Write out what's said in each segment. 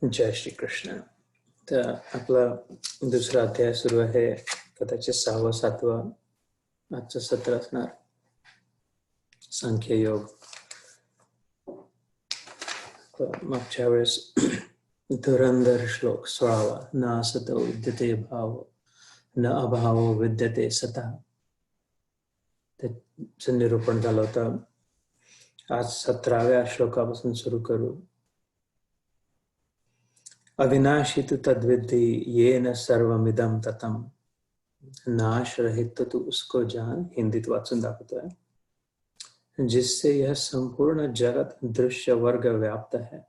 जय श्री कृष्ण. तर आपला दुसरा अध्याय सुरू आहे. कदाचित 6वा 7वा आजचं सत्र असणार. सांख्ययोग. मागच्या वेळेस धुरंधर श्लोक 16वा. न असतो विद्यते भाव न अभावो विद्यते सतः. त्याचं निरूपण झालं होतं. आज 17व्या श्लोकापासून सुरू करू. अविनाशी तु तद्विद्धि येन सर्वमिदं ततम. नाश रहित तो उसको जान. हिंदीत वाचून दाखवतोय. जिससे यह संपूर्ण जगत दृश्य वर्ग व्याप्त है.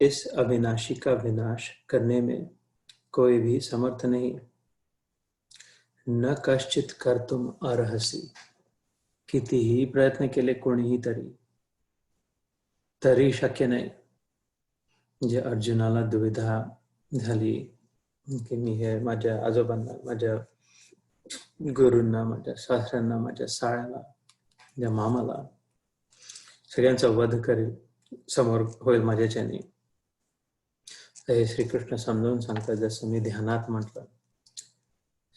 इस अविनाशी का विनाश करने में कोई भी समर्थ नहीं. न कश्चित कर्तुम अर्हसि. कितीही प्रयत्न केले कोणीही तरी शक्य नाही. जे अर्जुनाला दुविधा झाली की मी हे माझ्या आजोबांना, माझ्या गुरूंना, माझ्या सासऱ्यांना, माझ्या साळ्याला, माझ्या मामाला सगळ्यांचा वध करेल, समोर होईल माझ्याच्याने. हे श्रीकृष्ण समजावून सांगतात. जसं मी ध्यानात म्हटलं,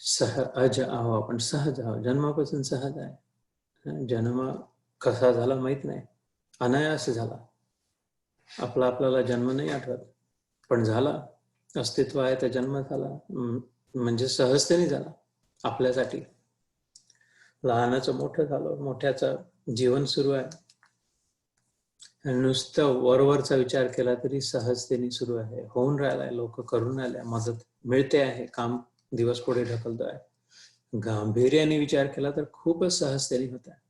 सहज आहो, आपण सहज आहो, जन्मापासून सहज आहे. जन्म कसा झाला माहित नाही, अनायास झाला. आपल्याला जन्म नाही आठवत, पण झाला. अस्तित्व आहे तर जन्म झाला, म्हणजे सहजतेने झाला. आपल्यासाठी लहानाचं मोठं झालं, मोठ्याचं जीवन सुरू आहे. नुसतं वरवरचा विचार केला तरी सहजतेने सुरू आहे. होऊन राहिलाय, लोक करून राहिले, मदत मिळते आहे, काम दिवस पुढे ढकलतो आहे. गांभीर्याने विचार केला तर खूपच सहजतेने होत आहे.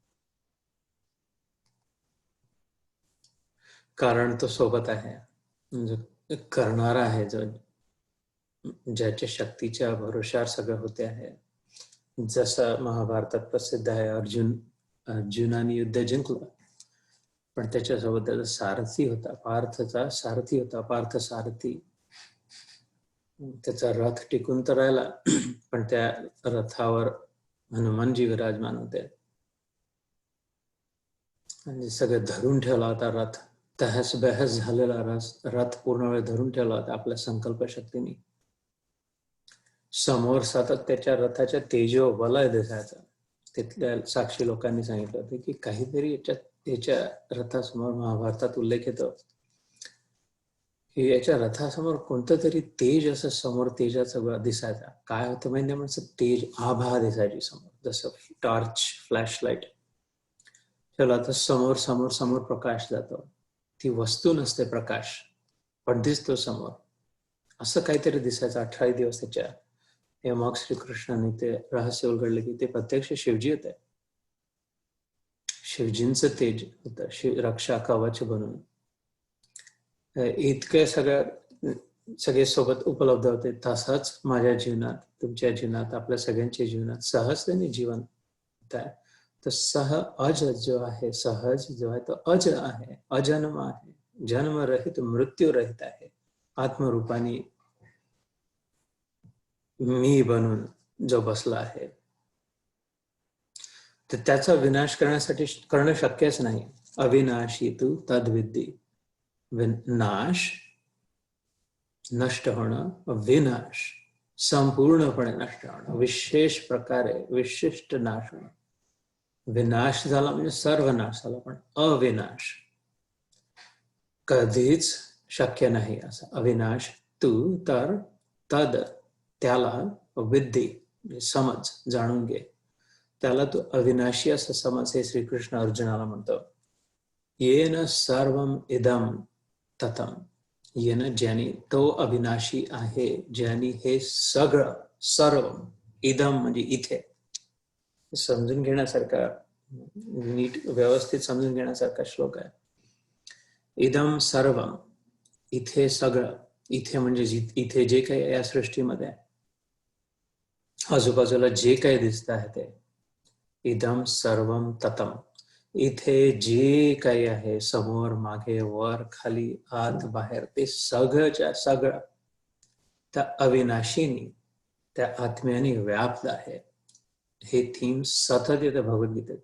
कारण तो सोबत आहे, म्हणजे करणारा आहे, जो ज्याच्या शक्तीच्या भरोशावर सगळं होते आहे. जसं महाभारतात प्रसिद्ध आहे, अर्जुनाने युद्ध जिंकलं, पण त्याच्यासोबत त्याचा सारथी होता, पार्थचा सारथी होता, पार्थ सारथी. त्याचा रथ टिकून तर राहिला, पण त्या रथावर हनुमानजी विराजमान होते आणि सगळं धरून ठेवला होता रथ. तहस बहस झालेला रथ पूर्ण वेळ धरून ठेवला होता आपल्या संकल्पशक्तीने. समोर सतत त्याच्या रथाच्या तेजो वलय दिसायचं. तिथल्या साक्षी लोकांनी सांगितलं होतं की काहीतरी याच्या रथासमोर महाभारतात उल्लेख येतो की याच्या रथासमोर कोणतं तरी तेज असं समोर तेजाचं दिसायचा. काय होतं म्हणजे म्हणजे तेज आभा दिसायची समोर, जसं टॉर्च, फ्लॅशलाईट. चला तर समोर समोर समोर प्रकाश जातो. ती वस्तू नसते प्रकाश, पण दिसतो समोर. असं काहीतरी दिसायचं 18 दिवस त्याच्या. हे मग श्रीकृष्णाने ते रहस्य उलगडले की ते प्रत्यक्ष शिवजी होते. शिवजींचं तेज होतं, रक्षा कवच बनून. इतके सगळे सोबत उपलब्ध होते. तसंच माझ्या जीवनात, तुमच्या जीवनात, आपल्या सगळ्यांच्या जीवनात सहजतेने जीवन होत आहे. तर अज जो आहे, सहज जो आहे तो अज आहे, अजन्म आहे, जन्मरहित, मृत्यूरहित आहे. आत्मरूपाने मी बनून जो बसला आहे, तर त्याचा विनाश करणं शक्यच नाही. अविनाशी तू तद्विद्धि. नाश, नष्ट होणं, विनाश, संपूर्णपणे नष्ट होणं, विशेष प्रकारे विशिष्ट नाश होणं. विनाश झाला म्हणजे सर्वनाश झाला, पण अविनाश कधीच शक्य नाही. असं अविनाश तू, तर तद, त्याला, विद्धी, समज, जाणून घे, त्याला तू अविनाशी असं समज. हे श्रीकृष्ण अर्जुनाला म्हणतो. येन सर्वम इदम ततम. येन, ज्याने, तो अविनाशी आहे, ज्याने हे सगळं, सर्व, इदम म्हणजे इथे, समजून घेण्यासारखा, नीट व्यवस्थित समजून घेण्यासारखा श्लोक आहे. इदम सर्वम, इथे सगळं. इथे म्हणजे इथे जे काही या सृष्टीमध्ये आजूबाजूला जे काही दिसत आहे ते. इदम सर्वम ततम. इथे जे काही आहे, समोर, मागे, वर, खाली, आत, बाहेर, ते सगळंच्या सगळं त्या अविनाशीनी, त्या आत्म्याने व्याप्त आहे. हे थीम सतत येतं भगवद्गीतेत.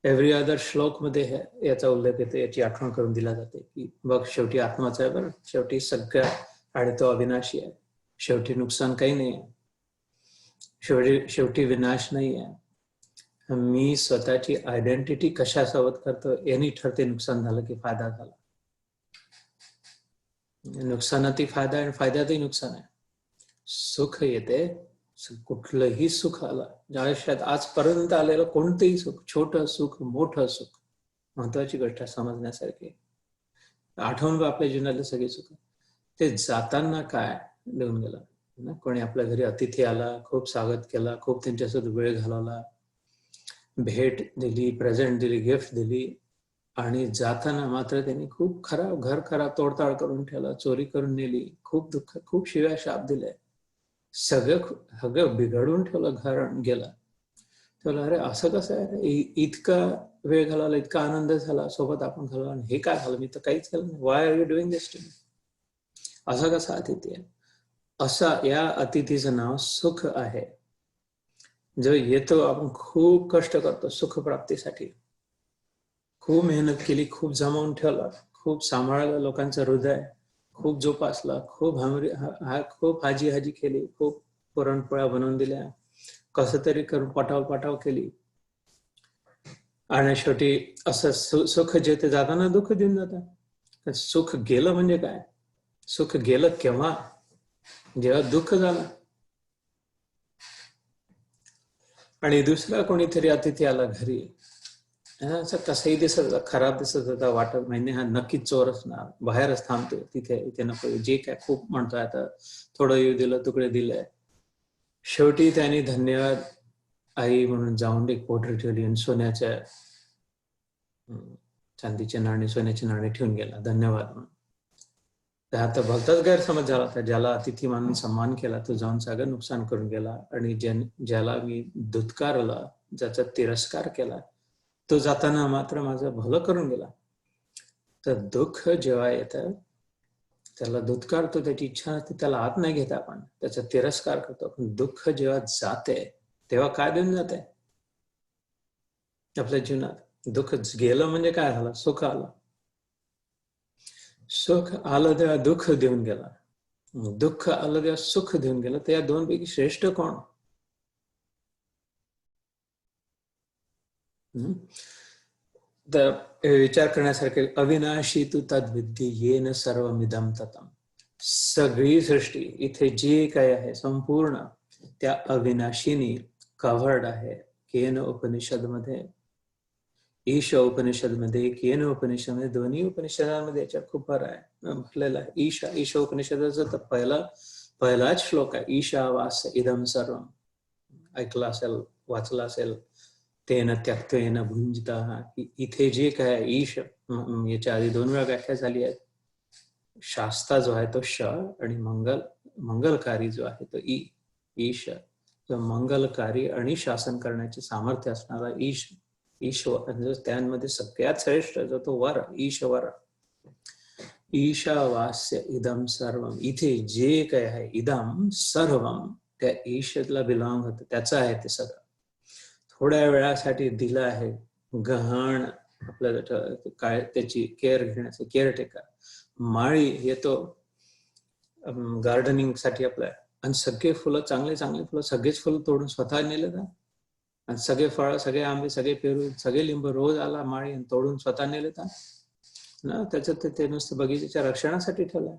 एव्हरी अदर श्लोक मध्ये याचा उल्लेख येतो, याची आठवण करून दिला जाते की बघ शेवटी आत्माचा आहे बरं, शेवटी सगळं आणि तो अविनाशी आहे, शेवटी नुकसान काही नाही आहे, शेवटी विनाश नाही आहे. मी स्वतःची आयडेंटिटी कशा सोबत करतो यांनी ठरते नुकसान झालं की फायदा झाला. नुकसानातही फायदा आणि फायद्यातही नुकसान आहे. सुख येते, कुठलंही सुख आलं आयुष्यात आजपर्यंत आलेलं कोणतंही सुख, छोटं सुख मोठं सुख, महत्वाची गोष्ट समजण्यासारखी. आठवण आपल्या जीवनातले सगळे सुख ते जाताना काय देऊन गेलं ना. कोणी आपल्या घरी अतिथी आला, खूप स्वागत केला, खूप त्यांच्यासोबत वेळ घालवला, भेट दिली, प्रेझेंट दिली, गिफ्ट दिली, आणि जाताना मात्र त्यांनी खूप खराब, घर खराब तोडताड करून ठेवला, चोरी करून नेली, खूप दुःख, खूप शिव्या शाप दिले, सगळं बिघडून ठेवलं, घर गेलं. तर अरे असं कसं आहे, इतका वेळ घालवला, इतका आनंद झाला, सोबत आपण घालवला, आणि हे काय झालं, मी तर काहीच केलं नाही, why are you doing this to me? असा कसा अतिथी आहे? असा या अतिथीचं नाव सुख आहे. जो येतो, आपण खूप कष्ट करतो सुख प्राप्तीसाठी, खूप मेहनत केली, खूप जमावून ठेवला, खूप सांभाळलं लोकांचं हृदय, खूप जोपासला, खूप हाजी केली, खूप पुरणपोळ्या बनवून दिल्या, कसं तरी करून पटाव केली, आणि शेवटी असं सुख जे ते जाताना दुःख देऊन जातात. सुख गेलं म्हणजे काय? सुख गेलं केव्हा? जेव्हा दुःख झालं. आणि दुसरा कोणीतरी अतिथी आला घरी, असं कसंही दिसत होता, खराब दिसत होता, वाटत महिने हा नक्कीच चोर असणार, बाहेरच थांबतो, तिथे नको, जे काय खूप म्हणतोय आता, थोडं येऊ दिलं, तुकडे दिले. शेवटी त्यांनी धन्यवाद आई म्हणून जाऊन एक पोटरी ठेवली आणि सोन्याच्या चांदीचे नाणे, सोन्याचे नाणे ठेवून गेला धन्यवाद म्हणून. तर आता भलताच गैरसमज झाला होता. ज्याला अतिथी मानून सन्मान केला तो जाऊन सगळं नुकसान करून गेला, आणि ज्याला मी धुतकारला, ज्याचा तिरस्कार केला, तो जाताना मात्र माझं भलं करून गेला. तर दुःख जेव्हा येतं त्याला धुतकारतो, त्याची इच्छा असते, त्याला आत नाही घेत आपण, त्याचा तिरस्कार करतो. पण दुःख जेव्हा जाते तेव्हा काय देऊन जाते आपल्या जीवनात? दुःख गेलं म्हणजे काय झालं? सुख आलं. सुख आलं तेव्हा दुःख देऊन गेला, दुःख आलं तेव्हा सुख देऊन गेलं. तर या दोनपैकी श्रेष्ठ कोण? तर विचार करण्यासारखे, अविनाशी तू तद्विद्धी येन सर्वमिदं ततं. सगळी सृष्टी इथे जे काही आहे संपूर्ण त्या अविनाशीनी कव्हर्ड आहे. केन उपनिषद मध्ये, ईश उपनिषद मध्ये, केन उपनिषद मध्ये, दोन्ही उपनिषदांमध्ये याच्यात खूप फरक आहे म्हटलेला आहे. ईश उपनिषदाचा तर पहिलाच श्लोक आहे, ईशावास इदम सर्वम. ऐकला असेल, वाचला असेल, तेन त्यक्तेन भुंजितः. इथे जे काय ईश, याच्या आधी 2 वेळा व्याख्या झाली आहे. शास्ता जो आहे तो श, आणि मंगलकारी जो आहे तो ई. ईश जो मंगलकारी आणि शासन करण्याचे सामर्थ्य असणारा ईश्वर, त्यांमध्ये सगळ्यात श्रेष्ठ जो तो वर, ईश्वर. ईशावास्य इदम सर्वम. इथे जे काय आहे इदम सर्वम त्या ईशला बिलॉंग होतं, त्याचं आहे ते सगळं. थोड्या वेळासाठी दिलं आहे, गहाण आपल्याला काय त्याची केअर घेण्याचं, केअरटेकर. माळी येतो गार्डनिंग साठी आपल्या, आणि सगळे फुलं, चांगले फुलं, सगळेच फुलं तोडून स्वतः नेले जातात, आणि सगळे फळं, सगळे आंबे, सगळे पेरू, सगळे लिंब रोज आला माळी आणि तोडून स्वतः नेले जातात ना. त्याच्यात ते नुसतं बगीच्याच्या रक्षणासाठी ठेवलंय.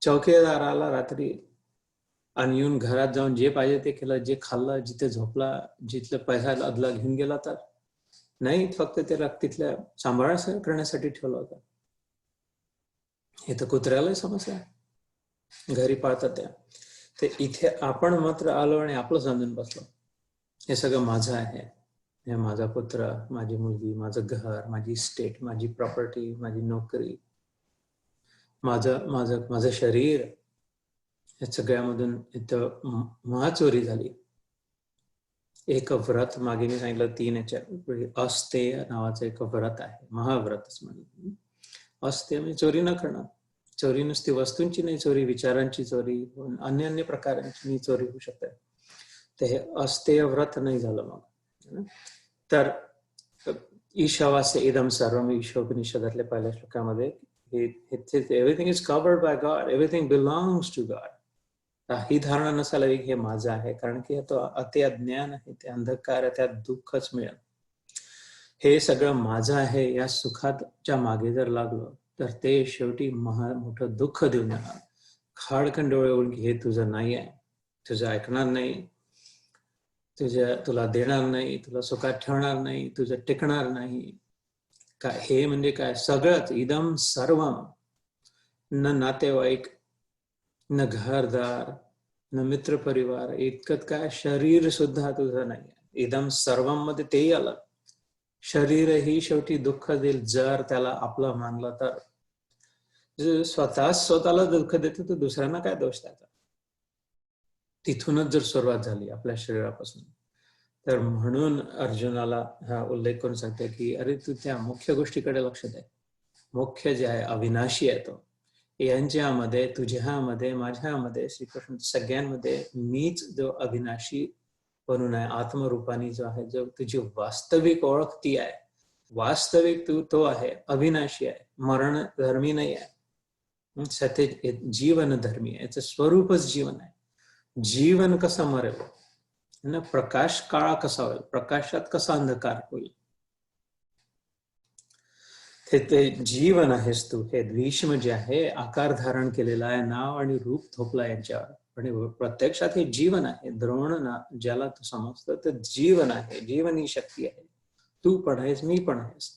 चौकीदार आला रात्री आणि येऊन घरात जाऊन जे पाहिजे ते केलं, जे खाल्लं, जिथे झोपला, जिथलं पैसा अदला घेऊन गेला, तर नाही, फक्त त्याला तिथल्या सांभाळ करण्यासाठी ठेवलं होतं. हे तर कुत्र्यालाही समस्या आहे, घरी पाळतात त्या. ते इथे आपण मात्र आलो आणि आपलं समजून बसलो, हे सगळं माझं आहे, हे माझा पुत्र, माझी मुलगी, माझं घर, माझी स्टेट, माझी प्रॉपर्टी, माझी नोकरी, माझं शरीर, या सगळ्यामधून इथं महाचोरी झाली. एक व्रत मागे मी सांगितलं 3 याच्या, अस्तेय नावाचं एक व्रत आहे, महाव्रतच म्हणजे. अस्तेय म्हणजे चोरी न करणं. चोरी नुसती वस्तूंची नाही, चोरी विचारांची चोरी, अन्य प्रकारांची चोरी होऊ शकते. तर हे अस्तेय व्रत नाही झालं मग. तर ईशावास्य इदम सर्वम ईशोपनिषदातल्या पहिल्या श्लोकामध्ये everything is covered by God, everything belongs to God. ही धारणा नसायला हवी हे माझं आहे, कारण की तो अति अज्ञान आहे, ते अंधकार आहे, त्यात दुःखच मिळेल. हे सगळं माझं आहे या सुखाच्या मागे जर लागलो तर ते शेवटी मोठं दुःख देऊन येणार. खाडकन डोळे उघडून हे तुझं नाही आहे, तुझं ऐकणार नाही, तुला देणार नाही, तुला सुखात ठेवणार नाही, तुझं टिकणार नाही. काय हे म्हणजे काय? सगळंच इदम सर्वम. न नातेवाईक, न घरदार, न मित्र परिवार, इतकंच काय शरीर सुद्धा तुझं नाही. इदम सर्वम मध्ये तेही आलं. शरीर ही शेवटी दुःख देईल जर त्याला आपलं मानलं तर. स्वतःला दुःख देतो तर दुसऱ्यांना काय दोष त्याचा? तिथूनच जर सुरुवात झाली आपल्या शरीरापासून, तर म्हणून अर्जुनाला हा उल्लेख करून सांगते की अरे तू त्या मुख्य गोष्टीकडे लक्ष दे. मुख्य जे आहे अविनाशी आहे तो. यांच्यामध्ये, तुझ्यामध्ये, माझ्यामध्ये, श्रीकृष्ण सगळ्यांमध्ये मीच जो अविनाशी बनून आहे, आत्मरूपानी जो आहे, जो तुझी वास्तविक ओळख ती आहे. वास्तविक तू तो आहे, अविनाशी आहे, मरण धर्मी नाही आहे, सत्य जीवन धर्मी आहे. याचं स्वरूपच जीवन आहे. जीवन कसं मरेल ना, प्रकाश काळा कसा होईल, प्रकाशात कसा अंधकार होईल, ते जीवन आहेस तू. हे भीष्म जे आहे आकार धारण केलेला आहे, नाव आणि रूप थोपला यांच्यावर, पण प्रत्यक्षात हे जीवन आहे. द्रोण ना ज्याला तू समजतो ते जीवन आहे, जीवन ही शक्ती आहे. तू पण आहेस, मी पण आहेस.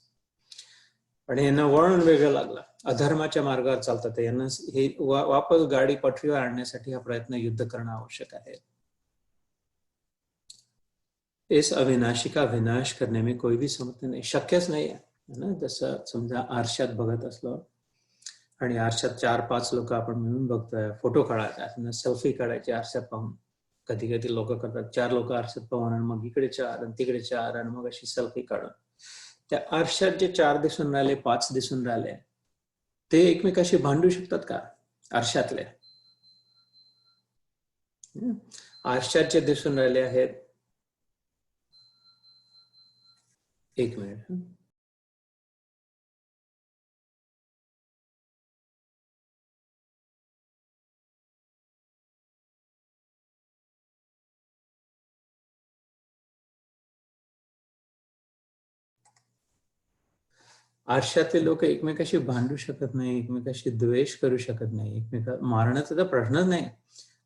आणि यांना वळण वेगळं लागलं, अधर्माच्या मार्गावर चालतात. यांना हे वापस गाडी पटरीवर आणण्यासाठी हा प्रयत्न युद्ध करणं आवश्यक आहे. इस अविनाशी का विनाश करने में कोई भी समर्थ नाही, शक्यच नाही आहे ना. जसं समजा आरशात बघत असलो आणि आरशात 4-5 लोक आपण मिळून बघतोय, फोटो काढायचा, सेल्फी काढायची आरशात पाहून. कधी कधी लोक करतात, 4 लोक आरशात पाहून आणि मग इकडे 4 आणि तिकडे 4 आणि मग अशी सेल्फी काढून. त्या आरशात जे 4 दिसून राहिले, 5 दिसून राहिले, ते एकमेकाशी भांडू शकतात का? आरशातले आरशात जे दिसून राहिले आहेत, एक मिनिट, आरशातले लोक एकमेकाशी भांडू शकत नाही, एकमेकाशी द्वेष करू शकत नाही, एकमेका मारण्याचा तर प्रश्नच नाही.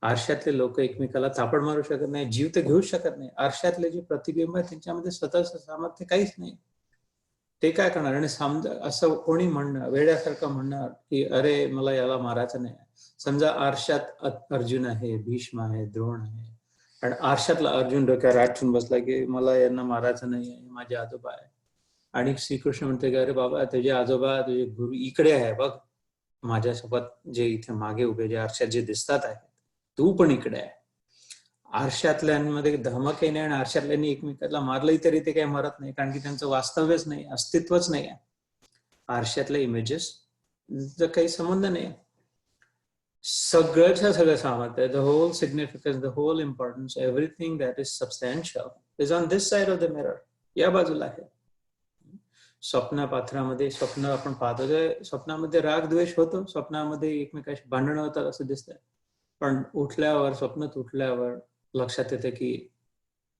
आरशातले लोक एकमेकाला थापड मारू शकत नाही, जीव तर घेऊच शकत नाही. आरशातले जे प्रतिबिंब आहे त्यांच्यामध्ये स्वतःच सामर्थ्य काहीच नाही. ते काय करणार? आणि समजा असं कोणी म्हणणार, वेड्यासारखं म्हणणार की अरे मला याला मारायचं नाही. समजा आरशात अर्जुन आहे, भीष्म आहे, द्रोण आहे, आणि आरशातला अर्जुन डोक्यावर आठवून बसला की मला यांना मारायचं नाही, माझे आजोबा आहे. आणि श्रीकृष्ण म्हणते की अरे बाबा, तुझे आजोबा, तुझे गुरु इकडे आहे बघ, माझ्यासोबत जे इथे मागे उभे जे आरशात जे दिसतात आहे, तू पण इकडे आहे. आरशातल्यांमध्ये धमक येणे आणि आरशातल्यांनी एकमेकाला मारलंही तरी ते काही मरत नाही, कारण की त्यांचं वास्तव्यच नाही, अस्तित्वच नाही आहे. आरशातल्या इमेजेस जर काही संबंध नाही. सगळंच्या सगळं सामर्थ्य, the whole significance, the whole importance, everything that is substantial is on this side of the mirror, या बाजूला आहे. स्वप्नपात्रामध्ये स्वप्न आपण पाहतो, स्वप्नामध्ये राग द्वेष होतो, स्वप्नामध्ये एकमेकाशी भांडणं होतात असं दिसतंय, पण उठल्यावर, स्वप्नात उठल्यावर लक्षात येतं की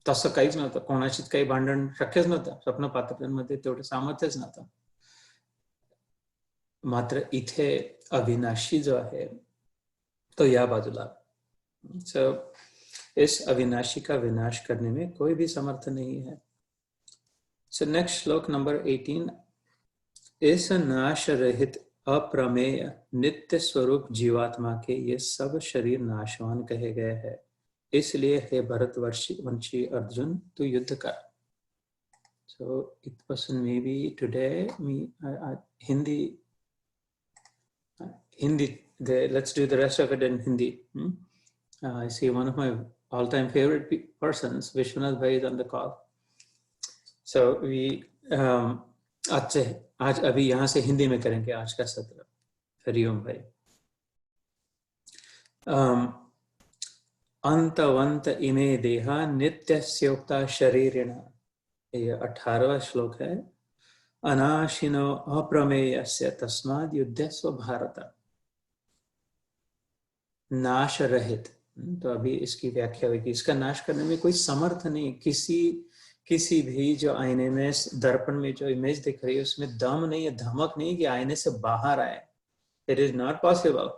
तसं काहीच नव्हतं, कोणाशीच काही भांडण शक्यच नव्हतं, स्वप्नपात्रांमध्ये तेवढं सामर्थ्यच नव्हतं. मात्र इथे अविनाशी जो आहे तो या बाजूला. इस अविनाशी का विनाश करने में कोई भी समर्थ नहीं है. So next श्लोक नंबर 18. इस नाश रहित अप्रमेय नित्य स्वरूप जीवात्मा के ये सब शरीर नाशवान कहे गए हैं, इसलिए हे भरतवंशी अर्जुन तू युद्ध कर. So it was maybe today Hindi. Let's do the rest of it in Hindi. I see one of my all-time favorite persons, Vishwanath Bhai, is on the call. So we आज अभी यहाँ से हिंदी में करेंगे आज का सत्र. हरिओम भाई. अंतवंत इमे देहा नित्यस्योक्ता शरीरिणा, ये 18वां श्लोक है. अनाशिनो अप्रमेयस्य तस्माद् युध्यस्व भारत। नाश रहित, तो अभी इसकी व्याख्या हुई कि इसका नाश करने में कोई समर्थ नहीं। किसी भी जो आईने में दर्पण में जो इमेज दिख रही है उसमें दम नहीं है, धमक नहीं कि आईने से बाहर आए। इट इज नॉट पॉसिबल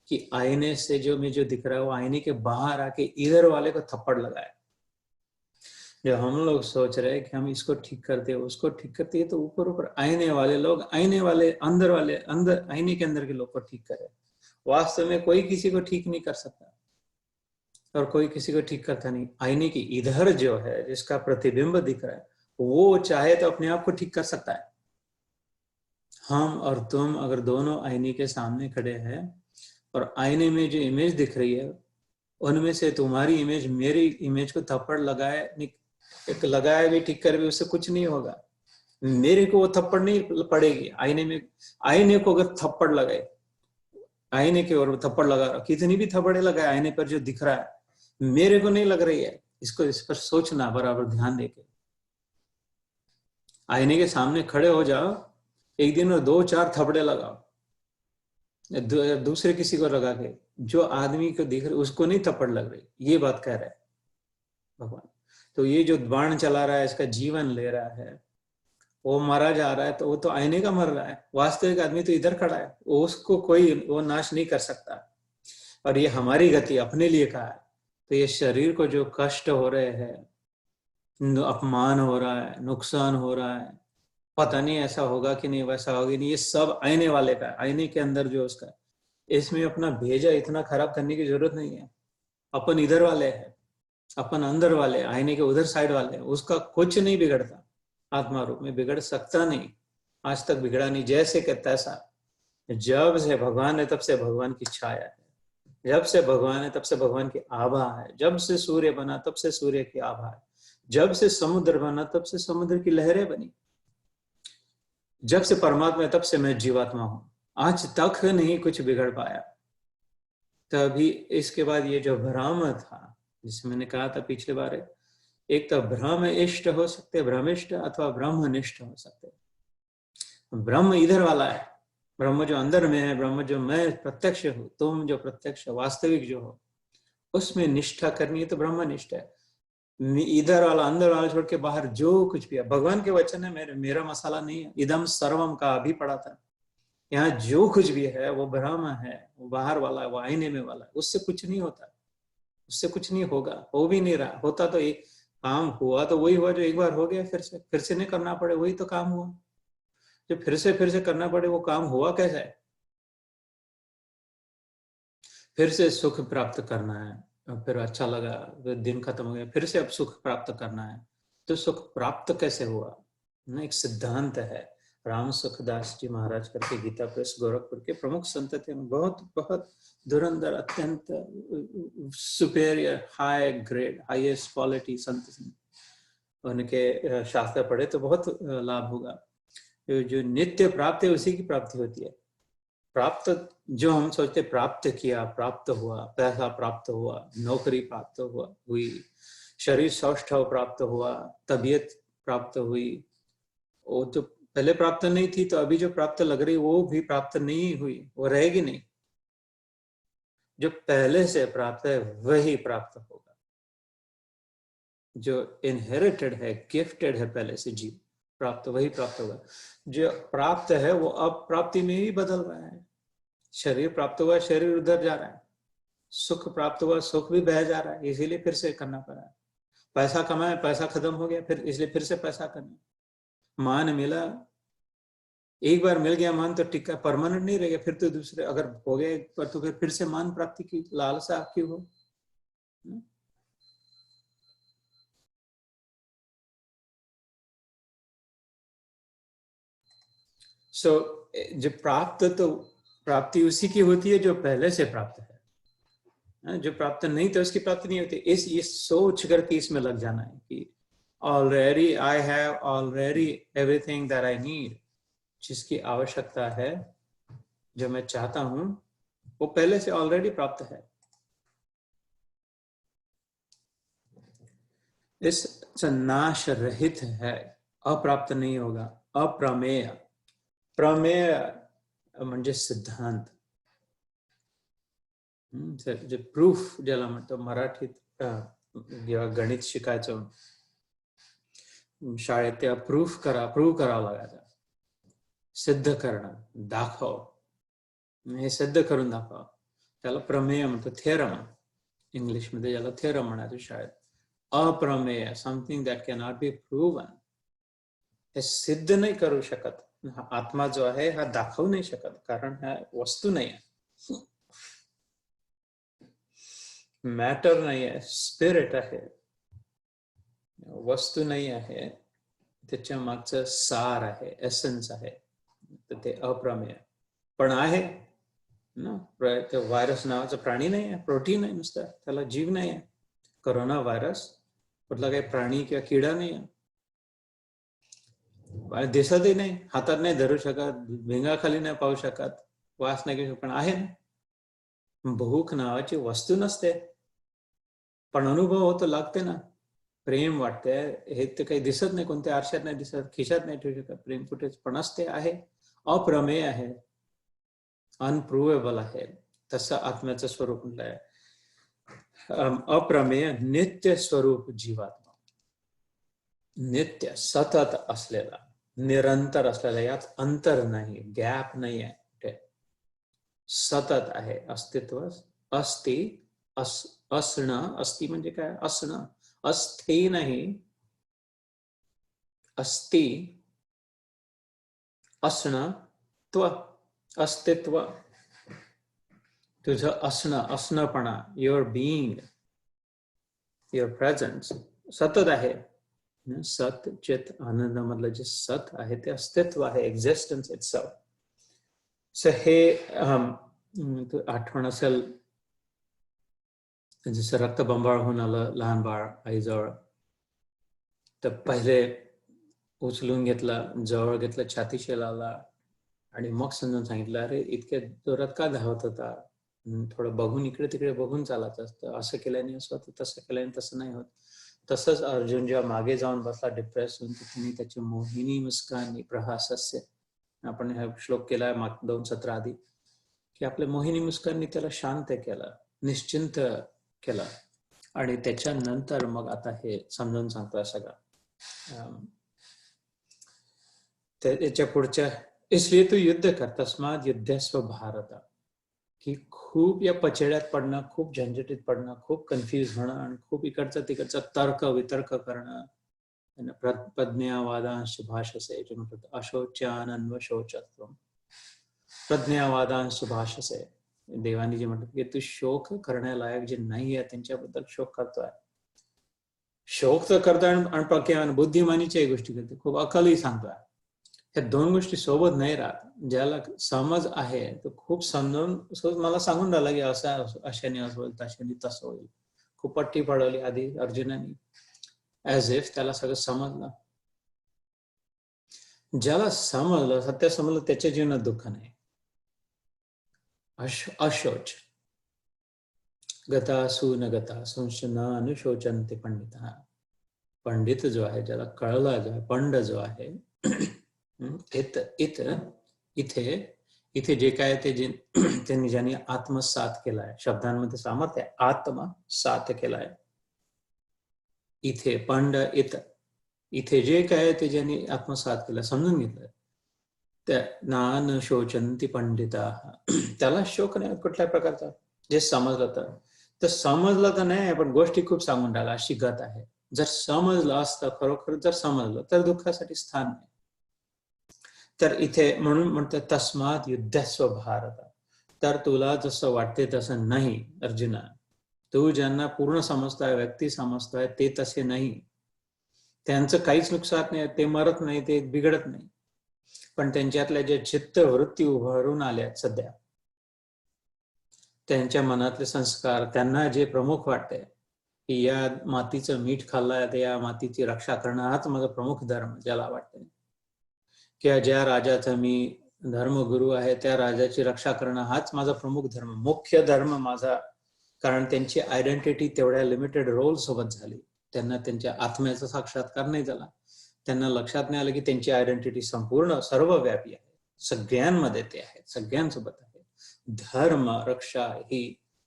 कि आईने से जो दिख रहा है वो आईने के बाहर आके इधर वाले को थप्पड़ लगाए। जो हम लोग सोच रहे हैं कि हम इसको ठीक करते हैं उसको ठीक करते हैं, तो ऊपर ऊपर आईने वाले लोग अंदर आईने के अंदर के लोग को ठीक करे। वास्तव में कोई किसी को ठीक नहीं कर सकता और कोई किसी को ठीक करता नहीं। आईने की इधर जो है जिसका प्रतिबिंब दिख रहा है वो चाहे तो अपने आप को ठीक कर सकता है। हम और तुम अगर दोनों आईने के सामने खड़े हैं और आईने में जो इमेज दिख रही है उनमें से तुम्हारी इमेज मेरी इमेज को थप्पड़ लगाए भी ठीक कर भी उससे कुछ नहीं होगा। मेरे को वो थप्पड़ नहीं पड़ेगी। आईने को अगर थप्पड़ लगाए, आईने के और थप्पड़ लगा, कितनी भी थप्पड़े लगाए आईने पर जो दिख रहा है मेरे को नहीं लग रही है। इस पर सोचना, बराबर ध्यान देके। आईने के सामने खड़े हो जाओ, एक दिन में 2-4 थप्पड़े लगाओ, दूसरे किसी को लगा के, जो आदमी को दिख रहा है उसको नहीं थप्पड़ लग रही। ये बात कह रहा है भगवान। तो ये जो बाण चला रहा है, इसका जीवन ले रहा है, वो मारा जा रहा है, तो वो तो आईने का मर रहा है। वास्तविक आदमी तो इधर खड़ा है, उसको कोई वो नाश नहीं कर सकता। और ये हमारी गति अपने लिए कहा है। तो ये शरीर को जो कष्ट हो रहे हैं, अपमान हो रहा है, नुकसान हो रहा है, पता नहीं ऐसा होगा कि नहीं, वैसा होगा नहीं, ये सब आईने वाले का है। आईने के अंदर जो उसका, इसमें अपना भेजा इतना खराब करने की जरूरत नहीं है। अपन इधर वाले हैं, अपन अंदर वाले, आईने के उधर साइड वाले, उसका कुछ नहीं बिगड़ता। आत्मा रूप में बिगड़ सकता नहीं, आज तक बिगड़ा नहीं। जैसे कि तैसा, जब से भगवान है तब से भगवान की छाया है, जब से भगवान है तब से भगवान की आभा है, जब से सूर्य बना तब से सूर्य की आभा है, जब से समुद्र बना तब से समुद्र की लहरें बनी, जब से परमात्मा है तब से मैं जीवात्मा हूं। आज तक नहीं कुछ बिगड़ पाया। तभी इसके बाद ये जो भ्रम था, जिसे मैंने कहा था पिछले बार, एक तो भ्रम इष्ट हो सकते, भ्रमिष्ट, अथवा ब्रह्मनिष्ठ हो सकते। ब्रह्म इधर वाला है, ब्रह्म जो अंदर में है, ब्रह्म जो मैं प्रत्यक्ष हूं, तुम जो प्रत्यक्ष वास्तविक जो हो, उसमें निष्ठा करनी है तो ब्रह्मनिष्ठ है। इधर वाला अंदर वाला छोड़ के बाहर जो कुछ भी है, भगवान के वचन है, मेरा मसाला नहीं है। इदम सर्वम का अभी पढ़ा था। यहाँ जो कुछ भी है वो ब्रह्म है, वो बाहर वाला है, वो आईने में वाला है। उससे कुछ नहीं होता, उससे कुछ नहीं होगा, हो भी नहीं रहा। होता तो एक काम हुआ तो वही हुआ जो एक बार हो गया, फिर से नहीं करना पड़े, वही तो काम हुआ। जो फिर से करना पड़े, वो काम हुआ कैसा है? फिर से सुख प्राप्त करना है, फिर अच्छा लगा, दिन खत्म हो गया, फिर से अब सुख प्राप्त करना है। तो सुख प्राप्त कैसे हुआ ना? एक सिद्धांत है। राम सुखदास जी महाराज करके गीता प्रेस गोरखपुर के प्रमुख संत थे, बहुत बहुत धुरंधर, अत्यंत सुपेरियर, हाई ग्रेड, हाईएस्ट क्वालिटी संत। उनके शास्त्र पढ़े तो बहुत लाभ होगा। जो नित्य प्राप्त है उसी की प्राप्ति होती है। प्राप्त जो हम सोचते प्राप्त किया, प्राप्त हुआ, पैसा प्राप्त हुआ, नौकरी प्राप्त हुई, शरीर सौष्ठव प्राप्त हुआ, तबीयत प्राप्त हुई, वो तो पहले प्राप्त नहीं थी, तो अभी जो प्राप्त लग रही वो भी प्राप्त नहीं हुई, वो रहेगी नहीं। जो पहले से प्राप्त है वही प्राप्त होगा। जो इनहेरिटेड है, गिफ्टेड है पहले से जीव, प्राप्त वही प्राप्त होगा। जो प्राप्त है वो अब प्राप्ति में ही बदल रहा है। शरीर प्राप्त हुआ, शरीर उधर जा रहा है। सुख प्राप्त हुआ, सुख भी बह जा रहा है, इसीलिए फिर से करना पड़ा है। पैसा कमाया, पैसा खत्म हो गया, फिर इसलिए फिर से पैसा करना। मान मिला, एक बार मिल गया मान तो टिका, परमानेंट नहीं रहेगा। फिर तो दूसरे अगर हो गए पर, तो फिर से मान प्राप्ति की लालसा क्यों हो? सो जो प्राप्त, तो प्राप्ति उसी की होती है जो पहले से प्राप्त है। जो प्राप्त नहीं तो उसकी प्राप्ति नहीं होती। ये सोच करके इसमें लग जाना है कि already I have already everything that I need, जिसकी आवश्यकता है, जो मैं चाहता हूं, वो पहले से ऑलरेडी प्राप्त है। इस नाश रहित है, अप्राप्त नहीं होगा। अप्रमेय. प्रमेय म्हणजे सिद्धांत. जे प्रूफ ज्याला म्हणतो मराठीत जेव्हा गणित शिकायचं शाळेत तेव्हा प्रूव्ह करावं लागायचं. सिद्ध करणं, दाखव, हे सिद्ध करून दाखव, त्याला प्रमेय म्हणतो. थेरम इंग्लिशमध्ये ज्याला थेरम म्हणायचं शाळेत. अप्रमेय, something that cannot be proven. हे सिद्ध नाही करू शकत. हा आत्मा जो आहे हा दाखवू नाही शकत, कारण हा वस्तू नाही आहे, मॅटर नाही आहे, स्पिरिट आहे, वस्तू नाही आहे. त्याच्या मागचं सार आहे, एसेन्स आहे, तर ते अप्रमेय पण आहे ना. व्हायरस नावाचा प्राणी नाही आहे, प्रोटीन आहे नुसतं, त्याला जीव नाही आहे. कोरोना व्हायरस कुठला काही प्राणी किंवा किडा नाही आहे, दिसतही नाही, हातात नाही धरू शकत, भिंगाखाली नाही पाहू शकत, वास नाही घेऊ शकत, पण आहे ना. भूक नावाची वस्तू नसते, पण अनुभव होतो, लागते ना. प्रेम वाटते, हे ते काही दिसत नाही, कोणत्या आरशात नाही दिसत, खिशात नाही ठेवू शकत प्रेम कुठेच, पण असते, आहे, अप्रमेय आहे, अनप्रूवेबल आहे. तसं आत्म्याचं स्वरूप आहे. अप्रमेय नित्य स्वरूप जीवात्मा, नित्य सतत असलेला, निरंतर असलेला, यात अंतर नाही, गॅप नाही आहे, सतत आहे. अस्तित्व, अस्ति, असणं, अस्ति म्हणजे काय, असणं, अस्थि नाही, अस्ति, असणं, त्व, अस्तित्व, तुझं असणं, असणपणा, युअर बीइंग, युअर प्रेझन्स सतत आहे. सत चित आनंद मधलं जे सत आहे ते अस्तित्व आहे, एक्झिस्टन्स इटसेल्फ. सो हे आठवण असेल, जसं रक्तबंबाळ होऊन आलं लहान बाळ आईजवळ, तर पहिले उचलून घेतला, जवळ घेतलं, छातीशी लावला, आणि मग समजून सांगितलं, अरे इतक्या जोरात का धावत होता, थोडं बघून, इकडे तिकडे बघून चालायचं असतं, असं केल्याने असं होतं, तसं केल्याने तसं नाही होत. तसंच अर्जुन जेव्हा मागे जाऊन बसला डिप्रेस होऊन, तिने त्याची मोहिनी मुस्कानी प्रहासस्य, आपण हा श्लोक केला 2 सत्र आधी, की आपल्या मोहिनी मुस्कानी त्याला शांत केलं, निश्चिंत केलं, आणि त्याच्यानंतर मग आता हे समजावून सांगतोय सगळं. त्याच्या पुढच्या, इसलिए तू युद्ध कर, तस्मात युद्धस्व भारत, की खूप या पचड्यात पडणं, खूप झंझटीत पडणं, खूप कन्फ्युज होणं, आणि खूप इकडचं तिकडचं तर्क वितर्क करणं, प्रज्ञावादांश भाषसे, जे म्हणतात अशोच्यानन्व शोचत्व, प्रज्ञावादांश भाषसे, देवानी जे म्हणतात की तू शोक करण्यालायक जे नाही आहे त्यांच्याबद्दल शोक करतोय. शोक तर करतोय आणि बुद्धिमानीच्या गोष्टी करते, खूप अकलही सांगतोय. ह्या 2 गोष्टी सोबत नाही राहत. ज्याला समज आहे तो खूप समजावून मला सांगून राहिला की असं अशाने असं होईल, तशाने तसं होईल, खूप पट्टी पडवली आधी अर्जुनाने, ऍज इफ त्याला सगळं समजलं. ज्याला समजलं, सत्य समजलं, त्याच्या जीवनात दुःख नाही. अशोच, गतासु न गतासूंश्च न अनुशोचन्ते पंडिता. पंडित जो आहे, ज्याला कळला जो आहे, पंड जो आहे, इथे जे काय ते त्यांनी ज्यांनी आत्मसात केलाय, शब्दांमध्ये सामर्थ्य आहे, आत्मसात केलाय. इथे पंड, इथे जे काय ते ज्यांनी आत्मसात केलं, समजून घेतलं, त्या नान शोचन्ति पंडिता, त्याला शोक नाही कुठल्या प्रकारचा. जे समजलं तर समजलं तर नाही, पण गोष्टी खूप सांगून राहिला, अशी गत आहे. जर समजलं असतं, खरोखर जर समजलं, तर दुःखासाठी स्थान नाही. तर इथे म्हणून म्हणतात तस्मात युद्धस्व भारत, तर तुला जसं वाटते तसं नाही अर्जुना. तू ज्यांना पूर्ण समजतोय, व्यक्ती समजतोय, ते तसे नाही. त्यांचं काहीच नुकसान नाही, ते मरत नाही, ते बिघडत नाही, पण त्यांच्यातल्या जे चित्त वृत्ती उभारून आल्या सध्या, त्यांच्या मनातले संस्कार, त्यांना जे प्रमुख वाटते की या मातीचं मीठ खाल्लंय, तर या मातीची रक्षा करणं हाच माझा प्रमुख धर्म ज्याला वाटते, किंवा ज्या राजाचा मी धर्मगुरू आहे त्या राजाची रक्षा करणं हाच माझा प्रमुख धर्म, मुख्य धर्म माझा. कारण त्यांची आयडेंटिटी तेवढ्या लिमिटेड रोल सोबत झाली, त्यांना त्यांच्या आत्म्याचा साक्षात्कार नाही झाला, त्यांना लक्षात नाही आलं की त्यांची आयडेंटिटी संपूर्ण सर्वव्यापी आहे, सगळ्यांमध्ये ते आहे, सगळ्यांसोबत आहे. धर्म रक्षा ही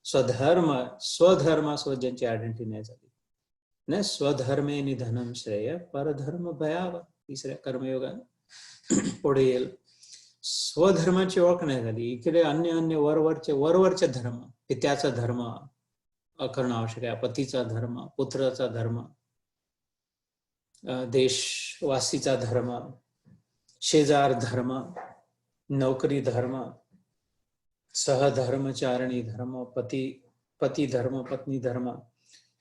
स्वधर्मासोबत ज्यांची आयडेंटिटी नाही झाली न, स्वधर्मे निधनम श्रेय परधर्म भयाव, तिसऱ्या कर्मयोगाने पुढे येईल. स्वधर्माची ओळख नाही झाली, इकडे अन्य अन्य वरवरचे धर्म, पित्याचा धर्म करणं आवश्यक आहे, पतीचा धर्म, पुत्राचा धर्म, देशवासीचा धर्म, शेजार धर्म, नोकरी धर्म, सहधर्मचारणी धर्म, पती धर्म, पत्नी धर्म,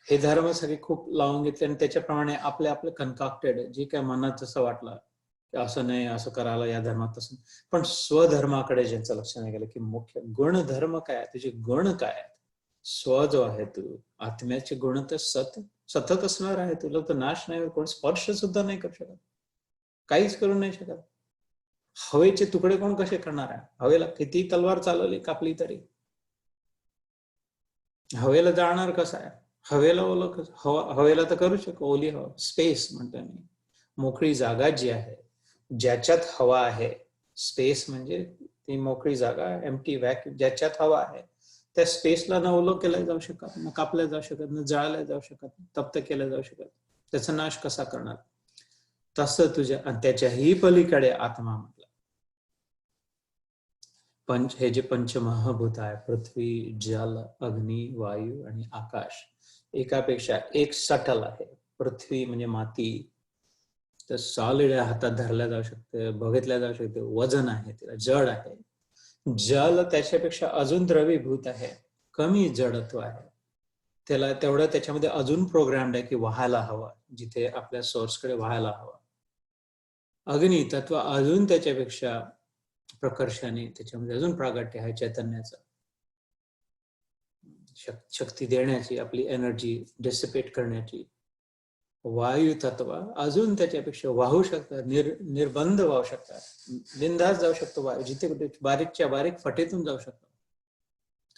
हे धर्म सगळे खूप लावून घेतले आणि त्याच्याप्रमाणे आपले आपले कन्काक्टेड जे काय मनात जसं वाटलं की असं नाही, असं करायला या धर्मात तसं. पण स्वधर्माकडे ज्यांचं लक्ष नाही गेलं की मुख्य गुणधर्म काय आहे, तुझे गुण काय आहेत. स्व जो आहे तू आत्म्याचे गुण तर सतत असणार आहे, तुला तर नाश नाही, कोण स्पर्श सुद्धा नाही करू शकत, काहीच करू नाही शकत. हवेचे तुकडे कोण कसे करणार आहे, हवेला किती तलवार चालवली कापली तरी हवेला जाणार कसं आहे, हवेला ओलं हवेला तर करू शकतो, ओली हवा, स्पेस म्हणतो मी, मोकळी जागा जी आहे ज्याच्यात हवा आहे, स्पेस म्हणजे ती मोकळी जागा, एम्प्टी व्हॅक्यूम, ज्याच्यात हवा आहे त्या स्पेसला न ओलं केलं जाऊ शकत, न कापल्या जाऊ शकत, न जाळल्या जाऊ शकत, तप्त केलं जाऊ शकत, त्याचा नाश कसा करणार. तसं तुझ्या त्याच्याही पलीकडे आत्मा म्हटलं. हे जे पंचमहाभूत आहे, पृथ्वी, जल, अग्नी, वायू आणि आकाश, एकापेक्षा एक सटल आहे. पृथ्वी म्हणजे माती, तर सॉलिड हातात धरल्या जाऊ शकते, बघितल्या जाऊ शकते, वजन आहे, तिला जड आहे. जल त्याच्यापेक्षा अजून द्रवीभूत आहे, कमी जडत्व आहे, त्याला तेवढं त्याच्यामध्ये अजून प्रोग्राम्ड आहे की व्हायला हवा, जिथे आपल्या सोर्सकडे व्हायला हवा. अग्नी तत्व अजून त्याच्यापेक्षा प्रकर्षाने, त्याच्यामध्ये अजून प्रागट्य आहे चैतन्याचं, शक्ती देण्याची, आपली एनर्जी डिसिपेट करण्याची. वायू तत्व अजून त्याच्यापेक्षा वाहू शकतात, निर्बंध वाहू शकतात, बिनधास्त जाऊ शकतो वायू, जिथे कुठे बारीकच्या बारीक फटेतून जाऊ शकतो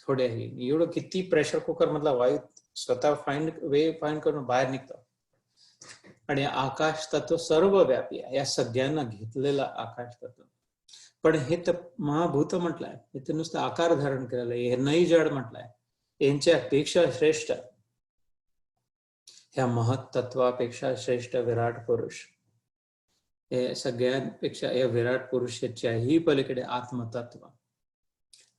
थोड्याही. एवढं किती प्रेशर कुकर मधला वायू स्वतः फाइंड करून बाहेर निघतो. आणि आकाश तत्व सर्वव्यापी आहे, या सगळ्यांना घेतलेला आकाश तत्व. पण हे तर महाभूत म्हटलंय, हे तर नुसतं आकार धारण केलेलं आहे, हे नाही जड म्हटलंय, यांच्यापेक्षा श्रेष्ठ, ह्या महत्त्वापेक्षा श्रेष्ठ विराट पुरुष, हे सगळ्यांपेक्षा या विराट पुरुषाच्याही पलीकडे आत्मतत्व,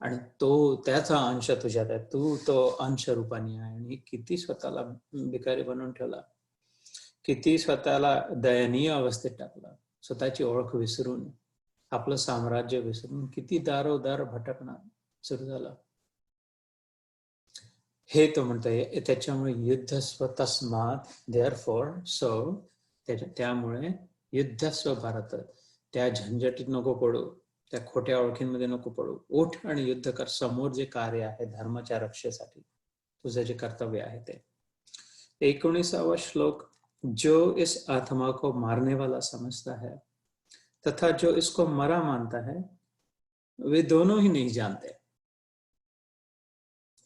आणि तो त्याचा अंश तुझ्यात आहे, तू तो अंश रूपाने आहे. आणि किती स्वतःला भिकारी बनवून ठेवला, किती स्वतःला दयनीय अवस्थेत टाकला, स्वतःची ओळख विसरून, आपलं साम्राज्य विसरून किती दारोदार भटकणार सुरू झालं. हे तो म्हणतोय, त्याच्यामुळे युद्धस्व तस्मात देअरफॉर, सो त्यामुळे युद्धस्व भारत, त्या झंझटीत नको पडू, त्या खोट्या ओळखींमध्ये नको पडू, उठ आणि युद्ध कर. समोर जे कार्य आहे धर्माच्या रक्षेसाठी, तुझं जे कर्तव्य आहे ते. 19वां श्लोक, जो इस आत्मा को मारने वाला समझता है तथा जो इसको मरा मानता है, वे दोनों ही नहीं जानते,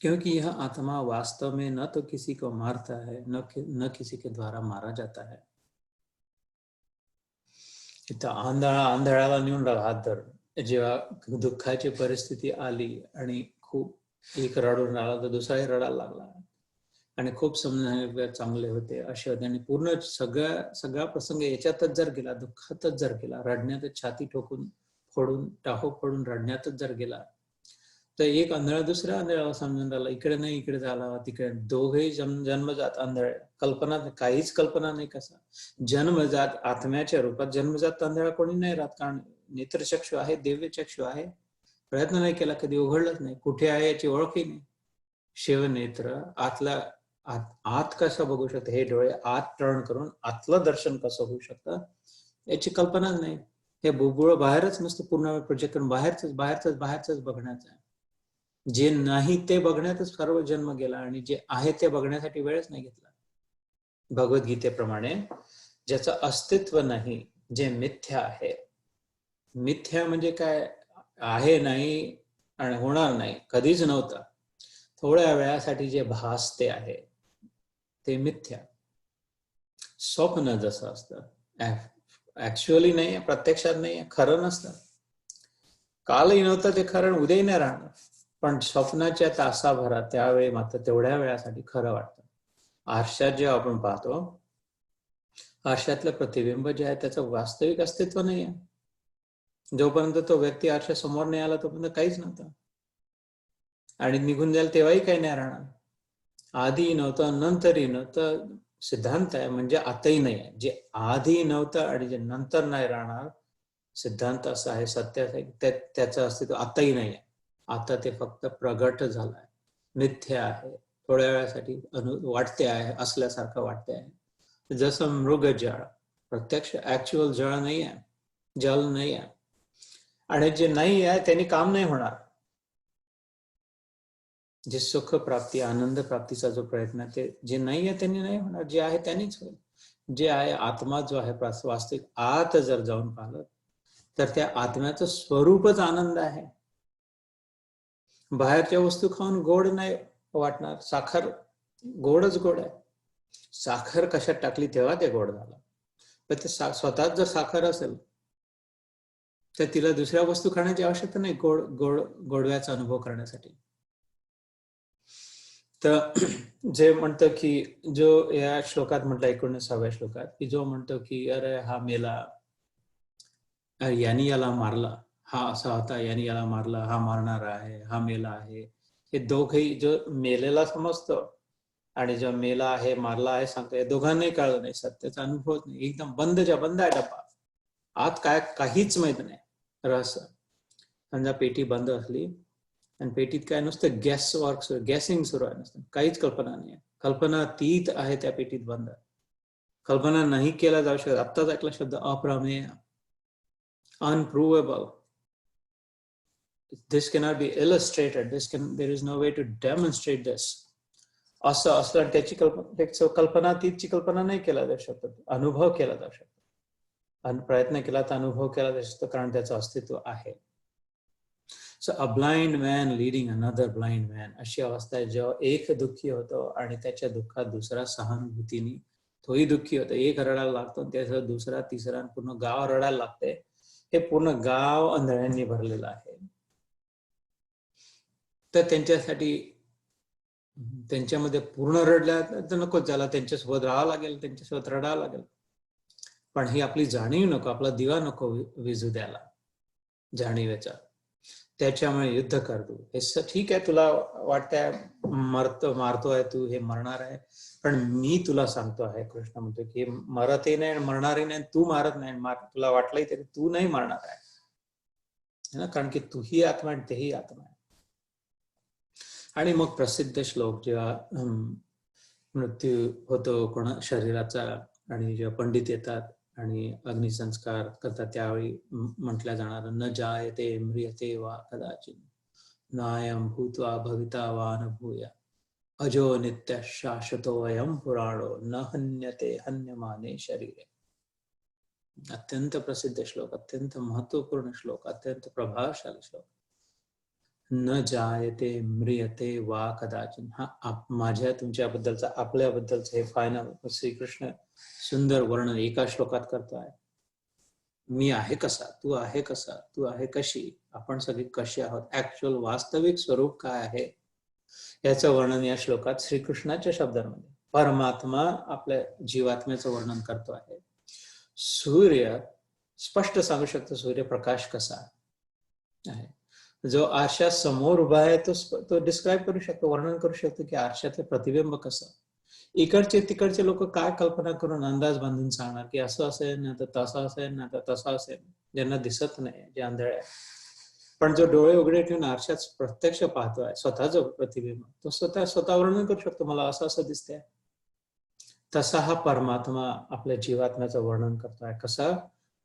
क्योंकि यह आत्मा वास्तव में न तो किसी को मारता है, न किसी के द्वारा मारा जाता है. इथं आंधळाला नेऊन हात धरून, जेव्हा दुःखाची परिस्थिती आली आणि खूप एक रडून राहिला तर दुसराही रडायला लागला, आणि खूप समजण्याचे चांगले होते असे होते, आणि पूर्ण सगळा प्रसंग याच्यातच जर गेला, दुःखातच जर गेला, रडण्यातच छाती ठोकून टाहो फोडून रडण्यातच जर गेला, तर एक आंधळा दुसऱ्या आंधळाला समजून राहिला, इकडे नाही इकडे झाला, तिकडे, दोघेही जन्मजात आंधळे, काहीच कल्पना नाही कसा जन्मजात, आत्म्याच्या रूपात जन्मजात आंधळा कोणी नाही राहत, कारण नेत्रचक्षु आहे, दिव्य चक्षु आहे, प्रयत्न नाही केला, कधी उघडलंच नाही, कुठे आहे याची ओळखही नाही. शिवनेत्र आत कसं बघू शकतं, हे डोळे आत टर्न करून आतलं दर्शन कसं होऊ शकतं याची कल्पनाच नाही. हे बुबुळ बाहेरच नुसतं पूर्ण प्रोजेक्ट करून बाहेरच बघण्याचं आहे. जे नाही ते बघण्यातच सर्व जन्म गेला, आणि जे आहे ते बघण्यासाठी वेळच नाही घेतला. भगवद्गीतेप्रमाणे ज्याचं अस्तित्व नाही, जे मिथ्या आहे, मिथ्या म्हणजे काय आहे, नाही आणि होणार नाही, कधीच नव्हतं, थोड्या वेळासाठी जे भासते आहे ते मिथ्या. स्वप्न जसं असतं, ऍक्च्युअली नाही आहे, प्रत्यक्षात नाही आहे, खरं नसतं. कालही नव्हतं ते खरं, उद्याही नाही राहणार. पण स्वप्नाच्या तासाभरात त्यावेळी मात्र तेवढ्या वेळासाठी खरं वाटतं. आरशात जेव्हा आपण पाहतो, आरशातलं प्रतिबिंब जे आहे त्याचं वास्तविक अस्तित्व नाही आहे. जोपर्यंत तो व्यक्ती आरशा समोर नाही आला तोपर्यंत काहीच नव्हतं, आणि निघून जाईल तेव्हाही काही नाही राहणार. आधी नव्हतं, नंतरही नव्हतं. सिद्धांत आहे म्हणजे आताही नाही आहे. जे आधी नव्हतं आणि जे नंतर नाही राहणार, सिद्धांत असा आहे, सत्य आहे, त्याचं अस्तित्व आताही नाही आहे. आता ते फक्त प्रगट झालं आहे, मिथ्य आहे, थोड्या वेळासाठी वाटते आहे, असल्यासारखं वाटते आहे. जसं मृगजळ प्रत्यक्ष ऍक्च्युअल जळ नाही आहे, जल नाही आहे, आणि जे नाही आहे त्यांनी काम नाही होणार. जे सुख प्राप्ती, आनंद प्राप्तीचा जो प्रयत्न आहे, ते जे नाही आहे त्यांनी नाही होणार, जे आहे त्यांनीच होईल. जे आहे आत्मा जो आहे वास्तविक, आत जर जाऊन पाहिलं तर त्या आत्म्याचं स्वरूपच आनंद आहे. बाहेरच्या वस्तू खाऊन गोड नाही वाटणार. साखर गोडच गोड आहे. साखर कशात टाकली तेव्हा ते गोड झालं. पण ते स्वतःच जर साखर असेल तर तिला दुसऱ्या वस्तू खाण्याची आवश्यकता नाही गोडव्याचा अनुभव करण्यासाठी. तर जे म्हणतं की जो या श्लोकात म्हटलं 19व्या श्लोकात, की जो म्हणतो की अरे हा मेला, यांनी याला मारला, हा असा होता, यांनी याला मारला, हा मारणार आहे, हा मेला आहे, हे दोघही जो मेलेला समजतो आणि जो मेला आहे, मारला आहे सांगतो, या दोघांनाही कळलं नाही, सत्याचा अनुभवच नाही. एकदम बंदच्या बंद आहे डब्बा, आत काय काहीच माहित नाही. रहस्य समजा पेटी बंद असली आणि पेटीत काय नुसतं गॅसिंग सुरू आहे, नसतं काहीच कल्पना नाही आहे, कल्पनातीत आहे त्या पेटीत बंद. कल्पना नाही केला जाऊ शकत. आत्ताच ऐकला शब्द अप्रमेय, unprovable. This cannot be illustrated. There is no way to demonstrate this. असं असलं त्याची कल्पनातीतची कल्पना नाही केला जाऊ शकत, अनुभव केला जाऊ शकतो. आणि प्रयत्न केला तर अनुभव केला जाऊ शकतो, कारण त्याचं अस्तित्व आहे. So a blind man leading another blind man, अशी अवस्था आहे जेव्हा एक दुःखी होतो आणि त्याच्या दुःखात दुसरा सहानुभूतीने तोही दुःखी होतो. एक रडायला लागतो, त्याचा दुसरा, तिसरा, पूर्ण गाव रडायला लागते. हे पूर्ण गाव आंधळ्यांनी भरलेलं आहे. तर त्यांच्यासाठी त्यांच्यामध्ये पूर्ण रडल्या तर नको, ज्याला त्यांच्यासोबत राहावं लागेल, त्यांच्यासोबत रडावं लागेल. पण ही आपली जाणीव नको, आपला दिवा नको विजू द्यायला जाणीवेचा. त्याच्यामुळे युद्ध कर तू. हे ठीक आहे, तुला वाटतंय मारतोय तू, हे मरणार आहे, पण मी तुला सांगतो आहे, कृष्ण म्हणतो की मरतही नाही आणि मरणारही नाही, तू मारत नाही, तुला वाटलंही तरी तू नाही मरणार आहे ना, कारण की तूही आत्मा आणि तेही आत्मा आहे. आणि मग प्रसिद्ध श्लोक, जेव्हा मृत्यू होतो कोणा शरीराचा आणि जेव्हा पंडित येतात आणि अग्निसंस्कार करतात, त्यावेळी म्हटल्या जाणार, न जायते म्रियते वा कदाचित, नायं भूत्वा भविता वा न भूया, अजो नित्य शाश्वतो अयं पुराणो, न हन्यते हन्यमाने शरीरे. अत्यंत प्रसिद्ध श्लोक, अत्यंत महत्वपूर्ण श्लोक, अत्यंत प्रभावशाली श्लोक. न जायते म्रियते वा कदाचित. हा माझ्या तुमच्याबद्दलचा, आपल्याबद्दलचं हे फायनल श्रीकृष्ण सुंदर वर्णन एका श्लोकात करतो आहे. मी आहे कसा, तू आहे कसा, तू आहे कशी, आपण सगळे कसे आहोत, ऍक्च्युअल वास्तविक स्वरूप काय आहे, याचं वर्णन या श्लोकात श्रीकृष्णाच्या शब्दांमध्ये परमात्मा आपल्या जीवात्म्याचं वर्णन करतो आहे. सूर्य स्पष्ट सांगू शकतो सूर्यप्रकाश कसा आहे. जो आरशा समोर उभा आहे तो डिस्क्राईब करू शकतो, वर्णन करू शकतो की आरशातलं प्रतिबिंब कसं. इकडचे तिकडचे लोक काय कल्पना करून अंदाज बांधून सांगणार की असं असेल ना तर तसं असेल ना तर तसं असेल, ज्यांना दिसत नाही, जे आंधळे आहे. पण जो डोळे उघडे ठेवून आरशात प्रत्यक्ष पाहतोय स्वतःचं प्रतिबिंब, तो स्वतः वर्णन करू शकतो, मला असं असं दिसतंय. तसा हा परमात्मा आपल्या जीवात्म्याचं वर्णन करतोय. कसा?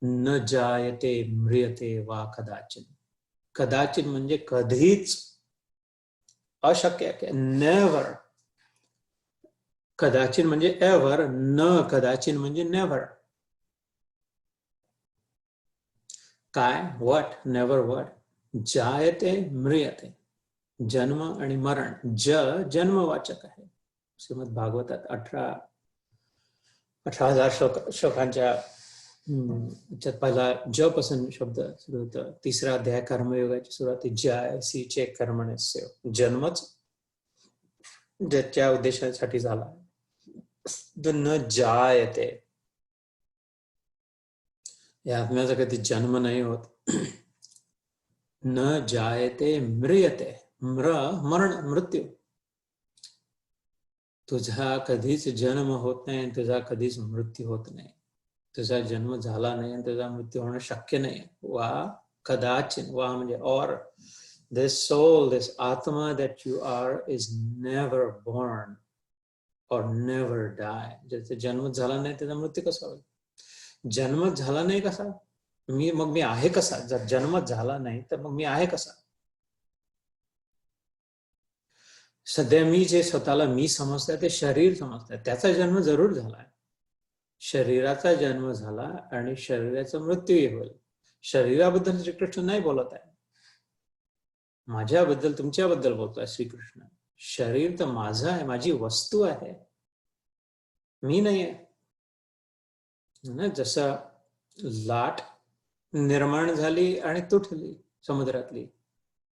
न जायते म्रियते वा कदाचित. कदाचित म्हणजे कधीच, अशक्य, नेव्हर. कदाचित म्हणजे एव्हर, न कदाचित म्हणजे नेव्हर. काय? व्हॉट? Never what? जायते म्रियते, जन्म आणि मरण. जन्मवाचक आहे. श्रीमद भागवतात 18,000 श्लोकांच्या त्याच्यात पहिला ज पासून शब्द सुरू होतं. तिसरा अध्याय कर्मयोगाची सुरुवात ज्यायसीचे कर्मणस्य. जन्मच ज्याच्या उद्देशासाठी झाला. न जायते, या आत्म्याचा कधी जन्म नाही होत. न जायते म्रियते, मरण मृत्यू. तुझा कधीच जन्म होत नाही, तुझा कधीच मृत्यू होत नाही. तुझा जन्म झाला नाही आणि तुझा मृत्यू होणं शक्य नाही. वा कदाचित, वा म्हणजे और, this soul, this atma that you are is never born or never die. ज्याचा जन्म झाला नाही त्याचा मृत्यू कसा होईल? जन्मच झाला नाही कसा? मग मी आहे कसा? जर जन्मच झाला नाही तर मग मी आहे कसा? सध्या मी जे स्वतःला मी समजतोय ते शरीर समजतोय. त्याचा जन्म जरूर झालाय. शरीराचा जन्म झाला आणि शरीराचा मृत्यूही होईल. शरीराबद्दल श्रीकृष्ण नाही बोलत आहे. माझ्याबद्दल, तुमच्याबद्दल बोलतोय श्रीकृष्ण. शरीर तर माझं आहे, माझी वस्तू आहे, मी नाही आहे. जसं लाट निर्माण झाली आणि तुटली समुद्रातली,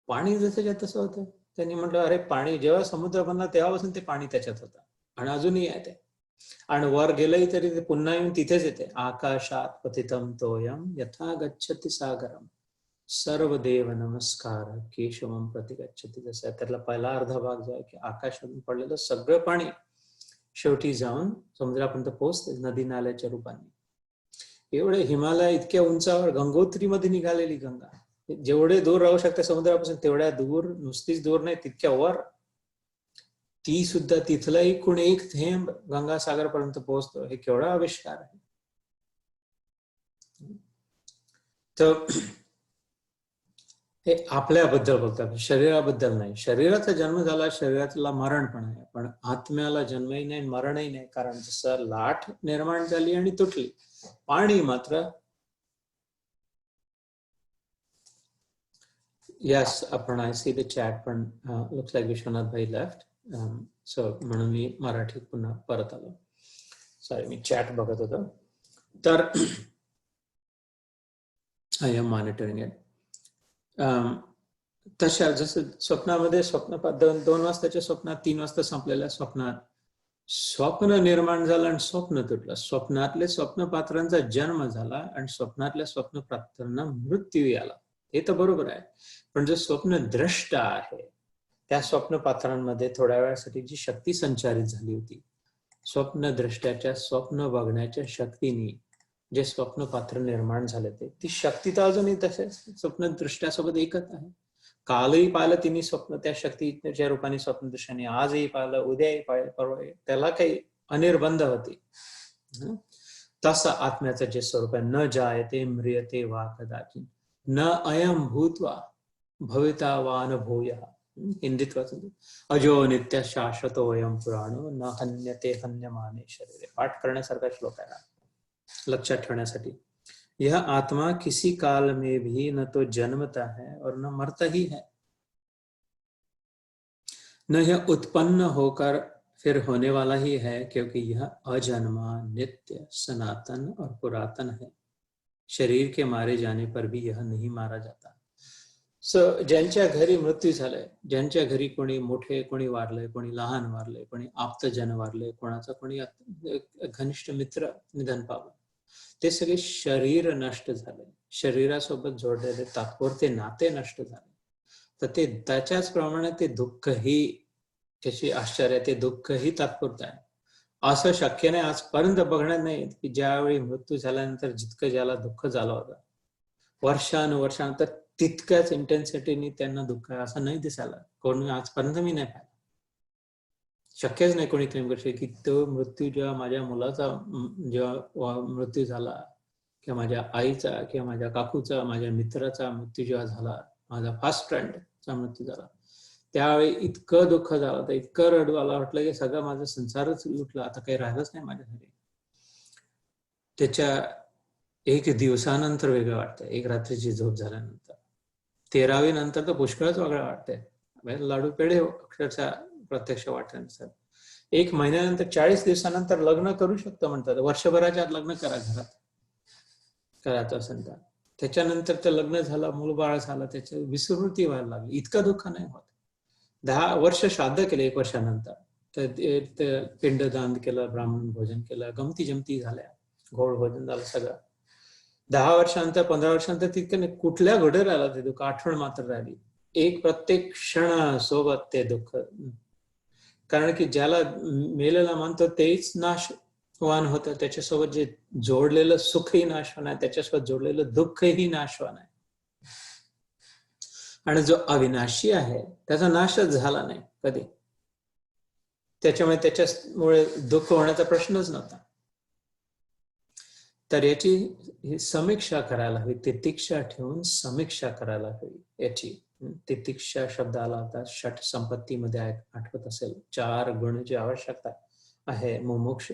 पाणी जसं तसं होतं. त्यांनी म्हटलं अरे पाणी जेव्हा समुद्र बनला तेव्हापासून ते पाणी त्याच्यात होतं आणि अजूनही आहे ते. आणि वर गेलंही तरी ते पुन्हा येऊन तिथेच येते. आकाशात पतितम तोयम यथा गच्छति सागरम सर्वदेव नमस्कार केशवम प्रति गच्छति. जसं त्यातला पहिला अर्धा भाग जो आहे की आकाशातून पडलेलं सगळं पाणी शेवटी जाऊन समुद्रापर्यंत पोहोचते नदी नाल्याच्या रूपाने. एवढे हिमालय इतक्या उंचावर गंगोत्रीमध्ये निघालेली गंगा, जेवढे दूर राहू शकते समुद्रापासून तेवढ्या दूर, नुसतीच दूर नाही तितक्या वर, ती सुद्धा तिथलाही कोणी एक थेंब गंगासागरपर्यंत पोहोचतो. हे केवढा आविष्कार आहे. तर हे आपल्याबद्दल बोलतात, शरीराबद्दल नाही. शरीराचा जन्म झाला, शरीराला मरण पण आहे, पण आत्म्याला जन्मही नाही मरणही नाही. कारण जसं लाट निर्माण झाली आणि तुटली, पाणी मात्र. यस, आपण आय सी द चॅट, पण लुक्स लाईक विश्वनाथ भाई लेफ्ट, सो म्हणून मी मराठीत पुन्हा परत आलो. सॉरी, मी चॅट बघत होतो. तर आय एम मॉनिटरिंग इट. तशा जसं स्वप्नामध्ये स्वप्न 2 वाजताच्या स्वप्नात, 3 वाजता संपलेल्या स्वप्नात स्वप्न निर्माण झालं आणि स्वप्न तुटलं. स्वप्नातले स्वप्न पात्रांचा जन्म झाला आणि स्वप्नातल्या स्वप्न पात्रांना मृत्यू आला. हे तर बरोबर आहे. पण जो स्वप्न द्रष्टा आहे त्या स्वप्न पात्रांमध्ये थोड्या वेळासाठी जी शक्ती संचारित झाली होती, स्वप्न द्रष्ट्याच्या स्वप्न बघण्याच्या शक्तीने जे स्वप्न पात्र निर्माण झाले ती शक्ती तर अजूनही तसेच स्वप्न दृष्ट्यासोबत एकच आहे. कालही पाहिलं तिने स्वप्न, त्या शक्तीच्या रूपाने स्वप्नदृष्ट्याने आजही पाहिलं, उद्याही पाहिलं, परवा, त्याला काही अनिर्बंध होती. तसं आत्म्याचं जे स्वरूप आहे, न जायते म्रियते वा कदाचित, न अयम भूत्वा भविता वा न भूयः. हिंदीत वाचून, अजो नित्य शाश्वतोऽयं पुराणो न हन्यते हन्यमाने शरीरे. पाठ करण्यासारखा श्लोक आहे, लक्षात ठेवण्यासाठी. यह आत्मा किसी काल में भी न तो जन्मता है और न मरता ही है, न यह उत्पन्न होकर फिर होने वाला ही है, क्योंकि यह अजन्मा, नित्य, सनातन और पुरातन है. शरीर के मारे जाने पर भी यह नहीं मारा जाता. ज्यांच्या घरी मृत्यू झालाय, ज्यांच्या घरी कोणी मोठे, कोणी वारलंय, कोणी लहान वारलंय, कोणी आप्तजन वारलंय, कोणाचा कोणी घनिष्ठ मित्र निधन पावलं, ते सगळे शरीर नष्ट झाले, शरीरासोबत जोडलेले तात्पुरते नाते नष्ट झाले. तर ते त्याच्याच प्रमाणे ते दुःखही, त्याची आश्चर्य, ते दुःखही तात्पुरतं आहे. असं शक्य नाही आजपर्यंत बघण्यात नाही की ज्यावेळी मृत्यू झाल्यानंतर जितकं ज्याला दुःख झालं होतं, वर्षानुवर्षानंतर तितक्याच इंटेन्सिटीने त्यांना दुःख आहे असं नाही दिसायला. कोणी आजपर्यंत मी नाही पाहिलं. शक्यच नाही कोणी क्लेम करू की तो मृत्यू जेव्हा माझ्या मुलाचा जेव्हा मृत्यू झाला, किंवा माझ्या आईचा, किंवा माझ्या काकूचा, माझ्या मित्राचा मृत्यू जेव्हा झाला, माझा फास्ट फ्रेंडचा मृत्यू झाला, त्यावेळी इतकं दुःख झालं होतं, इतकं रडू आला, वाटलं की सगळं माझा संसारच लुटला, आता काही राहिलंच नाही माझ्यासाठी. त्याच्या 1 दिवसानंतर वेगळं वाटतं, 1 रात्रीची झोप झाल्यानंतर. 13वी नंतर तर पुष्कळच वेगळं वाटतंय. लाडू पेढे अक्षरशः प्रत्यक्ष वाटण्यानुसार 1 महिन्यानंतर, 40 दिवसानंतर लग्न करू शकतो म्हणतात. वर्षभराच्या आत लग्न करा घरात. करायचं असेल तर. त्याच्यानंतर तर लग्न झालं, मूलबाळ झालं, त्याच्या विस्मृती व्हायला लागली. इतकं दुःख नाही होत. 10 वर्ष श्राद्ध केले 1 वर्षानंतर, तर पिंडदान केलं, ब्राह्मण भोजन केलं, गमती जमती झाल्या, गोड भोजन झालं सगळं. 10 वर्षानंतर 15 वर्षानंतर तितकं नाही, कुठल्या घडे राहिलं ते दुःख, आठवण मात्र राहिली. एक प्रत्येक क्षण सोबत ते दुःख. कारण की ज्याला मेलेला मानतो तेच नाशवान होतं, त्याच्यासोबत जे जोडलेलं सुखही नाशवान आहे, त्याच्यासोबत जोडलेलं दुःखही नाशवान आहे. आणि जो अविनाशी आहे त्याचा नाशच झाला नाही कधी, त्याच्यामुळे दुःख होण्याचा प्रश्नच नव्हता. तर याची समीक्षा करायला हवी, तितिक्षा ठेवून समीक्षा करायला हवी याची. तितिक्षा शब्द आला होता षट संपत्तीमध्ये, आठवत असेल, 4 गुणांची आवश्यकता आहे. मोक्ष,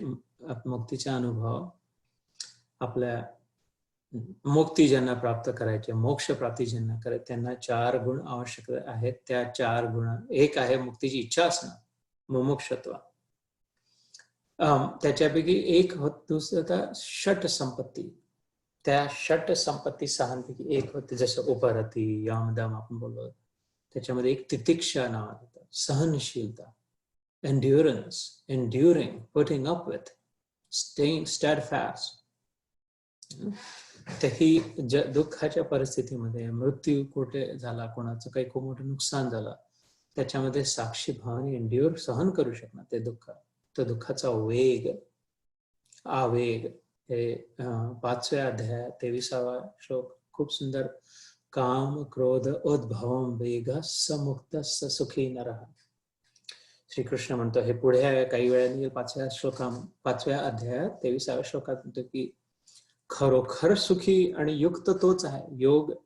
मुक्तीचा अनुभव, आपल्या मुक्ती ज्यांना प्राप्त करायचे, मोक्ष प्राप्ती ज्यांना करायचे, त्यांना 4 गुण आवश्यक आहेत. त्या 4 गुण, एक आहे मुक्तीची इच्छा असणं, मुमुक्षत्व. त्याच्यापैकी एक दुसरं षट संपत्ती. त्या षट संपत्ती 6पैकी एक होते, जसं उपरती, यमदम आपण बोललो. त्याच्यामध्ये एक तितिक्षा नावाचं, सहनशीलता, endurance, enduring, putting up with, staying steadfast. तर ही दुःखाच्या परिस्थितीमध्ये, मृत्यू कुठे झाला, कोणाचं काही खूप मोठं नुकसान झालं, त्याच्यामध्ये साक्षी भावाने एन्ड्युअर, सहन करू शकणार ते दुःख. तो दुःखाचा वेग, आवेग, हे 5व्या अध्याय 23वा श्लोक खूप सुंदर. काम क्रोध उद्भवम वेग समुक्त सुखी नरः. श्रीकृष्ण म्हणतो, हे पुढे काही वेळाने 5व्या अध्यायात 23व्या श्लोकात म्हणतो की खरोखर सुखी आणि युक्त तोच आहे.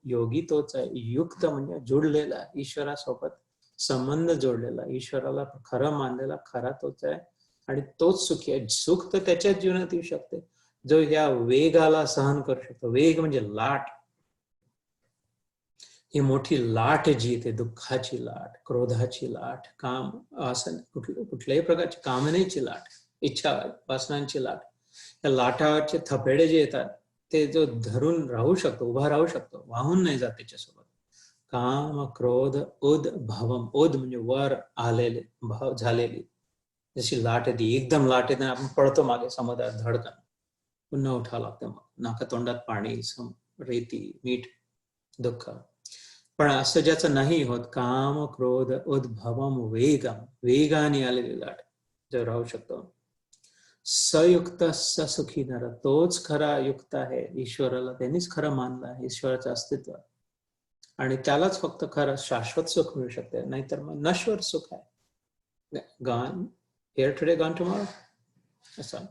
योगी तोच आहे. युक्त म्हणजे जोडलेला, ईश्वरासोबत संबंध जोडलेला, ईश्वराला खरं मानलेला, खरा तोच आहे आणि तोच सुखी आहे. सुख तर त्याच्याच जीवनात येऊ शकते जो ह्या वेगाला सहन करू शकतो. वेग म्हणजे लाट, ही मोठी लाट जी येते, दुःखाची लाट, क्रोधाची लाट, काम, असं कुठल्याही प्रकारची कामनेची लाट, इच्छा वासनांची लाट. या लाटावरचे थपेडे जे येतात ते जो धरून राहू शकतो, उभा राहू शकतो, वाहून नाही जात त्याच्यासोबत. काम क्रोध उद्भवम, उद म्हणजे वर आलेले, भाव झालेली, जशी लाट येते, एकदम लाट येते, आपण पडतो मागे समुद्रात धडकन, पुन्हा उठावं लागतं, मग नाका तोंडात पाणी, रेती, मीठ, दुःख. पण असं ज्याचं नाही होत, काम क्रोध उद्भवम वेगम, वेगाने आलेली लाट जो राहू शकतो, सयुक्त सुखी नर, तोच खरा युक्त आहे. ईश्वराला त्यांनीच खरं मानलं आहे, ईश्वराचं अस्तित्व, आणि त्यालाच फक्त खरं शाश्वत सुख मिळू शकते, नाहीतर मग नश्वर सुख आहे, gone here today gone tomorrow असं.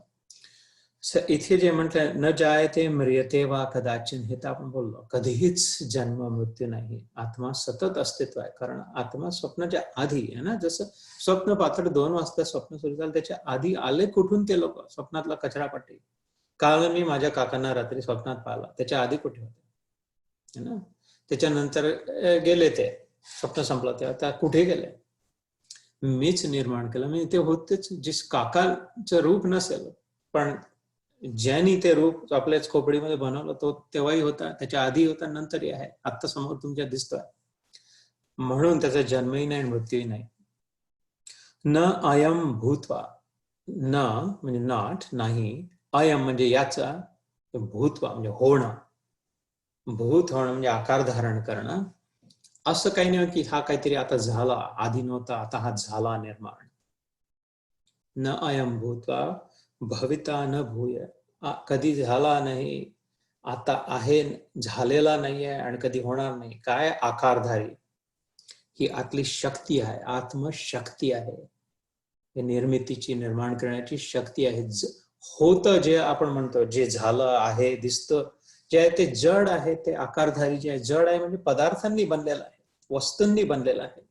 इथे जे म्हटलं, न जायते म्रियते वा कदाचिन, हे तर आपण बोललो, कधीच जन्म मृत्यू नाही, आत्मा सतत अस्तित्व आहे. कारण आत्मा स्वप्नाच्या आधी आहे ना, जसं स्वप्न पात्र 2 वाजता स्वप्न सुरू झालं, त्याच्या आधी आले कुठून ते लोक, स्वप्नातला कचरापट्टी. काल मी माझ्या काकांना रात्री स्वप्नात पाहिला, त्याच्या आधी कुठे होते ना, त्याच्यानंतर गेले, ते स्वप्न संपलं, ते आता कुठे गेले, मीच निर्माण केलं. मी ते होतेच, जिस काकांचं रूप नसेल, पण ज्यांनी ते रूप आपल्याच खोपडीमध्ये बनवलं, तो तेव्हाही होता, त्याच्या आधी होता, नंतरही आहे, आत्ता समोर तुमच्या दिसतोय. म्हणून त्याचा जन्मही नाही, मृत्यूही नाही. न अयम भूत्वा, न म्हणजे नॉट, नाही, अयम म्हणजे याचा, भूत्वा म्हणजे होणं, भूत होणं म्हणजे आकार धारण करणं. असं काही नाही की हा काहीतरी आता झाला, आधी नव्हता, आता हा झाला निर्माण. न अयम भूत्वा भविता न भूय, कधी झाला नाही, आता आहे, झालेला नाही आहे, आणि कधी होणार नाही. काय आकारधारी, ही आतली शक्ती आहे, आत्मशक्ती आहे, निर्मितीची, निर्माण करण्याची शक्ती आहे. होतं जे आपण म्हणतो, जे झालं आहे, दिसतं जे आहे, ते जड आहे, ते आकारधारी जे आहे, जड आहे म्हणजे पदार्थांनी बनलेलं आहे, वस्तूंनी बनलेलं आहे,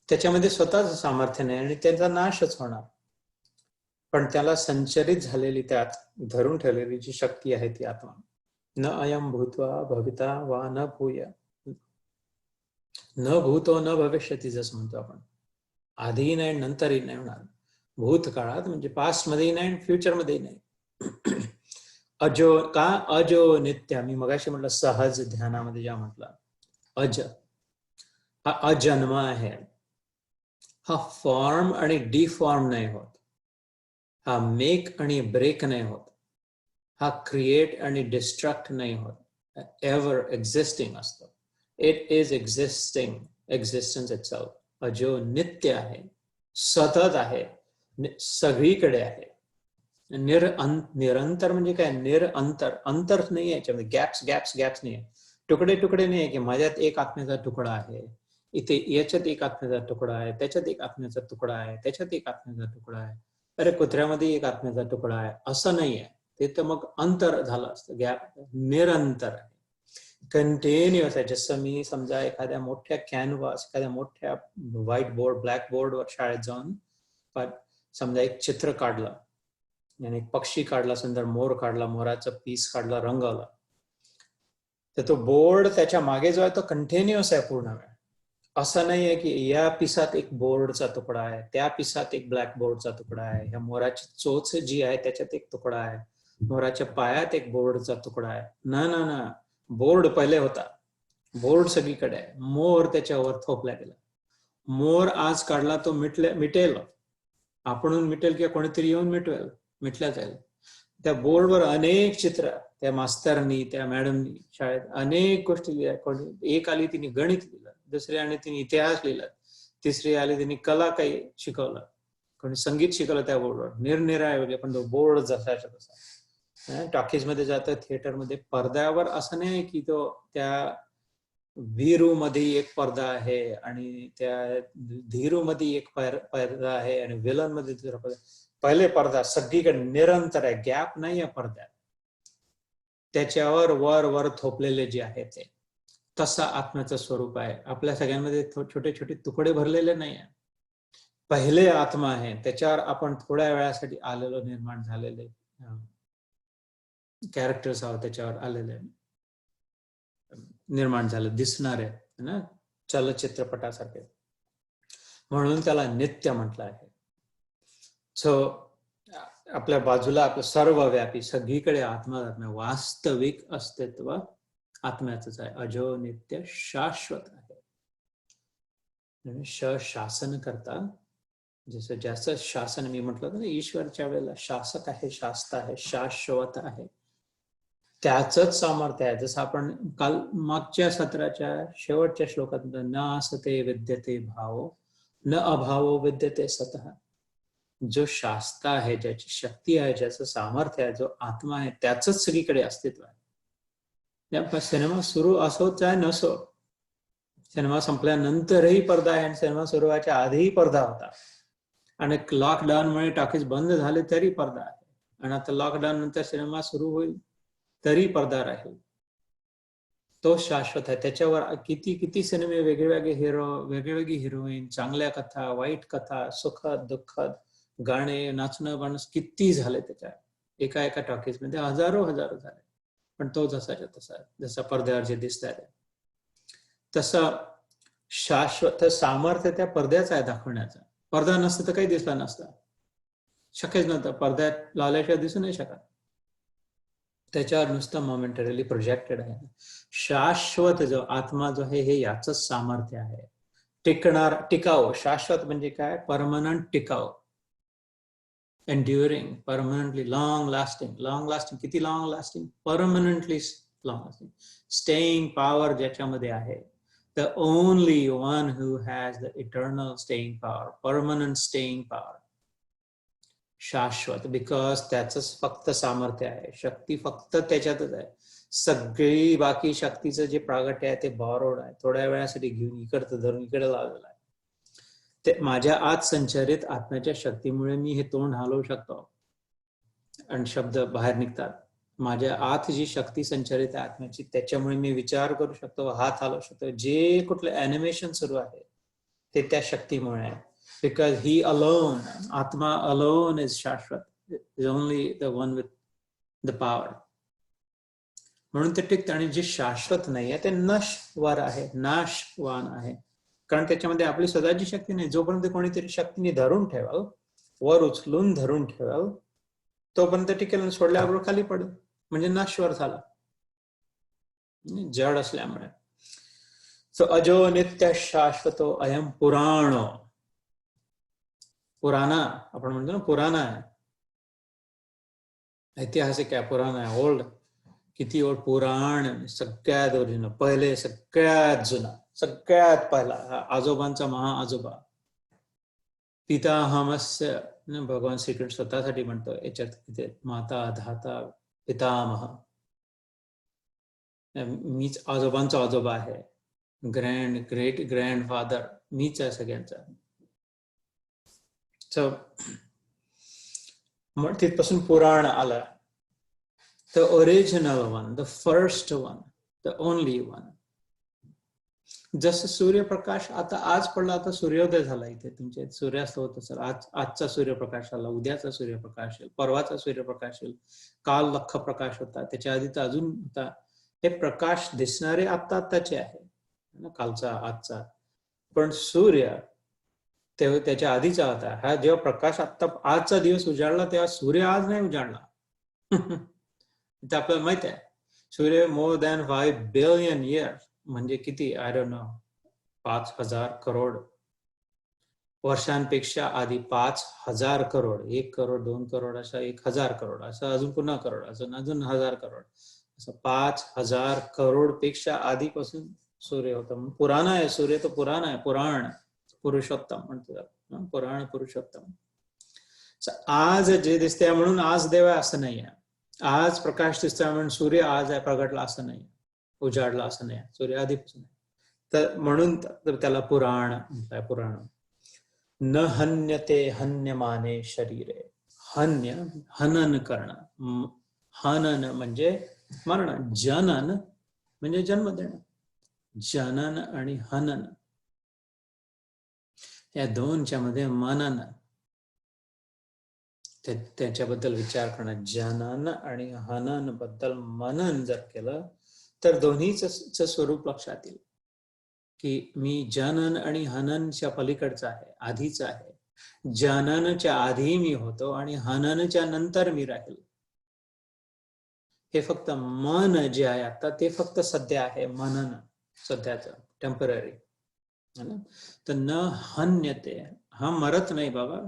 त्याच्यामध्ये स्वतःच सामर्थ्य नाही आणि त्याचा नाशच होणार. पण त्याला संचरित झालेली, त्यात धरून ठेवलेली जी शक्ती आहे ती आत्मा. न अयम भूत्वा भविता वा न भूय, न भूतो न भविष्यती, जसं म्हणतो आपण, आधीही नाही, नंतरही नाही होणार. भूतकाळात म्हणजे पास्ट मध्येही नाही, फ्युचर मध्येही नाही. अजो का अजो नित्य, मी मगाशी म्हटलं सहज ध्यानामध्ये ज्या म्हटलं अज, हा अजन्म आहे, हा फॉर्म आणि डिफॉर्म नाही होत, हा मेक आणि ब्रेक नाही होत, हा क्रिएट आणि डिस्ट्रक्ट नाही होत, एव्हर एक्झिस्टिंग असतो. It is existing, existence itself. अजो नित्य आहे, सतत आहे, सगळीकडे आहे. निरंतर म्हणजे काय? निरंतर, अंतर नाही आहे याच्यामध्ये, गॅप्स गॅप्स गॅप्स नाही आहे, तुकडे तुकडे नाही आहे की माझ्यात एक आत्म्याचा तुकडा आहे, इथे याच्यात एक आत्म्याचा तुकडा आहे, त्याच्यात एक आत्म्याचा तुकडा आहे, त्याच्यात एक आत्म्याचा तुकडा आहे, अरे कुत्र्यामध्ये एक आत्म्याचा तुकडा आहे, असं नाही आहे. ते तर मग अंतर झालं असतं, गॅप. निरंतर आहे, कंटिन्युअस आहे. जसं मी समजा एखाद्या मोठ्या कॅनव्हास, एखाद्या मोठ्या व्हाईट बोर्ड, ब्लॅक बोर्डवर शाळेत जाऊन समजा एक चित्र काढलं, आणि एक पक्षी काढला, सुंदर मोर काढला, मोराचा पीस काढला, रंगवला, तर तो बोर्ड त्याच्या मागे जो आहे तो कंटिन्युअस आहे पूर्ण वेळ. असं नाही आहे की या पिसात एक बोर्डचा तुकडा आहे, त्या पिसात एक ब्लॅक बोर्डचा तुकडा आहे, ह्या मोराची चोच जी आहे त्याच्यात एक तुकडा आहे, मोराच्या पायात एक बोर्डचा तुकडा आहे. ना ना ना, बोर्ड पहिले होता, बोर्ड सगळीकडे आहे, मोर त्याच्यावर थोपला गेला. मोर आज काढला तो मिटेल, आपण मिटेल किंवा कोणीतरी येऊन मिटवेल, मिटल्या जाईल. त्या बोर्डवर अनेक चित्र, त्या मास्तरनी, त्या मॅडमनी शाळेत अनेक गोष्टी लिहिल्या. एक आली तिने गणित लिहिलं, दुसरी आली तिने इतिहास लिहिला, तिसरी आली तिने कला काही शिकवलं, कोणी संगीत शिकवलं त्या बोर्डवर. निरनिराळे वेगळे, पण तो बोर्ड जसाच्या तसा. टॉकीज मध्ये जातं, थिएटरमध्ये पडद्यावर असं नाही की तो त्या वीरू मध्ये एक पडदा आहे आणि त्या धीरू मध्ये एक पडदा आहे आणि विलन मध्ये दुसरा पडदा. पहिले पडदा सगळीकडे निरंतर आहे, गॅप नाही आहे पडद्यात. त्याच्यावर वर वर थोपलेले जे आहे ते तसा आत्म्याचं स्वरूप आहे. आपल्या सगळ्यांमध्ये छोटे छोटे तुकडे भरलेले नाही आहे. पहिले आत्मा आहे, त्याच्यावर आपण थोड्या वेळासाठी आलेलो, निर्माण झालेले कॅरेक्टर्स आहोत, त्याच्यावर आलेले निर्माण झालं दिसणारे ना, चलचित्रपटासारखे. म्हणून त्याला नित्य म्हटलं आहे. सो आपल्या बाजूला आपलं सर्वव्यापी, सगळीकडे आत्मा, वास्तविक अस्तित्व आत्म्याच आहे. अजो नित्य शाश्वत आहे. शासन करता, जसं जास्त शासन मी म्हटलं ना, ईश्वरच्या वेळेला शासक आहे, शास्ता आहे, शाश्वत आहे, त्याच सामर्थ्य आहे. जसं आपण काल मागच्या सत्राच्या शेवटच्या श्लोकात, न असते विद्यते भाव, न अभावो विद्यते सतः. जो शास्ता आहे, ज्याची शक्ती आहे, ज्याचं सामर्थ्य आहे, जो आत्मा आहे, त्याच सगळीकडे अस्तित्व आहे. सिनेमा सुरू असो चाहे नसो, सिनेमा संपल्यानंतरही पडदा आहे आणि सिनेमा सुरू व्हायच्या आधीही पडदा होता, आणि लॉकडाऊनमुळे टॉकीज बंद झाले तरी पडदा आहे, आणि आता लॉकडाऊन नंतर सिनेमा सुरू होईल तरी पडदा राहील. तो शाश्वत आहे. त्याच्यावर किती किती सिनेमे, वेगवेगळे हिरो, वेगवेगळी हिरोईन, चांगल्या कथा, वाईट कथा, सुखद दुःखद गाणे, नाचणं बाणं किती झाले त्याच्या एका एका टॉकीज मध्ये, हजारो झाले. पण तो जसाच्या तसा आहे, जसा पडद्यावर जे दिसत आहे तसं शाश्वत सामर्थ्य त्या पडद्याचं आहे दाखवण्याचा. पडदा नसतं तर काही दिसला नसतं, शक्यच नव्हतं, पडद्यात लावल्याशिवाय दिसू नाही शकत. त्याच्यावर नुसतं मोमेंटरीली प्रोजेक्टेड आहे. शाश्वत जो आत्मा जो आहे, हे याच सामर्थ्य आहे. टिकाऊ. शाश्वत म्हणजे काय? परमनंट, टिकाऊ, एन्ड्युरिंग, परमनंटली, लॉंग लास्टिंग. किती long lasting? Permanently long lasting. Staying power ज्याच्यामध्ये आहे. The only one who has the eternal staying power, permanent staying power. शाश्वत, बिकॉज त्याच फक्त सामर्थ्य आहे, शक्ती फक्त त्याच्यातच आहे. सगळी बाकी शक्तीचं जे प्रागट्य आहे ते बॉरोड आहे, थोड्या वेळासाठी घेऊन इकडचं धरून इकडे लावलेलं आहे. ते माझ्या आत संचरित आत्म्याच्या शक्तीमुळे मी हे तोंड हलवू शकतो आणि शब्द बाहेर निघतात. माझ्या आत जी शक्ती संचरित आहे आत्म्याची, त्याच्यामुळे मी विचार करू शकतो, हात हलवू शकतो. जे कुठलं ॲनिमेशन सुरू आहे ते त्या शक्तीमुळे आहे. Because he alone, Atma alone is Shashvat, is only the one with the power. म्हणून ते टिकतं. आणि जे शाश्वत नाही आहे ते नश्वर आहे, नाशवान आहे, कारण त्याच्यामध्ये आपली स्वतःची शक्ती नाही. जोपर्यंत कोणीतरी शक्तीने धरून ठेवाल, वर उचलून धरून ठेवाल, तोपर्यंत टिकेल, सोडल्याबरोबर खाली पडेल. म्हणजे नश्वर झाला जड असल्यामुळे. सो अजो नित्य शाश्वतो अयम पुराणो. पुराणा आपण म्हणतो ना, पुराणा आहे, ऐतिहासिक आहे, पुराणा आहे, ओल्ड. किती ओल्ड? पुराण सगळ्यात ओरिजिनल, पहिले, सगळ्यात जुना, सगळ्यात पहिला, आजोबांचा महाआजोबा. पिताहमस्य, भगवान श्रीकृष्ण स्वतःसाठी म्हणतो याच्यात, माता धाता पितामह, मीच आजोबांचा आजोबा आहे, ग्रेट ग्रँडफादर मीच आहे सगळ्यांचा. तिथपासून पुराण आलं. The original one, the first one, the only one. जसं सूर्यप्रकाश आता आज पडला, आता सूर्योदय झाला इथे तुमचे, सूर्यास्त होत असेल, आजचा सूर्यप्रकाश आला, उद्याचा सूर्यप्रकाश येईल, परवाचा सूर्यप्रकाश येईल, काल लख प्रकाश होता, त्याच्या आधी तर अजून होता. हे प्रकाश दिसणारे आत्ताचे आहे, कालचा आजचा. पण सूर्य तेव्हा त्याच्या आधीचा होता. हा जेव्हा प्रकाश आत्ता आजचा दिवस उजाडला तेव्हा सूर्य आज नाही उजाडला. ते आपल्याला माहित आहे. सूर्य मोर दॅन 5 बिलियन इयर्स, म्हणजे किती, आय डोंट नो, 5,000 करोड वर्षांपेक्षा आधी, 5,000 करोड, 1 करोड, 2 करोड, असं 1,000 करोड, असं अजून पुन्हा करोड, अजून 1,000 करोड, असं 5,000 करोड पेक्षा आधीपासून सूर्य होता. पुराण आहे सूर्य, तो पुराण आहे, पुराण पुरुषोत्तम म्हणतो, पुराण पुरुषोत्तम. आज जे दिसते म्हणून आज देव आहे असं नाही आहे, आज प्रकाश दिसतोय म्हणून सूर्य आज आहे प्रगटला असं नाही, उजाडला असं नाही, सूर्य आधीपासून आहे. तर म्हणून त्याला पुराण म्हटलंय. पुराण. न हन्यते हन्यमाने शरीरे. हन्य, हनन करणं, हनन म्हणजे मरण, जनन म्हणजे जन्म देणं. जनन आणि हनन या दोनच्या मध्ये मनन, त्याच्याबद्दल विचार करणं. जनन आणि हनन बद्दल मनन जर केलं तर दोन्हीच स्वरूप लक्षात येईल की मी जनन आणि हननच्या पलीकडचा आहे, आधीचा आहे. जननच्या आधी मी होतो आणि हननच्या नंतर मी राहील. हे फक्त मन जे आहे आता ते फक्त सध्या आहे, मनन सध्याचं, टेम्पररी. तर न हन्यते, हा मरत नाही बाबा.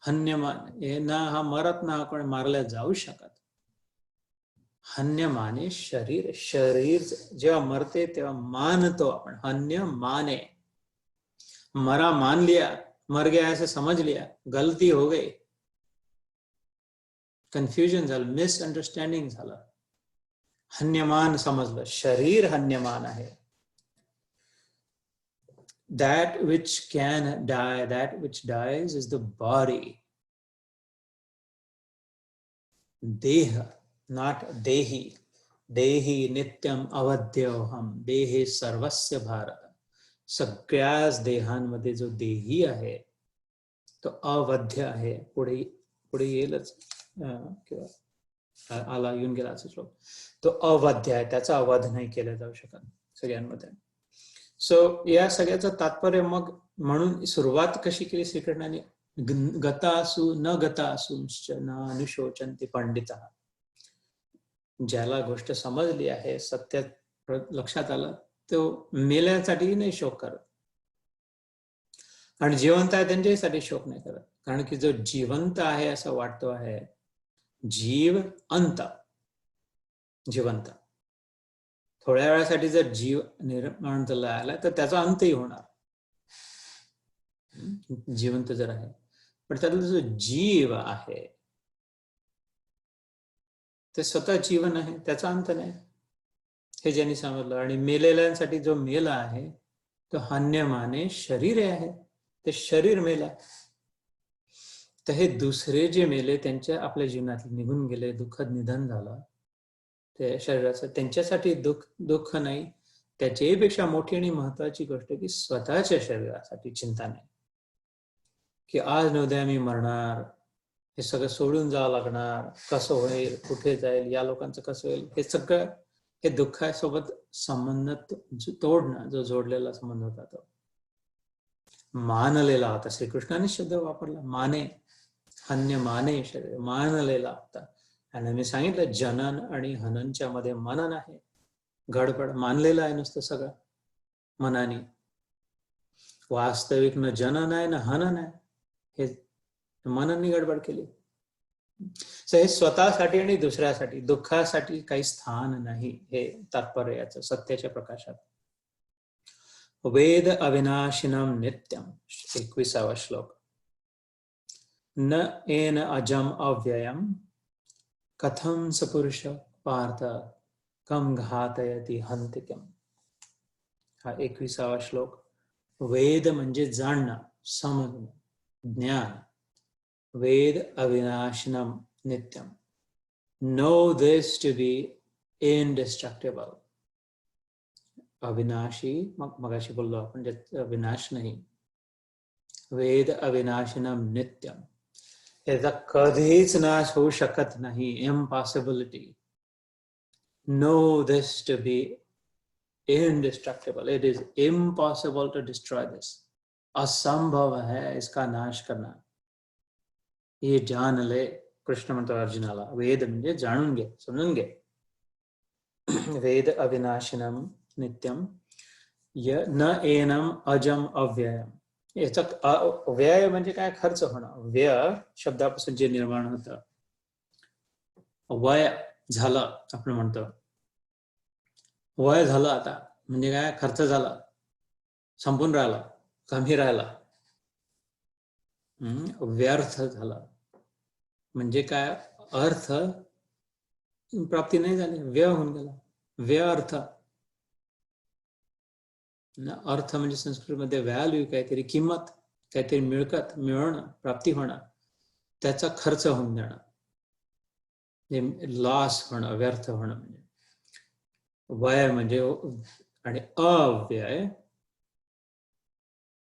हन्यमान हे ना, हा मरत ना, आपण मारल्या जाऊ शकत. हन्यमाने शरीर, शरीर जेव्हा मरते तेव्हा मानतो आपण, हन्य माने, मरा मान लिया, मर गया ऐसे समझ लिया, गलती हो गई, कन्फ्युजन झालं, मिसअंडरस्टँडिंग झालं, हन्यमान समजलं, शरीर हन्यमान आहे. That which can die, that which dies is the body. Deha, not dehi. Dehi nityam avadhyoham. Dehe sarvasya bharata. सगळ्याच देहांमध्ये जो देही आहे तो अवध्य आहे. पुढे येईलच किंवा आला, येऊन गेला असा श्लोक. तो अवध्य आहे, त्याचा अवध नाही केला जाऊ शकत सगळ्यांमध्ये. सो या सगळ्याचं तात्पर्य मग म्हणून सुरुवात कशी केली श्रीकृष्णाने, गतासु न गतासुंश्च न अनुशोचन्ति पंडितः. ज्याला गोष्ट समजली आहे, सत्य लक्षात आलं, तो मेल्यासाठी नाही शोक करत, आणि जिवंत आहे त्यांच्यासाठी शोक नाही करत. कारण की जो जिवंत आहे असं वाटतो आहे, जीव अंत, जिवंत. थोड्या वेळासाठी जर जीव निर्माण झाला आला तर त्याचा अंतही होणार, जिवंत जर आहे. पण त्यातला जो जीव आहे ते स्वतः जीवन आहे, त्याचा अंत नाही, हे ज्यांनी समजलं. आणि मेलेल्यांसाठी जो मेला आहे तो हन्यमाने शरीर आहे, ते शरीर मेला. तर हे दुसरे जे मेले त्यांच्या आपल्या जीवनात निघून गेले, दुःखद निधन झालं ते शरीराचं, त्यांच्यासाठी दुःख नाही. त्याच्यापेक्षा मोठी आणि महत्वाची गोष्ट की स्वतःच्या शरीरासाठी चिंता नाही, की आज न उद्या मी मरणार, हे सगळं सोडून जावं लागणार, कसं होईल, कुठे जाईल, या लोकांचं कसं होईल, हे सगळं, हे दुःखासोबत संबंध तोडणं, जो जोडलेला संबंध होता तो मानलेला होता. श्रीकृष्णाने शब्द वापरला, माने, हन्य माने शरीर, मानलेला होता. आणि मी सांगितलं जनन आणि हननच्या मध्ये मनन आहे, गडबड मानलेलं आहे नुसतं सगळं मनाने. वास्तविक न जनन आहे ना हनन आहे, हे मनननी गडबड केली. हे स्वतःसाठी आणि दुसऱ्यासाठी दुःखासाठी काही स्थान नाही, हे तात्पर्य याचं सत्याच्या प्रकाशात. वेद अविनाशिनम नित्यम 21वा श्लोक. न एन अजम अव्ययम कथम स पुरुष पार्थ कम घातयति हंतिकम. हा 21वा श्लोक. वेद म्हणजे जाणणं, समजणं, ज्ञान. वेद अविनाशिनम नित्यम. Know this to be indestructible. अविनाशी मगाशी बोललो आपण, विनाश नाही. वेद अविनाशिनम नित्यम, याचा कधीच नाश होऊ शकत नाही. Impossibility. Know this to be indestructible. It is impossible to destroy this. असंभव है इसका नाश करना. ये जान ले. कृष्ण म्हणतो अर्जुनाला, वेद म्हणजे जाणून घे, समजून घे. वेद अविनाशिनम नित्यम न एनम अजम अव्ययम. याचा व्यय म्हणजे काय? खर्च होणं. व्यय शब्दापासून जे निर्माण होतं. वय झालं आपण म्हणतो, वय झालं आता म्हणजे काय? खर्च झाला, संपून राहिला, कमी राहिला. व्यर्थ झाला म्हणजे काय? अर्थ प्राप्ती नाही झाली, व्यय होऊन गेला. व्यर्थ. अर्थ म्हणजे संस्कृतमध्ये व्हॅल्यू, काहीतरी किंमत, काहीतरी मिळकत, मिळवणं, प्राप्ती होणं, त्याचा खर्च होऊन जाणं, लॉस होणं, व्यर्थ होणं. म्हणजे वय म्हणजे आणि अव्यय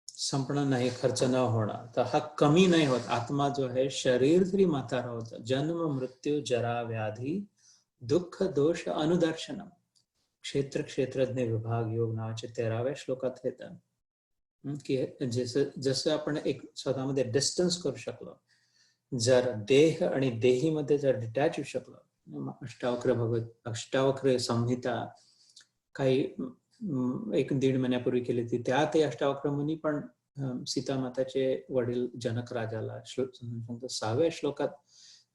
संपणं नाही, खर्च न होणं. तर हा कमी नाही होत. आत्मा जो आहे, शरीर जरी म्हातारा होतं, जन्म मृत्यू जरा व्याधी दुःख दोष अनुदर्शनम क्षेत्र क्षेत्रज्ञ विभाग योग नावाच्या 13व्या श्लोकात येतं की जसं आपण एक स्वतःमध्ये डिस्टन्स करू शकलो, जर देह आणि देहीमध्ये जर डिटॅच होऊ शकलो. अष्टावक्र संहिता काही 1-1.5 महिन्यापूर्वी केली होती. त्यात अष्टावक्र मुनी पण सीता माताचे वडील जनक राजाला 6व्या श्लोकात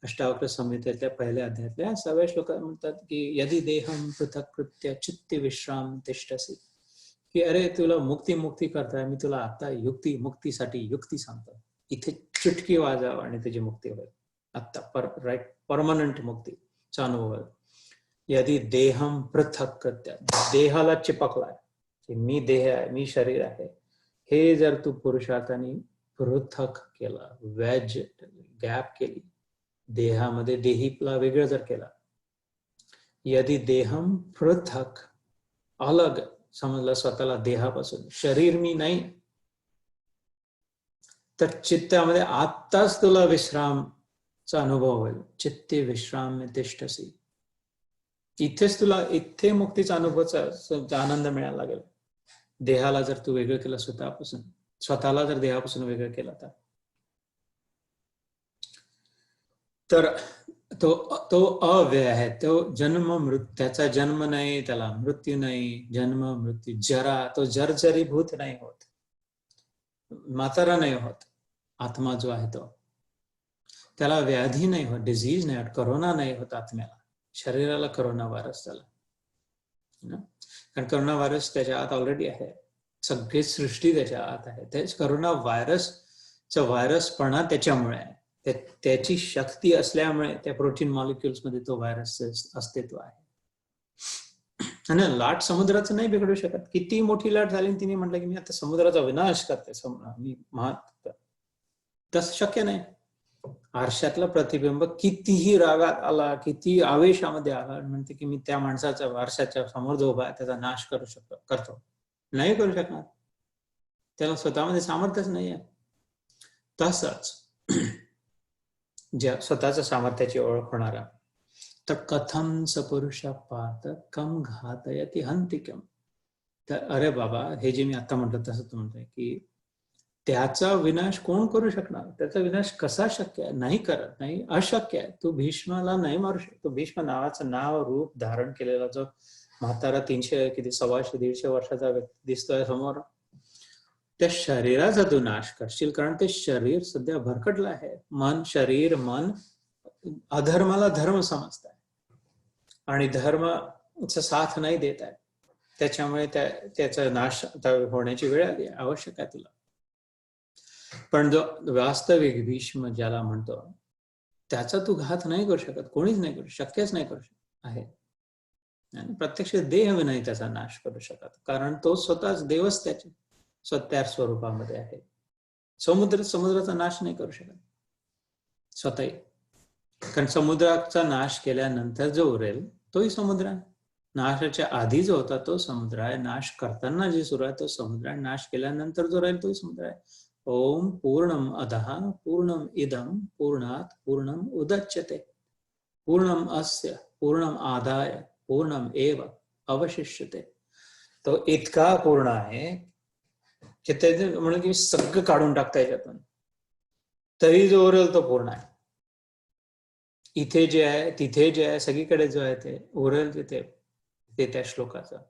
अष्टावक्र संहितेतल्या पहिल्या अध्यायातल्या 6व्या श्लोकात म्हणतात की यदि देहम पृथक कृत्य चित्ते विश्राम तिष्ठसी. की अरे तुला मुक्ती करताय, मी तुला आता मुक्तीसाठी युक्ती सांगतो. इथे चुटकी वाजाव आणि तुझी मुक्ती होईल आता. राईट, परमनंट मुक्तीचा अनुभव. यदि देहम पृथक कृत्य, देहाला चिपकलाय की मी देह आहे, मी शरीर आहे, हे जर तू पुरुषार्थाने पृथक केला, वेज गॅप केली, देहामध्ये देहीला वेगळं जर केला, यदि देहम पृथक, अलग समजलं स्वतःला देहापासून, शरीर मी नाही, तर चित्तामध्ये आत्ताच तुला विश्रामचा अनुभव होईल. चित्ते विश्राम तिष्ठसी. इथेच तुला इथे मुक्तीचा अनुभवचा आनंद मिळायला लागेल. देहाला जर तू वेगळं केलं स्वतःपासून, स्वतःला जर देहापासून वेगळं केलं तर तो अव्यय आहे. तो त्याचा जन्म नाही, त्याला मृत्यू नाही. जन्म मृत्यू जरा, तो जर्जरीभूत नाही होत, म्हातारा नाही होत. आत्मा जो आहे तो, त्याला व्याधी नाही होत, डिझीज नाही होत, करोना नाही होत आत्म्याला. शरीराला करोना व्हायरस झाला, कारण करोना व्हायरस त्याच्या आत ऑलरेडी आहे. सगळी सृष्टी त्याच्या आत आहे. तेच करोना व्हायरसचा व्हायरसपणा त्याच्यामुळे आहे. त्याची शक्ती असल्यामुळे त्या प्रोटीन मॉलिक्युल्स मध्ये तो व्हायरस अस्तित्व आहे. आणि लाट समुद्राचं नाही बिघडू शकत. किती मोठी लाट झाली, तिने म्हटलं की मी आता समुद्राचा विनाश करते, मी तसं शक्य नाही. आरशातला प्रतिबिंब कितीही रागात आला, किती आवेशामध्ये आला, म्हणते की मी त्या माणसाच्या आरशाच्या समोर जो उभा आहे त्याचा नाश करतो, नाही करू शकणार. त्याला स्वतःमध्ये सामर्थ्यच नाही आहे. तसंच ज्या स्वतःच्या सामर्थ्याची ओळख होणारा, तर कथम सपुरुष पार्थ कम घातयति हंतिकम. तर अरे बाबा, हे जे मी आता म्हटलं तसं तू म्हणतोय की त्याचा विनाश कोण करू शकणार? त्याचा विनाश कसा शक्य आहे? नाही करत, नाही, अशक्य आहे. तू भीष्माला नाही मारू शकतो. भीष्म नावाचं नाव रूप धारण केलेला जो म्हातारा 300 किती 125-150 वर्षाचा व्यक्ती दिसतोय समोर, त्या शरीराचा तू नाश करशील, कारण ते शरीर सध्या भरकटलं आहे. मन, शरीर, मन अधर्माला धर्म समजत आहे आणि धर्माचा साथ नाही देत आहे. त्याच्यामुळे त्याचा नाश होण्याची वेळ आली, आवश्यक आहे तुला. पण जो वास्तविक भीष्म ज्याला म्हणतो, त्याचा तू घात नाही करू शकत, कोणीच नाही करू, शक्यच नाही करू शकत आहे. प्रत्यक्ष देह नाही त्याचा नाश करू शकत, कारण तो स्वतःच देवच त्याच्या स्वतः स्वरूपामध्ये आहे. समुद्राचा नाश नाही करू शकत स्वतःही, कारण समुद्राचा नाश केल्यानंतर जो उरेल तोही समुद्र आहे. नाशाच्या आधी जो होता तो समुद्र आहे, नाश करताना जे सुरू आहे तो समुद्र आहे, नाश केल्यानंतर जो राहील तोही समुद्र आहे. ओम पूर्णम अधः पूर्णम इदम पूर्णात पूर्णम उदच्यते पूर्णम अस्य पूर्णम आदाय पूर्णम एव अवशिष्यते. तो इतका पूर्ण आहे की ते म्हणून की सगळं काढून टाकता याच्यातून तरी जो उरेल तो पूर्ण आहे. इथे जे आहे, तिथे जे आहे, सगळीकडे जो आहे ते उरेल तिथे ते त्या श्लोकाचं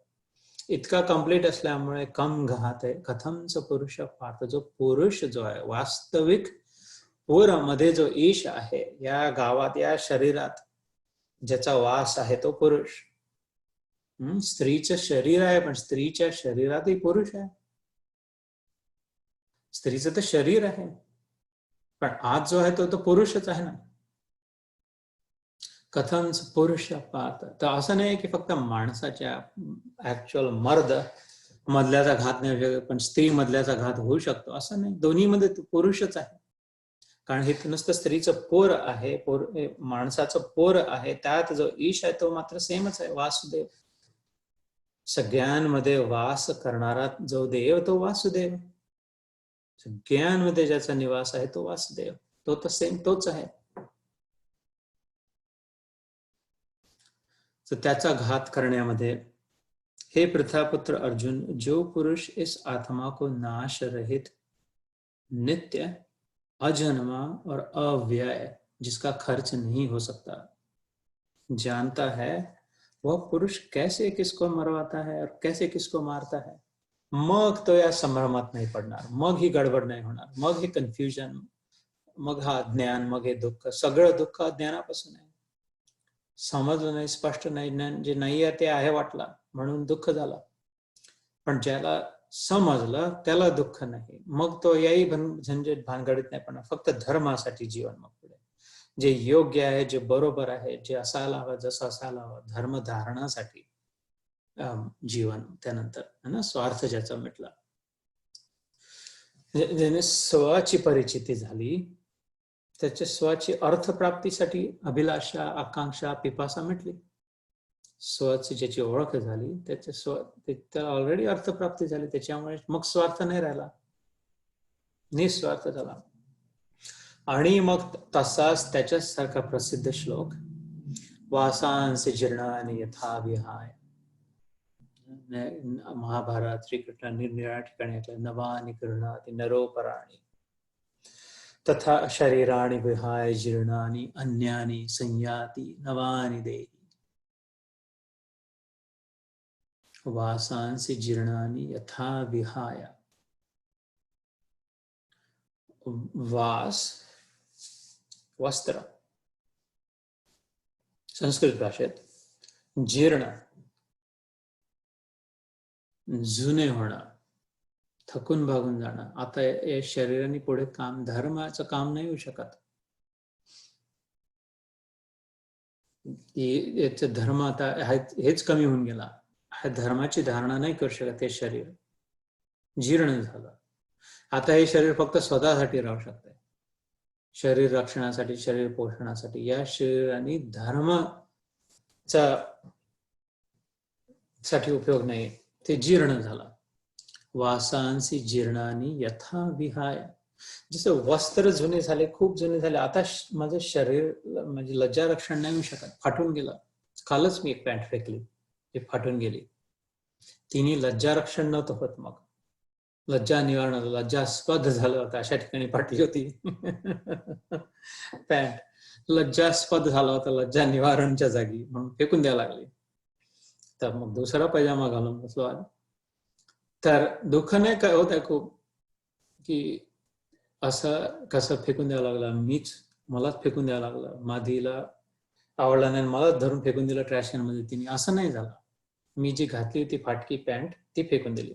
इतका कम्प्लीट असल्यामुळे कम घात आहे. कथमच पुरुष पार्थ, जो पुरुष जो आहे वास्तविक पुरामध्ये जो ईश आहे, या गावात, या शरीरात ज्याचा वास आहे तो पुरुष. स्त्रीचं शरीर आहे, पण स्त्रीच्या शरीरातही पुरुष आहे. स्त्रीचं तर शरीर आहे, पण आत जो आहे तो पुरुषच आहे ना. कथंच पुरुष पार्थ, तर असं नाही की फक्त माणसाच्या ऍक्च्युअल मर्द मधल्याचा घात नाही होऊ शकत, पण स्त्री मधल्याचा घात होऊ शकतो असं नाही. दोन्हीमध्ये तो पुरुषच आहे, कारण हे नुसतं स्त्रीचं पोर आहे, माणसाचं पोर आहे, त्यात जो ईश आहे तो मात्र सेमच आहे, वासुदेव. सगळ्यांमध्ये वास करणारा जो देव तो वासुदेव, सगळ्यांमध्ये ज्याचा निवास आहे तो वासुदेव, तो तर सेम तोच आहे. तर त्याचा घात करण्यामध्ये, हे पृथापुत्र अर्जुन, जो पुरुष इस आत्मा को नाश रहित, नित्य, अजन्मा और अव्यय, जिसका खर्च नहीं हो सकता, जानता है, वह पुरुष कैसे किसको मरवाता है और कैसे किसको मारता है, मग तो या संभ्रमात नाही पडणार, मग ही गडबड नाही होणार, मग हे कन्फ्युजन, मग हा ज्ञान, मग हे दुःख, सगळं दुःख ज्ञानापासून आहे. समजलं नाही, स्पष्ट नाही, जे नाही आहे ते आहे वाटला म्हणून दुःख झाला. पण ज्याला समजलं त्याला दुःख नाही, मग तो याही झंझट भानगडीत नाही पडणार, फक्त धर्मासाठी जीवन मग पुढे जे योग्य आहे, जे बरोबर आहे, जे असायला हवं, जसं असायला हवं, धर्मधारणासाठी जीवन. त्यानंतर है ना, स्वार्थ ज्याचा मिटला, ज्याने स्वची परिचिती झाली, त्याच्या स्वची अर्थप्राप्तीसाठी अभिलाषा, आकांक्षा, पिपासा मिटली. स्वची ज्याची ओळख झाली, त्याच्या ऑलरेडी अर्थप्राप्ती झाली, त्याच्यामुळे मग स्वार्थ नाही राहिला, निस्वार्थ झाला. आणि मग तसाच त्याच्यासारखा प्रसिद्ध श्लोक, वासांसी जीर्णानि यथा विहाय, महाभारत श्रीकृष्ण निरनिराळ्या ठिकाणी नवानि गृह्णाति नरोपराणि तथा शरीराणि विहाय जीर्णानि अन्यानि संयाति नवानि देहि. वासांसी जीर्णानि यथा विहाय. वास वस्त्र संस्कृत भाषेत, जीर्ण जुने होणं, थकून भागून जाणं. आता या शरीराने पुढे काम, धर्माचं काम नाही होऊ शकत. याचं धर्म आता हेच कमी होऊन गेला, धर्माची धारणा नाही करू शकत. हे शरीर जीर्ण झालं. आता हे शरीर फक्त स्वतःसाठी राहू शकते, शरीर रक्षणासाठी, शरीर पोषणासाठी. या शरीराने धर्माचा साठी उपयोग नाही, ते जीर्ण झालं. वासांसी जीर्णानी यथा विहाय, जसं वस्त्र जुने झाले, खूप जुने झाले, आता माझं शरीर म्हणजे लज्जा रक्षण नाही होऊ शकत, फाटून गेलं. कालच मी एक पॅन्ट फेकली, ती फाटून गेली, तिने लज्जा रक्षण नव्हतं होत. मग लज्जा निवारण, लज्जास्पद झालं होतं अशा ठिकाणी फाटली होती पॅन्ट. लज्जास्पद झालं होतं लज्जा निवारणच्या जागी, म्हणून फेकून द्यायला लागली. तर मग दुसरा पैजामा घालून बसलो आहे. तर दुःख नाही काय होत आहे खूप, की असं कसं फेकून द्यावं लागलं, मलाच फेकून द्यावं लागलं, मादीला आवडला नाही मलाच धरून फेकून दिलं ट्रॅश कॅन मध्ये तिने. असं नाही झालं. मी जी घातली होती फाटकी पॅन्ट ती फेकून दिली.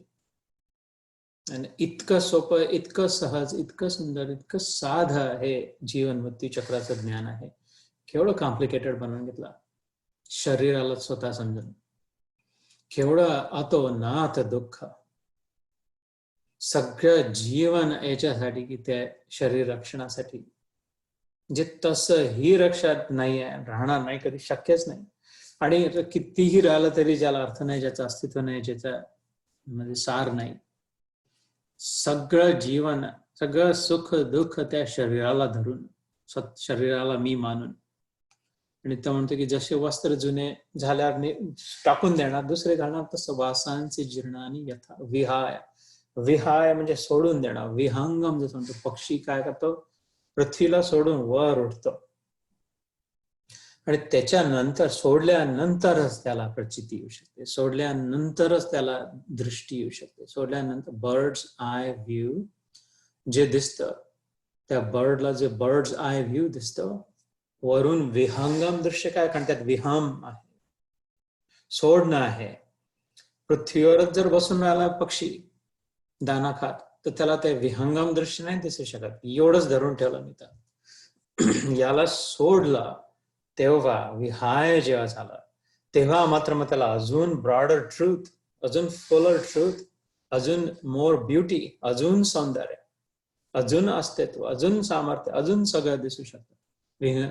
आणि इतकं सोपं, इतकं सहज, इतकं सुंदर, इतकं साधं हे जीवन मृत्यू चक्राचं ज्ञान आहे. केवढं कॉम्प्लिकेटेड बनवून घेतलं शरीराला स्वतः समजून. केवढं अतोनात दुःख, सगळं जीवन याच्यासाठी की त्या शरीर रक्षणासाठी, जे तसंही रक्षात नाही आहे, राहणार नाही, कधी शक्यच नाही. आणि कितीही राहिलं तरी ज्याला अर्थ नाही, ज्याचं अस्तित्व नाही, ज्याचा म्हणजे सार नाही, सगळं जीवन, सगळं सुख दुःख त्या शरीराला धरून, शरीराला मी मानून. आणि तो म्हणतो की जसे वस्त्र जुने झाल्यावर टाकून देणार, दुसरे घालणार, तसं वासांचे जीर्णानी यथा विहाय. विहाय म्हणजे सोडून देणार. विहंगम जसं म्हणतो, पक्षी काय करतो, पृथ्वीला सोडून वर उठतो, आणि त्याच्यानंतर सोडल्यानंतरच त्याला प्रचिती येऊ शकते, सोडल्यानंतरच त्याला दृष्टी येऊ शकते. सोडल्यानंतर बर्ड्स आय व्ह्यू जे दिसतं, त्या बर्डला जे बर्ड्स आय व्ह्यू दिसतं, वरून विहंगम दृश्य काय, कारण त्यात विहम आहे, सोडणं आहे. पृथ्वीवरच जर बसून राहिला पक्षी दाना खात, तर त्याला ते विहंगम दृश्य नाही दिसू शकत. एवढंच धरून ठेवलं मी तर. याला सोडलं तेव्हा, विहाय जेव्हा झाला, तेव्हा मात्र मग त्याला अजून ब्रॉडर ट्रूथ, अजून फुलर ट्रूथ, अजून मोर ब्युटी, अजून सौंदर्य, अजून अस्तित्व, अजून सामर्थ्य, अजून सगळं दिसू शकतं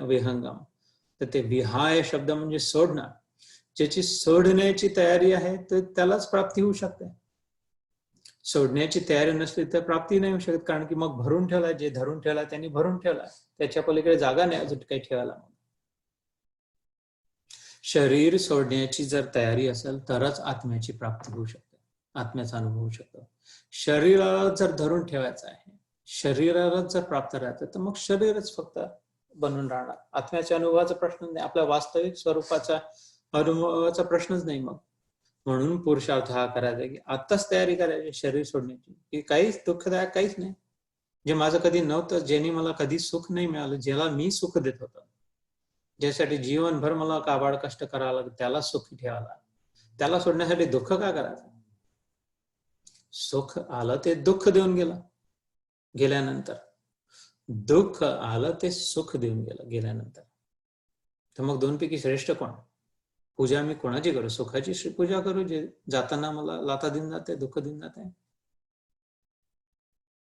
विहंगम. तर ते विहाय शब्द म्हणजे सोडणं. ज्याची सोडण्याची तयारी आहे तर त्यालाच प्राप्ती होऊ शकते. सोडण्याची तयारी नसली तर प्राप्ती नाही होऊ शकत, कारण की मग भरून ठेवलाय, जे धरून ठेवलाय त्यांनी भरून ठेवलाय, त्याच्या पलीकडे जागा नाही अजून काही ठेवायला. शरीर सोडण्याची जर तयारी असेल तरच आत्म्याची प्राप्ती होऊ शकते, आत्म्याचा अनुभव होऊ शकतो. शरीराला जर धरून ठेवायचं आहे, शरीरालाच जर प्राप्त राहायचं, तर मग शरीरच फक्त बनून राहणार. आत्म्याच्या अनुभवाचा प्रश्न नाही, आपल्या वास्तविक स्वरूपाचा अनुभवाचा प्रश्नच नाही. मग म्हणून पुरुषार्थ हा करायचा की आत्ताच तयारी करायची शरीर सोडण्याची, की काहीच दुःखदायक काहीच नाही, जे माझं कधी नव्हतं, ज्याने मला कधी सुख नाही मिळालं, ज्याला मी सुख देत होतो, ज्यासाठी जीवनभर मला काबाड कष्ट करावं लागलं, त्याला सुखी ठेवायला, त्याला सोडण्यासाठी दुःख का करायचं. सुख आलं ते दुःख देऊन गेलं गेल्यानंतर, दुःख आलं ते सुख देऊन गेल्यानंतर. तर मग दोनपैकी श्रेष्ठ कोण? पूजा मी कोणाची करू? सुखाची पूजा करू, जे जाताना मला लाथा देऊन जाते, दुःख देऊन जाते,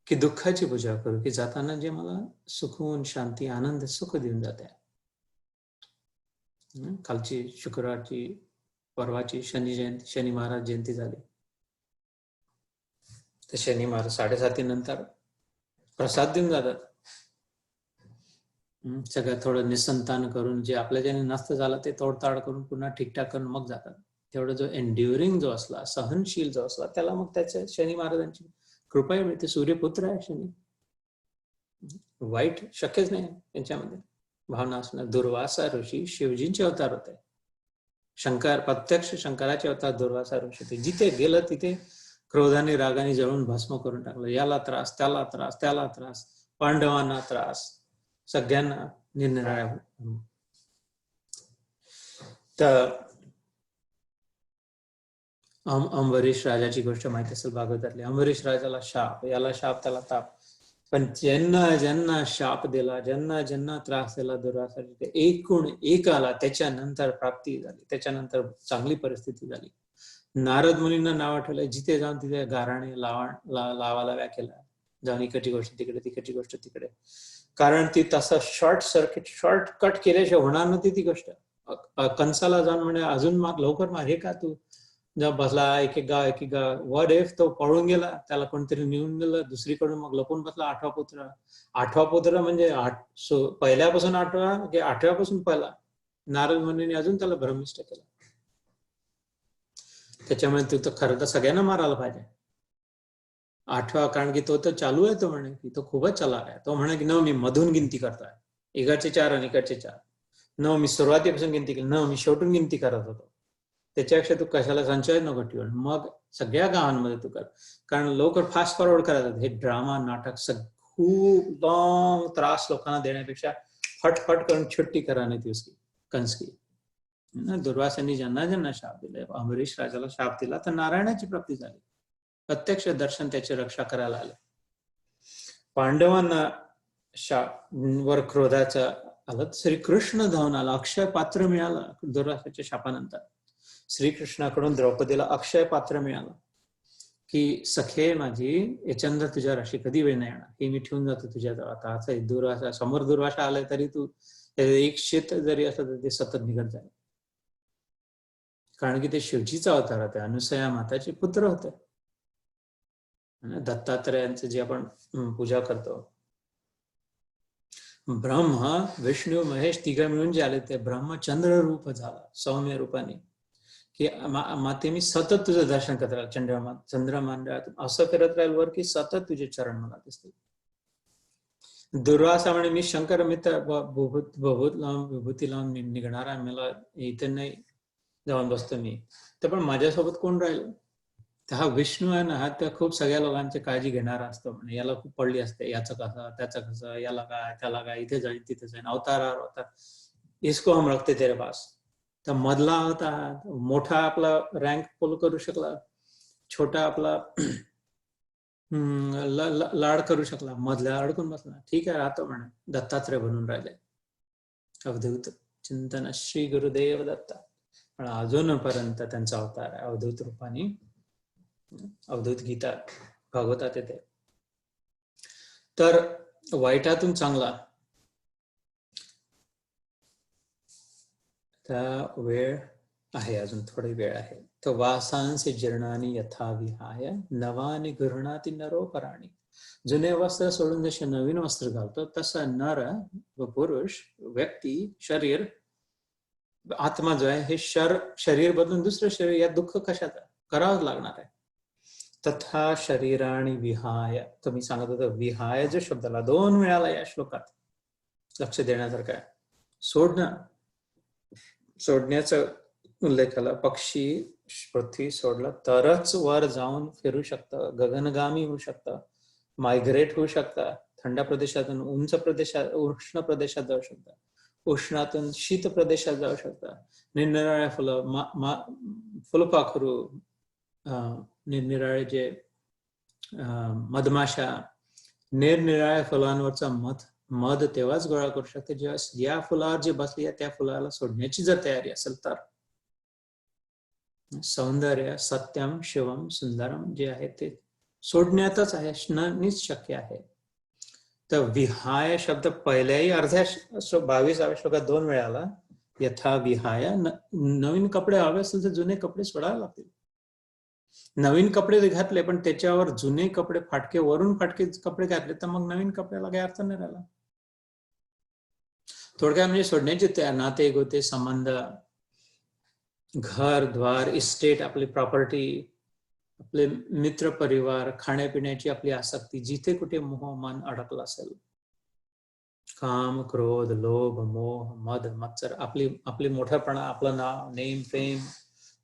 की दुःखाची पूजा करू, की जाताना जे मला सुकून, शांती, आनंद, सुख देऊन जाते. कालची शुक्रवारची, परवाची शनी जयंती, शनी महाराज जयंती झाली. तर शनी महाराज 7:30 नंतर प्रसाद देऊन जातात. सगळं थोडं निसंतान करून, जे आपल्या ज्याने नसतं झालं ते तोडताड करून पुन्हा ठीकठाक करून मग जातात. तेवढं जो एन्ड्युरिंग जो असला, सहनशील जो असला, त्याला मग त्याच्या शनी महाराजांची कृपा मिळते. सूर्यपुत्र आहे शनी, वाईट शक्यच नाही त्यांच्यामध्ये भावना असणार. दुर्वासा ऋषी शिवजींचे अवतार होते. शंकर, प्रत्यक्ष शंकराचे अवतार दुर्वासा ऋषी होते. जिथे गेलं तिथे क्रोधाने रागाने जळून भस्म करून टाकलं. याला त्रास, त्याला त्रास, त्याला त्रास, पांडवांना त्रास, सगळ्यांना निरनिराळ्या. तर अंबरीश राजाची गोष्ट माहिती असेल भागवतातली. अंबरीश राजाला शाप, याला शाप त्याला ताप, पण ज्यांना ज्यांना शाप दिला, ज्यांना ज्यांना त्रास दिला दुर्वासाची, ते एकूण एक आला, त्याच्यानंतर प्राप्ती झाली, त्याच्यानंतर चांगली परिस्थिती झाली. नारद मुनींना नाव आठवलंय, जिथे जाऊन तिथे गाराणे लावायला केला, जाऊन इकडची गोष्ट तिकडे, तिकडची गोष्ट तिकडे, कारण ती तसं शॉर्टकट केल्याशिवाय होणार नव्हती ती गोष्ट. कंसाला जाऊन म्हणजे अजून लवकर मार, हे का तू जेव्हा बसला एक एक गाव, व्हॉट इफ तो पळून गेला, त्याला कोणतरी नेऊन गेलं दुसरीकडून, मग लपून बसला. आठवा पुत्र म्हणजे पहिल्यापासून आठवा की आठव्यापासून पहिला, नारद मुनींनी अजून त्याला भ्रमिष्ट केलं. त्याच्यामुळे तू तर खरं तर सगळ्यांना मारायला पाहिजे. 8वा, कारण की तो तर चालू आहे, तो म्हणे की तो खूपच चलाक आहे. तो म्हणे की न मी मधून गिनती करतोय, इकडचे 4 आणि इकडचे 4. न मी सुरुवातीपासून गिनती केली, न मी शेवटून गिनती करत होतो. त्याच्यापेक्षा तू कशाला संचय नको ठेवून मग सगळ्या गावांमध्ये तू कर. कारण लवकर फास्ट फॉरवर्ड करायचं. हे ड्रामा नाटक खूप लॉंग त्रास लोकांना देण्यापेक्षा फटफट करून छुट्टी कराने ती उसकी कंस की. दुर्वासांनी ज्यांना ज्यांना शाप दिले, अमरीश राजाला शाप दिला तर नारायणाची प्राप्ती झाली. प्रत्यक्ष दर्शन त्याची रक्षा करायला आले. पांडवांना वर क्रोधाचा आला, श्रीकृष्ण धावून आला, अक्षय पात्र मिळालं दुर्वासाच्या शापानंतर. श्रीकृष्णाकडून द्रौपदीला अक्षय पात्र मिळालं की सखे माझी, याच्यानंतर तुझ्या राशी कधी वेळ नाही येणार, हे मी ठेवून जातो तुझ्याजवळ. आता दुर्वासा समोर दुर्वासा आलाय तरी तू एक शेत जरी असं तर ते सतत निघत जाईल. कारण की ते शिवजीचा अवतार होते, अनुसया माताचे पुत्र होते. दत्तात्रयांचे जे आपण पूजा करतो, ब्रह्मा विष्णू महेश तिघ मिळून जे आले ते ब्रह्मचंद्र रूप झाला सौम्य रूपाने की माते मी सतत तुझं दर्शन करत राहील, चंद्रमंडळातून असं करत राहील वर की सतत तुझे चरण मला दिसतील. दुर्वासा म्हणे मी शंकर मित्र विभूती लावून मी निघणारा, मला इथे नाही जाऊन बसतो मी, तर पण माझ्यासोबत कोण राहील? तर हा विष्णू आहे ना, हा त्या खूप सगळ्या लोकांची काळजी घेणारा असतो. म्हणजे याला खूप पडली असते, याचं कसं त्याचं कसं, याला काय त्याला काय, इथे जाईल तिथे जाईल, अवतारावर अवतार, इसको हम रखते तेरे पास. तर मधला होता मोठा आपला रँक फॉलो करू शकला, छोटा आपला लाड करू शकला, मधल्या अडकून बसला. ठीक आहे राहतो म्हणे, दत्तात्रय बनून राहिले. अवधूत चिंतन श्री गुरुदेव दत्ता. पण अजूनपर्यंत त्यांचा अवतार आहे अवधूत रूपाने. अवधूत गीता भागवतात येते. तर वाईटातून चांगला त्या वेळ आहे, अजून थोडी वेळ आहे. तर वासांसी जीर्णानी यथा विहाय नवानी गृह्णाती नरोपराणी. जुने वस्त्र सोडून जसे नवीन वस्त्र घालतो तसं नर व पुरुष, व्यक्ती, शरीर, आत्मा जो आहे, हे शरीर बदलून दुसरं शरीर, या दुःख कशाचं करावंच लागणार आहे. तथा शरीराणी विहाय, तर मी सांगत होतो विहाय जो शब्दाला 2 वेळाला या श्लोकात लक्ष देण्यासारखं आहे. सोडण्याचा उल्लेख आला. पक्षी पृथ्वी सोडला तरच वर जाऊन फिरू शकतं, गगनगामी होऊ शकतं, मायग्रेट होऊ शकतं, थंड प्रदेशातून उंच प्रदेशात, उष्ण प्रदेशात जाऊ शकतं, उष्णातून शीत प्रदेशात जाऊ शकतं. निरनिराळ्या फुलपाखरू, निरनिराळे जे मधमाशा, निरनिराळ्या फुलांवरचा मध तेव्हाच गोळा करू शकते जेव्हा या फुलावर जे बसली आहे त्या फुलाला सोडण्याची जर तयारी असेल तर. सौंदर्य सत्यम शिवम सुंदरम जे आहे ते सोडण्यातच आहे, शक्य आहे. तर विहाय शब्द पहिल्याही अर्ध्या 22व्या श्लोकात 2 वेळाला. यथा विहाय, नवीन कपडे हवे असेल तर जुने कपडे सोडावे लागतील. नवीन कपडे घातले पण त्याच्यावर जुने कपडे फाटके, वरून फाटके कपडे घातले तर मग नवीन कपड्याला काही अर्थ नाही राहिला. थोडक्यात म्हणजे सोडण्याची नाते गोते संबंध, घर द्वार, इस्टेट, आपली प्रॉपर्टी, आपले मित्र परिवार, खाण्यापिण्याची आपली आसक्ती, जिथे कुठे मोह मन अडकलं असेल, काम क्रोध लोभ मोह मद मत्सर, आपली मोठेपणा, आपलं नाव नेम फेम,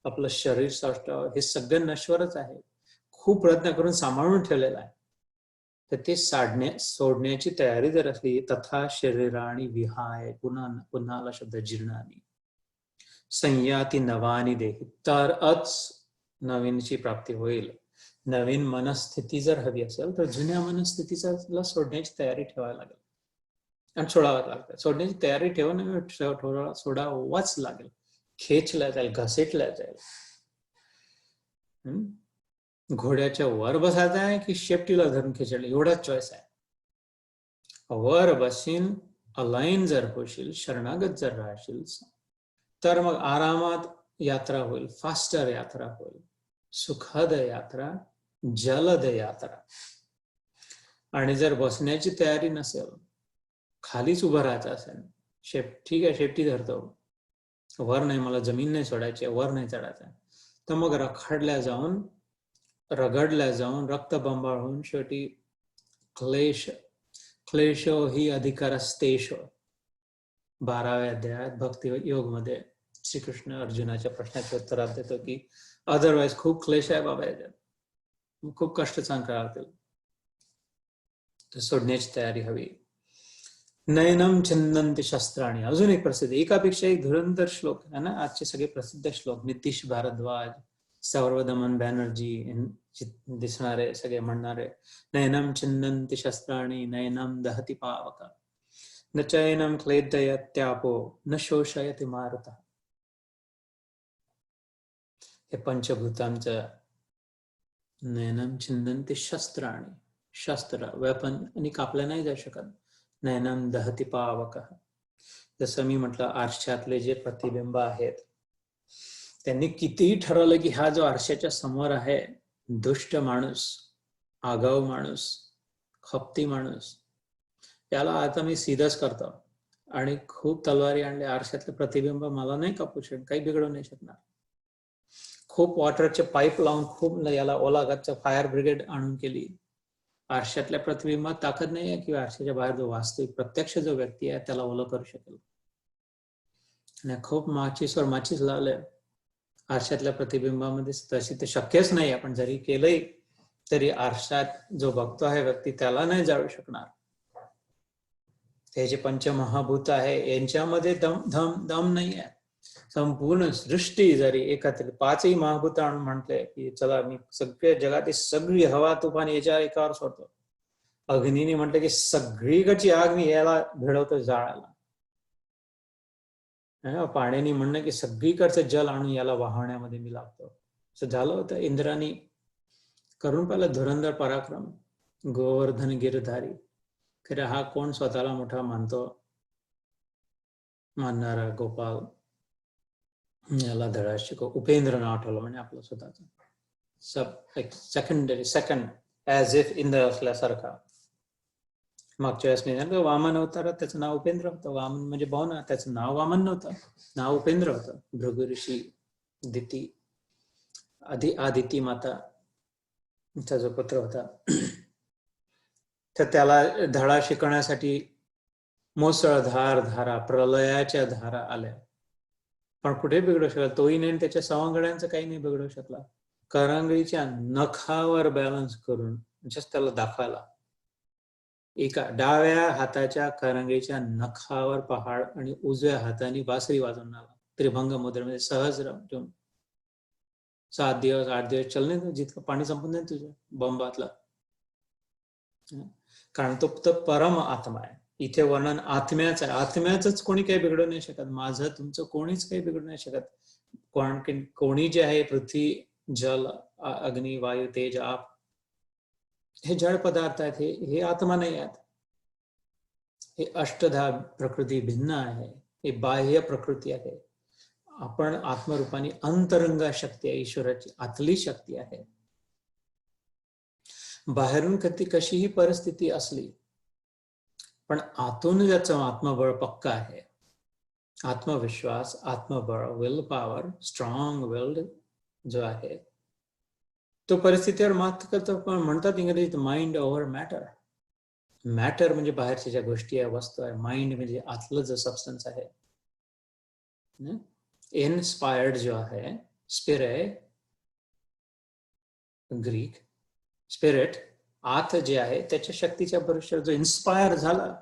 आपलं शरीर सौष्ठव, हे सगळं नश्वरच आहे. खूप प्रयत्न करून सांभाळून ठेवलेलं आहे. तर ते सोडण्याची तयारी जर असली, तथा शरीराणी विहाय, पुन्हा शब्द जीर्णानी, संयाती नवानी देही, तरच नवीनची प्राप्ती होईल. नवीन मनस्थिती जर हवी असेल तर जुन्या मनस्थितीला सोडण्याची तयारी ठेवायला लागेल आणि सोडावं लागतं. सोडण्याची तयारी ठेवून सोडावाच लागेल, खेचल्या जाईल, घसेटल्या जाईल. घोड्याच्या वर बसायचं आहे की शेपटीला धरून खेचलं, एवढाच चॉईस आहे. वर बसीन अलाईन जर होशील, शरणागत जर राहशील तर मग आरामात यात्रा होईल, फास्टर यात्रा होईल, सुखद यात्रा, जलद यात्रा. आणि जर बसण्याची तयारी नसेल, खालीच उभं राहायचं असेल, ठीक आहे शेपटी धरतो, वर नाही, मला जमीन नाही सोडायची, वर नाही चढायचं, तर मग रखडल्या जाऊन रगडल्या जाऊन रक्तबंबाळ होऊन शेवटी क्लेशो ही अधिकारस्तेशो 12व्या अध्यायात भक्ती योग मध्ये श्रीकृष्ण अर्जुनाच्या प्रश्नाच्या उत्तरात देतो की अदरवाईज खूप क्लेश आहे बाबा याच्यात, खूप कष्ट सहन करावं लागतील, तर सोडण्याची तयारी हवी. नयनम छिन्नन्ति शस्त्राणी, अजून एक प्रसिद्ध, एकापेक्षा एक धुरंधर श्लोक आहे ना आजचे सगळे प्रसिद्ध श्लोक. नितीश भारद्वाज, सर्वदमन बॅनर्जी दिसणारे सगळे म्हणणारे, नयनम छिन्नन्ति शस्त्राणी नयनम दहति पावक न चैनम क्लेदयत्यापो न शोषयति मारुतः. हे पंचभूतांचं नयनम छिन्नन्ति शस्त्राणी, शस्त्र वेपन आणि कापल्या नाही जाऊ शकत. नयनम दहति पावक, जसं मी म्हटलं आरशातले जे प्रतिबिंब आहेत त्यांनी कितीही ठरवलं की हा जो आरशाच्या समोर आहे दुष्ट माणूस, आगाऊ माणूस, खपती माणूस, त्याला आता मी सीधच करतो आणि खूप तलवारी आणले, आरशातले प्रतिबिंब मला नाही कापू शकत, काही बिघडू नाही शकणार. खूप वॉटरचे पाईप लावून खूप याला ओलागाचं फायर ब्रिगेड आणून केली, आरशातल्या प्रतिबिंबात ताकद नाही आहे किंवा आरशाच्या बाहेर जो वास्तविक प्रत्यक्ष जो व्यक्ती आहे त्याला ओलं करू शकेल. आणि खूप माचीसवर माचीस लावले आरशातल्या प्रतिबिंबामध्ये, तशी ते शक्यच नाही. आपण जरी केलंय तरी आरशात जो बघतो आहे व्यक्ती त्याला नाही जाळू शकणार. हे जे पंचमहाभूत आहे यांच्यामध्ये दम नाही आहे. संपूर्ण सृष्टी जरी एकत्रित 5ही महाभूत आणून म्हटले की चला मी सगळ्या जगातील सगळी हवा तुफान याच्या एकावर सोडतो, अग्नीने म्हटलं की सगळीकडची आग मी याला भिडवतो जाळायला, पाण्याने म्हणणं की सगळीकडचं जल आणून याला वाहण्यामध्ये मी लागतो. असं झालं होतं. इंद्राने करून पाहिलं धुरंधर पराक्रम, गोवर्धन गिरधारी. खरं हा कोण स्वतःला मोठा मानतो मानणारा गोपाल, याला धडा शिकव. उपेंद्र नाव ठेवलं म्हणजे आपलं स्वतःच सेकंड ऍज इफ इंद्र असल्यासारखा. मागच्या वेळेस मी वामन अवतारात त्याचं नाव उपेंद्र होतं. वामन म्हणजे भावना, त्याचं नाव वामन नव्हतं, नाव उपेंद्र होतं. भृगु ऋषी दिती आदिती माता चा जो पुत्र होता, तर त्याला धडा शिकवण्यासाठी मुसळधार धारा, प्रलयाच्या धारा आल्या, पण कुठे बिघडू शकला तोही नाही, त्याच्या सवंगड्यांचं काही नाही बिघडू शकला. करंगळीच्या नखावर बॅलन्स करून जस्ट त्याला दाखवायला, एका डाव्या हाताच्या करंगळीच्या नखावर पहाड आणि उजव्या हाताने बासरी वाजवून आला, त्रिभंग मुद्रेमध्ये सहज ठेवून. 7 दिवस 8 दिवस चलणे, जितकं पाणी संपून जाईल तुझ्या बंबातलं, कारण तो परम आत्मा आहे. इथे वर्णन आत्म्याचं आहे. आत्म्याच कोणी काही बिघडू नाही शकत, माझं तुमचं कोणीच काही बिघडू नाही शकत. कोणी जे आहे पृथ्वी जल अग्नी वायू तेज आप, हे जड पदार्थ आहेत, हे आत्मा नाही आहेत. हे अष्टधा प्रकृती भिन्न आहे, हे बाह्य प्रकृती आहे. आपण आत्मरूपाने अंतरंगा शक्ती आहे, ईश्वराची आतली शक्ती आहे. बाहेरून कशीही परिस्थिती असली पण आतून ज्याचं आत्मबळ पक्का आहे, आत्मविश्वास, आत्मबळ, विल पॉवर, स्ट्रॉंग विल्ड जो आहे तो परिस्थितीवर मात करतो. पण म्हणतात इंग्रजीत माइंड ओव्हर मॅटर. मॅटर म्हणजे बाहेरच्या ज्या गोष्टी आहे, वस्तू आहे, माइंड म्हणजे आतलं जो सबस्टन्स आहे. इन्स्पायर्ड जो आहे, स्पिरिट, ग्रीक स्पिरिट, आत जे आहे त्याच्या शक्तीच्या भरोश्यावर जो इन्स्पायर झाला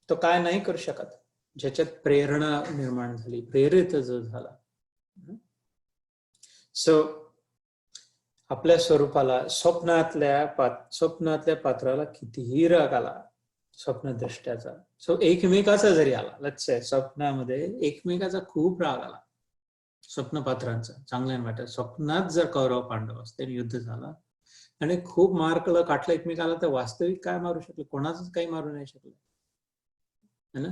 तो काय नाही करू शकत. ज्याच्यात प्रेरणा निर्माण झाली, प्रेरित जो झाला. सो आपल्या स्वरूपाला स्वप्नातल्या पात्राला कितीही राग आला स्वप्नदृष्ट्याचा, सो एकमेकाचा जरी आला, लक्ष्य स्वप्नामध्ये एकमेकाचा खूप राग आला स्वप्नपात्रांचा, चांगल्या वाटत. स्वप्नात जर कौरव पांडव असते, युद्ध झाला आणि खूप मारकलं काटलं एकमेकाला, तर वास्तविक काय मारू शकले? कोणाचंच काही मारू नाही शकले, है ना.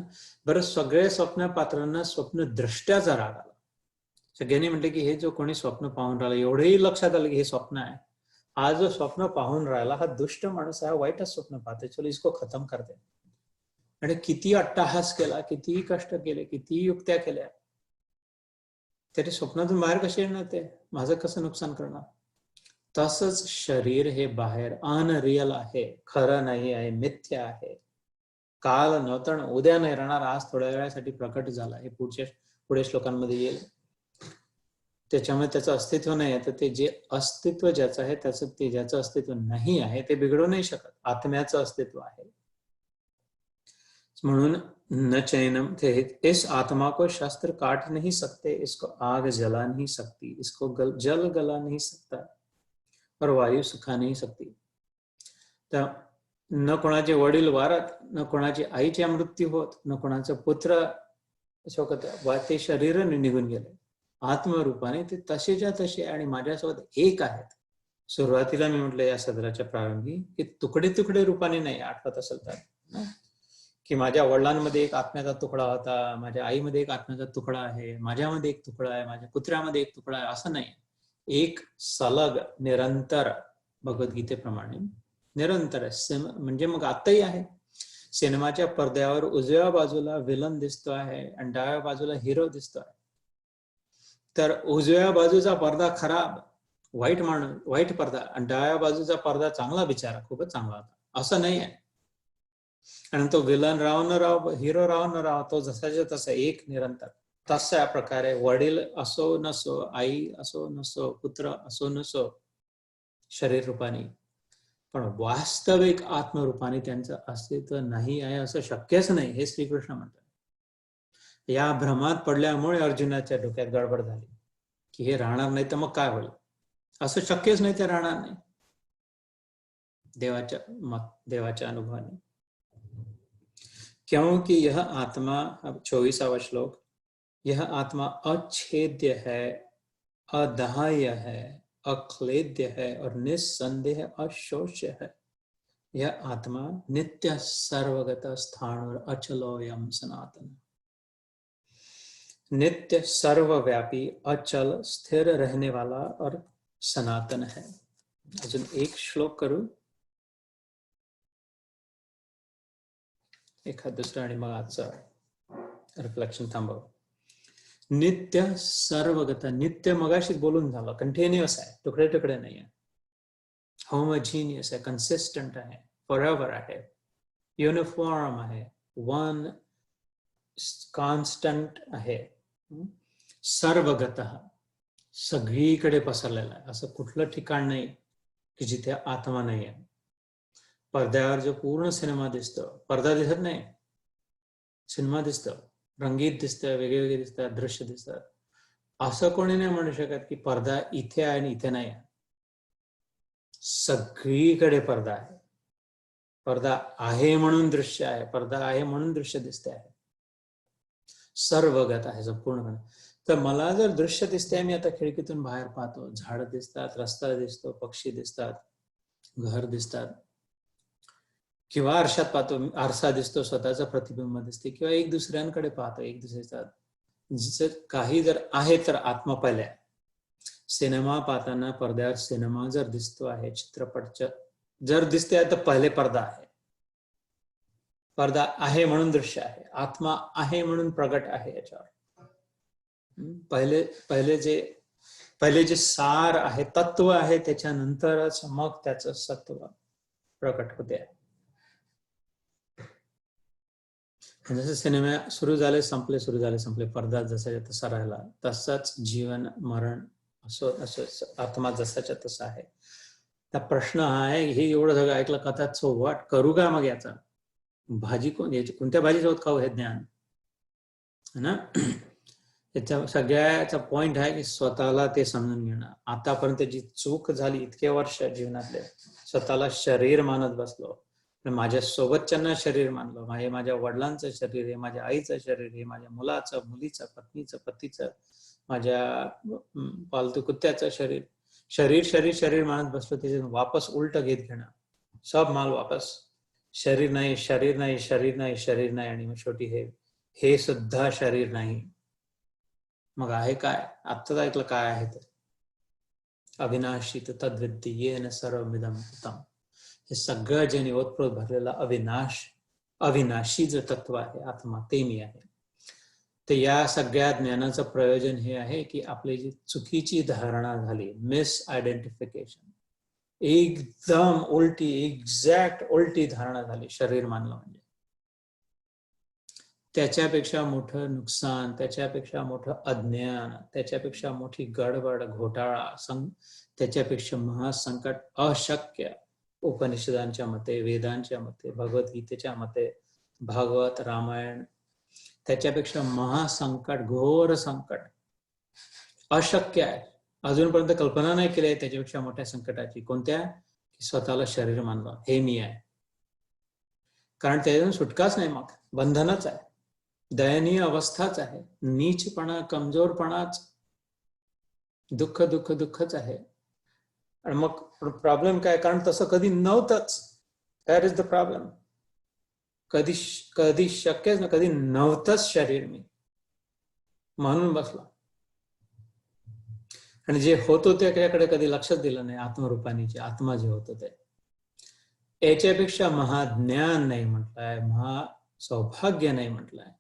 बरं, सगळे स्वप्न पात्रांना स्वप्नदृष्ट्याचा राग आला. सगळ्यांनी म्हटलं की हे जो कोणी स्वप्न पाहून राहिला, एवढंही लक्षात आलं की हे स्वप्न आहे. हा जो स्वप्न पाहून राहिला हा दुष्ट माणूस आहे, वाईटच स्वप्न पाहते, चलो इसको खतम करते. आणि किती अट्टहास केला, कितीही कष्ट केले, कितीही युक्त्या केल्या, तरी स्वप्नातून बाहेर कसे येणार ते? माझं कसं नुकसान करणार? तसंच शरीर हे बाहेर अनरियल आहे, खरं नाही आहे, मिथ्या आहे. काल नव्हतं आणि उद्या नाही राहणार, आज थोड्या वेळासाठी प्रकट झाला. हे पुढे श्लोकांमध्ये येईल. त्याच्यामुळे त्याचं अस्तित्व नाही आहे. तर ते जे अस्तित्व ज्याचं आहे त्याचं, ते ज्याचं अस्तित्व नाही आहे ते बिघडू नाही शकत. आत्म्याचं अस्तित्व आहे. म्हणून न चैनम थे, इस आत्मा को शस्त्र काट नहीं सकते, इसको आग जला नहीं सकती, इसको जल गला नहीं सकता और वायू सुखा नहीं सकती. तर न कोणाचे वडील वारत, न कोणाची आईच्या मृत्यू होत, न कोणाचा पुत्र शोकत, ते शरीर निघून गेले. आत्मरूपाने ते तसेच्या तसे आणि माझ्यासोबत एक आहेत. सुरुवातीला मी म्हटलं या सदराच्या प्रारंभी की तुकडे तुकडे रूपाने नाही, आठवत असेल तर, की माझ्या वडिलांमध्ये एक आत्म्याचा तुकडा होता, माझ्या आईमध्ये एक आत्म्याचा तुकडा आहे, माझ्यामध्ये एक तुकडा आहे, माझ्या कुत्र्यामध्ये एक तुकडा आहे, असं नाही. एक सलग निरंतर भगवद्गीतेप्रमाणे निरंतर आहे. म्हणजे मग आताही आहे. सिनेमाच्या पडद्यावर उजव्या बाजूला विलन दिसतो आहे आणि डाव्या बाजूला हिरो दिसतो आहे. तर उजव्या बाजूचा पडदा खराब, वाईट पडदा, आणि डाव्या बाजूचा पडदा चांगला, बिचारा खूपच चांगला होता, असं नाही आहे. आणि तो विलन राव न राव, हिरो राव न राव, तो जसाच्या तसा एक निरंतर. तशा प्रकारे वडील असो नसो, आई असो नसो, पुत्र असो नसो, शरीर रूपाने, पण वास्तविक आत्मरूपाने त्यांचं अस्तित्व नाही आहे असं शक्यच नाही, हे श्रीकृष्ण म्हणतात. या भ्रमात पडल्यामुळे अर्जुनाच्या डोक्यात गडबड झाली की हे राहणार नाही तर मग काय होईल, असं शक्यच नाही, ते राहणार नाही देवाच्या अनुभवाने. क्योंकि यह आत्मा, अब 24वां श्लोक, यह आत्मा अच्छेद्य है, अदाह्य है, अक्लेद्य है और निस्संदेह अशोष्य है. यह आत्मा नित्य सर्वगत स्थान और अचलोयम सनातन, नित्य सर्वव्यापी, अचल, स्थिर रहने वाला और सनातन है. अजून एक श्लोक करू, एखाद दुसरा आणि मग आजचं रिफ्लेक्शन थांबव. नित्य सर्वगत, नित्य मगाशीच बोलून झालं, कंटिन्युअस आहे, तुकडे तुकडे नाही आहे, होमोजिनियस आहे, कन्सिस्टंट आहे, फॉरएव्हर आहे, युनिफॉर्म आहे, वन कॉन्स्टंट आहे, सर्वगत, सगळीकडे पसरलेला आहे. असं कुठलं ठिकाण नाही की जिथे आत्मा नाही आहे. पडद्यावर जो पूर्ण सिनेमा दिसतो, पडदा दिसत नाही, सिनेमा दिसतो, रंगीत दिसतं, वेगळे दिसतात, दृश्य दिसतात. असं कोणी नाही म्हणू शकत की पडदा इथे आहे आणि इथे नाही आहे. सगळीकडे पडदा आहे. पडदा आहे म्हणून दृश्य आहे, पडदा आहे म्हणून दृश्य दिसते आहे, सर्वगत आहे संपूर्णपणे. तर मला जर दृश्य दिसते, मी आता खिडकीतून बाहेर पाहतो, झाड दिसतात, रस्ता दिसतो, पक्षी दिसतात, घर दिसतात, किंवा आरशात पाहतो, आरसा दिसतो, स्वतःचं प्रतिबिंब दिसते, किंवा एक दुसऱ्यांकडे पाहतो, एक दुसऱ्याचा काही जर आहे तर आत्मा पहिल्या. सिनेमा पाहताना पडद्यावर सिनेमा जर दिसतो आहे, चित्रपट जर दिसते तर पहिले पडदा आहे. पडदा आहे म्हणून दृश्य आहे, आत्मा आहे म्हणून प्रगट आहे याच्यावर. पहिले जे सार आहे, तत्व आहे, त्याच्यानंतरच मग त्याचं सत्व प्रकट होते. जसं सिनेमा सुरू झाले संपले, सुरू झाले संपले, पडदा जसा तसा राहिला, तसाच जीवन मरण असं आत्मा जसाच्या तसा आहे. त्या प्रश्न हा आहे, हे एवढं सगळं ऐकलं, कथाच सो व्हॉट, करू का मग याचा, भाजी कोणत्या भाजीसोबत खाऊ, हे ज्ञान ना. याच्या सगळ्याचा पॉइंट आहे की स्वतःला ते समजून घेणं. आतापर्यंत जी चूक झाली इतके वर्ष जीवनातले, स्वतःला शरीर मानत बसलो, माझ्या सोबतच्यांना शरीर मानलं, हे माझ्या वडिलांचं शरीर, हे माझ्या आईचं शरीर, हे माझ्या मुलाचं, मुलीचं, पत्नीचं, पतीचं, माझ्या पालतू कुत्त्याचं शरीर, शरीर शरीर शरीर मानत बसलो. त्याचे वापस उलट घेत घेणं, सब माल वापस, शरीर नाही, शरीर नाही, शरीर नाही, शरीर नाही, आणि मग शेवटी हे सुद्धा शरीर नाही. मग आहे काय? आत्ताच ऐकलं काय आहे ते, अविनाशी तद्विद्धी येन सर्वमिदं ततं. हे सगळं जे निवोत्प्रोत भरलेला अविनाशी जे तत्व आहे आत्मा, ते मी आहे. तर या सगळ्या ज्ञानाचं प्रयोजन हे आहे की आपली जी चुकीची धारणा झाली, मिस आयडेंटिफिकेशन, एकदम उलटी, एक्झॅक्ट उलटी धारणा झाली शरीर मानलं म्हणजे. त्याच्यापेक्षा मोठं नुकसान, त्याच्यापेक्षा मोठं अज्ञान, त्याच्यापेक्षा मोठी गडबड, घोटाळा, त्याच्यापेक्षा महासंकट अशक्य. उपनिषदांच्या मते, वेदांच्या मते, भगवद्गीतेच्या मते, भागवत, रामायण, त्याच्यापेक्षा महासंकट, घोर संकट अशक्य आहे. अजूनपर्यंत कल्पना नाही केली आहे त्याच्यापेक्षा मोठ्या संकटाची. कोणत्या? स्वतःला शरीर मानलं, हे मी आहे. कारण त्याच्यातून सुटकाच नाही, मग बंधनच आहे, दयनीय अवस्थाच आहे, नीचपणा, कमजोरपणाच, दुःख दुःख दुःखच आहे. आणि मग प्रॉब्लेम काय? कारण तसं कधी नव्हतंच. That is the problem. कधी कधी शक्यच ना, कधी नव्हतंच शरीर मी, म्हणून बसला. आणि जे होत होते त्याकडे कधी लक्षच दिलं नाही. आत्मरूपानीचे आत्मा जे होत होते, याच्यापेक्षा महाज्ञान नाही म्हटलंय, महासौभाग्य नाही म्हटलंय,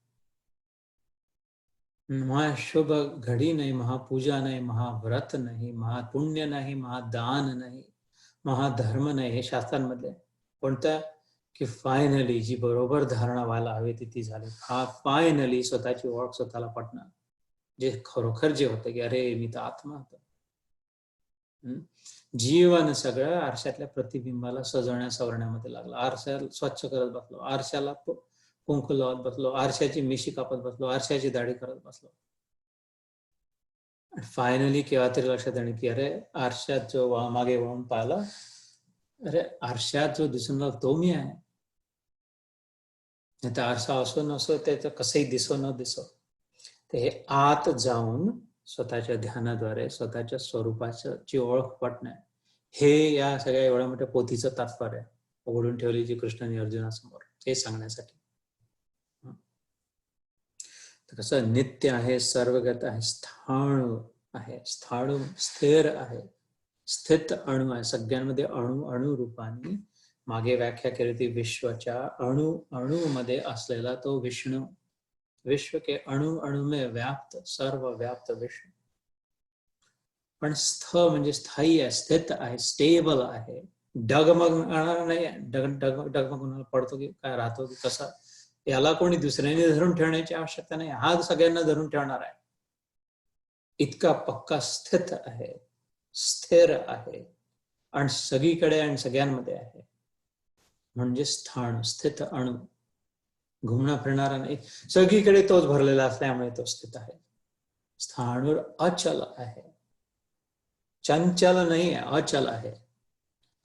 महाशुभ घडी नाही, महापूजा नाही, महाव्रत नाही, महापुण्य नाही, महादान नाही, महाधर्म नाही. हे शास्त्रांमधले कोणत्या? की फायनली जी बरोबर धारणा व्हायला हवी ती झाली. फायनली स्वतःची ओळख स्वतःला पटणं, जे खरोखर जे होतं की अरे मी तर आत्मा होतो. जीवन सगळं आरशातल्या प्रतिबिंबाला सजवण्या सवरण्यामध्ये लागलं. आरशाला स्वच्छ करत बसलो, आरशाला कुंकू लावत बसलो, आरशाची मिशी कापत बसलो, आरशाची दाढी करत बसलो. फायनली केव्हा तरी लक्षात येणे की अरे आरशात जो मागे वळून पाहिलं, अरे आरशात जो दिसून लागला तो मी आहे. नाही तर आरसा असो नसो, त्याचं कसंही दिसो न दिसो, ते हे आत जाऊन स्वतःच्या ध्यानाद्वारे स्वतःच्या स्वरूपाची ओळख पटणे, हे या सगळ्या एवढ्या मोठ्या पोथीचं तात्पर्य उघडून ठेवली जी कृष्णाने अर्जुनासमोर, हे सांगण्यासाठी. कसं नित्य आहे, सर्वगत आहे, स्थाणू आहे, स्थाणू स्थिर आहे, स्थित अणू आहे. सगळ्यांमध्ये अणू अणू रूपाने मागे व्याख्या केली ती विश्वाच्या अणू अणू मध्ये असलेला तो विष्णू. विश्व के अणु अणु में व्याप्त, सर्व व्याप्त विश्व. पण स्थ म्हणजे स्थायी आहे, स्थित आहे, स्टेबल आहे, डगमगणार नाही. डगमग पडतो की काय, राहतो की कसा, याला कोणी दुसऱ्याने धरून ठेवण्याची आवश्यकता नाही. हा सगळ्यांना धरून ठेवणार आहे. इतका पक्का स्थित आहे, स्थिर आहे, आणि सगळीकडे आणि सगळ्यांमध्ये आहे. म्हणजे स्थान, स्थित अणु, घुमणा फिरणारा नाही, सगळीकडे तोच भरलेला असल्यामुळे तो स्थित आहे. स्थाणूर अचल आहे, चंचल नाही आहे, अचल आहे.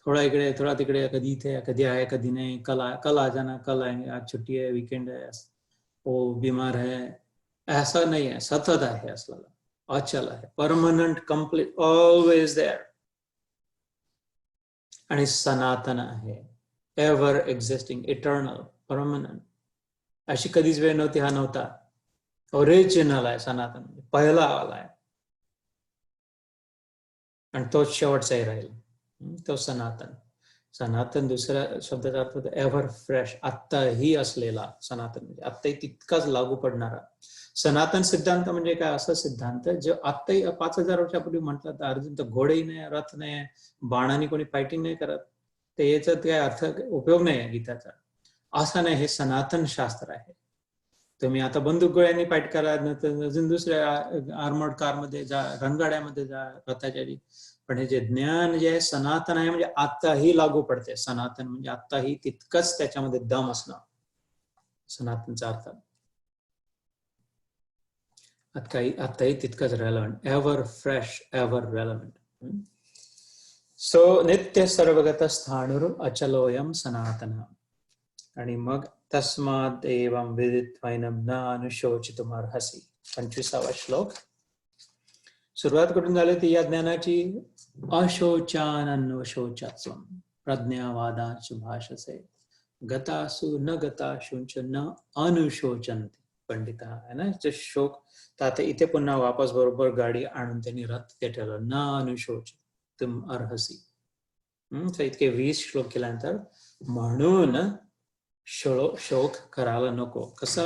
थोड़ा इकडे थोड़ा तिकडे, कधी इथे कधी आहे कधी नाही, कल आ जाना, कल आएंगे, आज छुट्टी है, वीकेंड है, वो बीमार है, ऐसा नहीं है. सतत आहे असलेला, अचल आहे, परमनंट, कंप्लीट, ऑलवेज देअर. आणि सनातन आहे, एव्हर एक्झिस्टिंग, इटर्नल, परमनंट. अशी कधीच वेळ नव्हती, हा नव्हता. ओरिजिनल आहे सनातन, पहिला आला आहे आणि तोच शेवटचाही राहील. तो सनातन. सनातन दुसऱ्या शब्दाचा अर्थ होतो एव्हर फ्रेश, आत्ताही असलेला सनातन, म्हणजे आत्ताही तितकाच लागू पडणारा. सनातन सिद्धांत म्हणजे काय? असा सिद्धांत जो आत्ताही 5000 वर्षापूर्वी म्हटलं तर अर्जुन तर घोडेही नाही, रथ नाही, बाणाने कोणी फायटिंग नाही करत, तर याचा काय अर्थ उपयोग नाही आहे गीताचा, असा नाही. हे सनातन शास्त्र आहे. तुम्ही आता बंदूक गोळ्यांनी फाईट करा, अजून दुसऱ्या आर्मर्ड कारमध्ये जा, रणगाड्यामध्ये जा, रथाच्या, पण हे जे ज्ञान जे आहे सनातन आहे, म्हणजे आत्ताही लागू पडते. सनातन म्हणजे आत्ताही तितकंच त्याच्यामध्ये दम असणं, सनातनचा अर्थ. आत्ताही तितकंच relevant, ever fresh, ever relevant. So नित्य सर्वगत स्थाणुर अचलोयम सनातन. आणि मग तस्मात् एवं विदित्वैनं न अनुशोचितुमर्हसि. 25वा श्लोक. सुरुवात कुठून झाली ती? या ज्ञानाची. अशोचानन्वशोचत्वं प्रज्ञावादाच भाषसे गतासु न गताशुंच न अनुशोचन्ति पंडिता. है ना, शोक. तर आता इथे पुन्हा वापस बरोबर गाडी आणून त्यांनी रथ ते ठेवलं, न अनुशोचितुम अर्हसि. इतके 20 श्लोक केल्यानंतर म्हणून शोक करायला नको. कसा?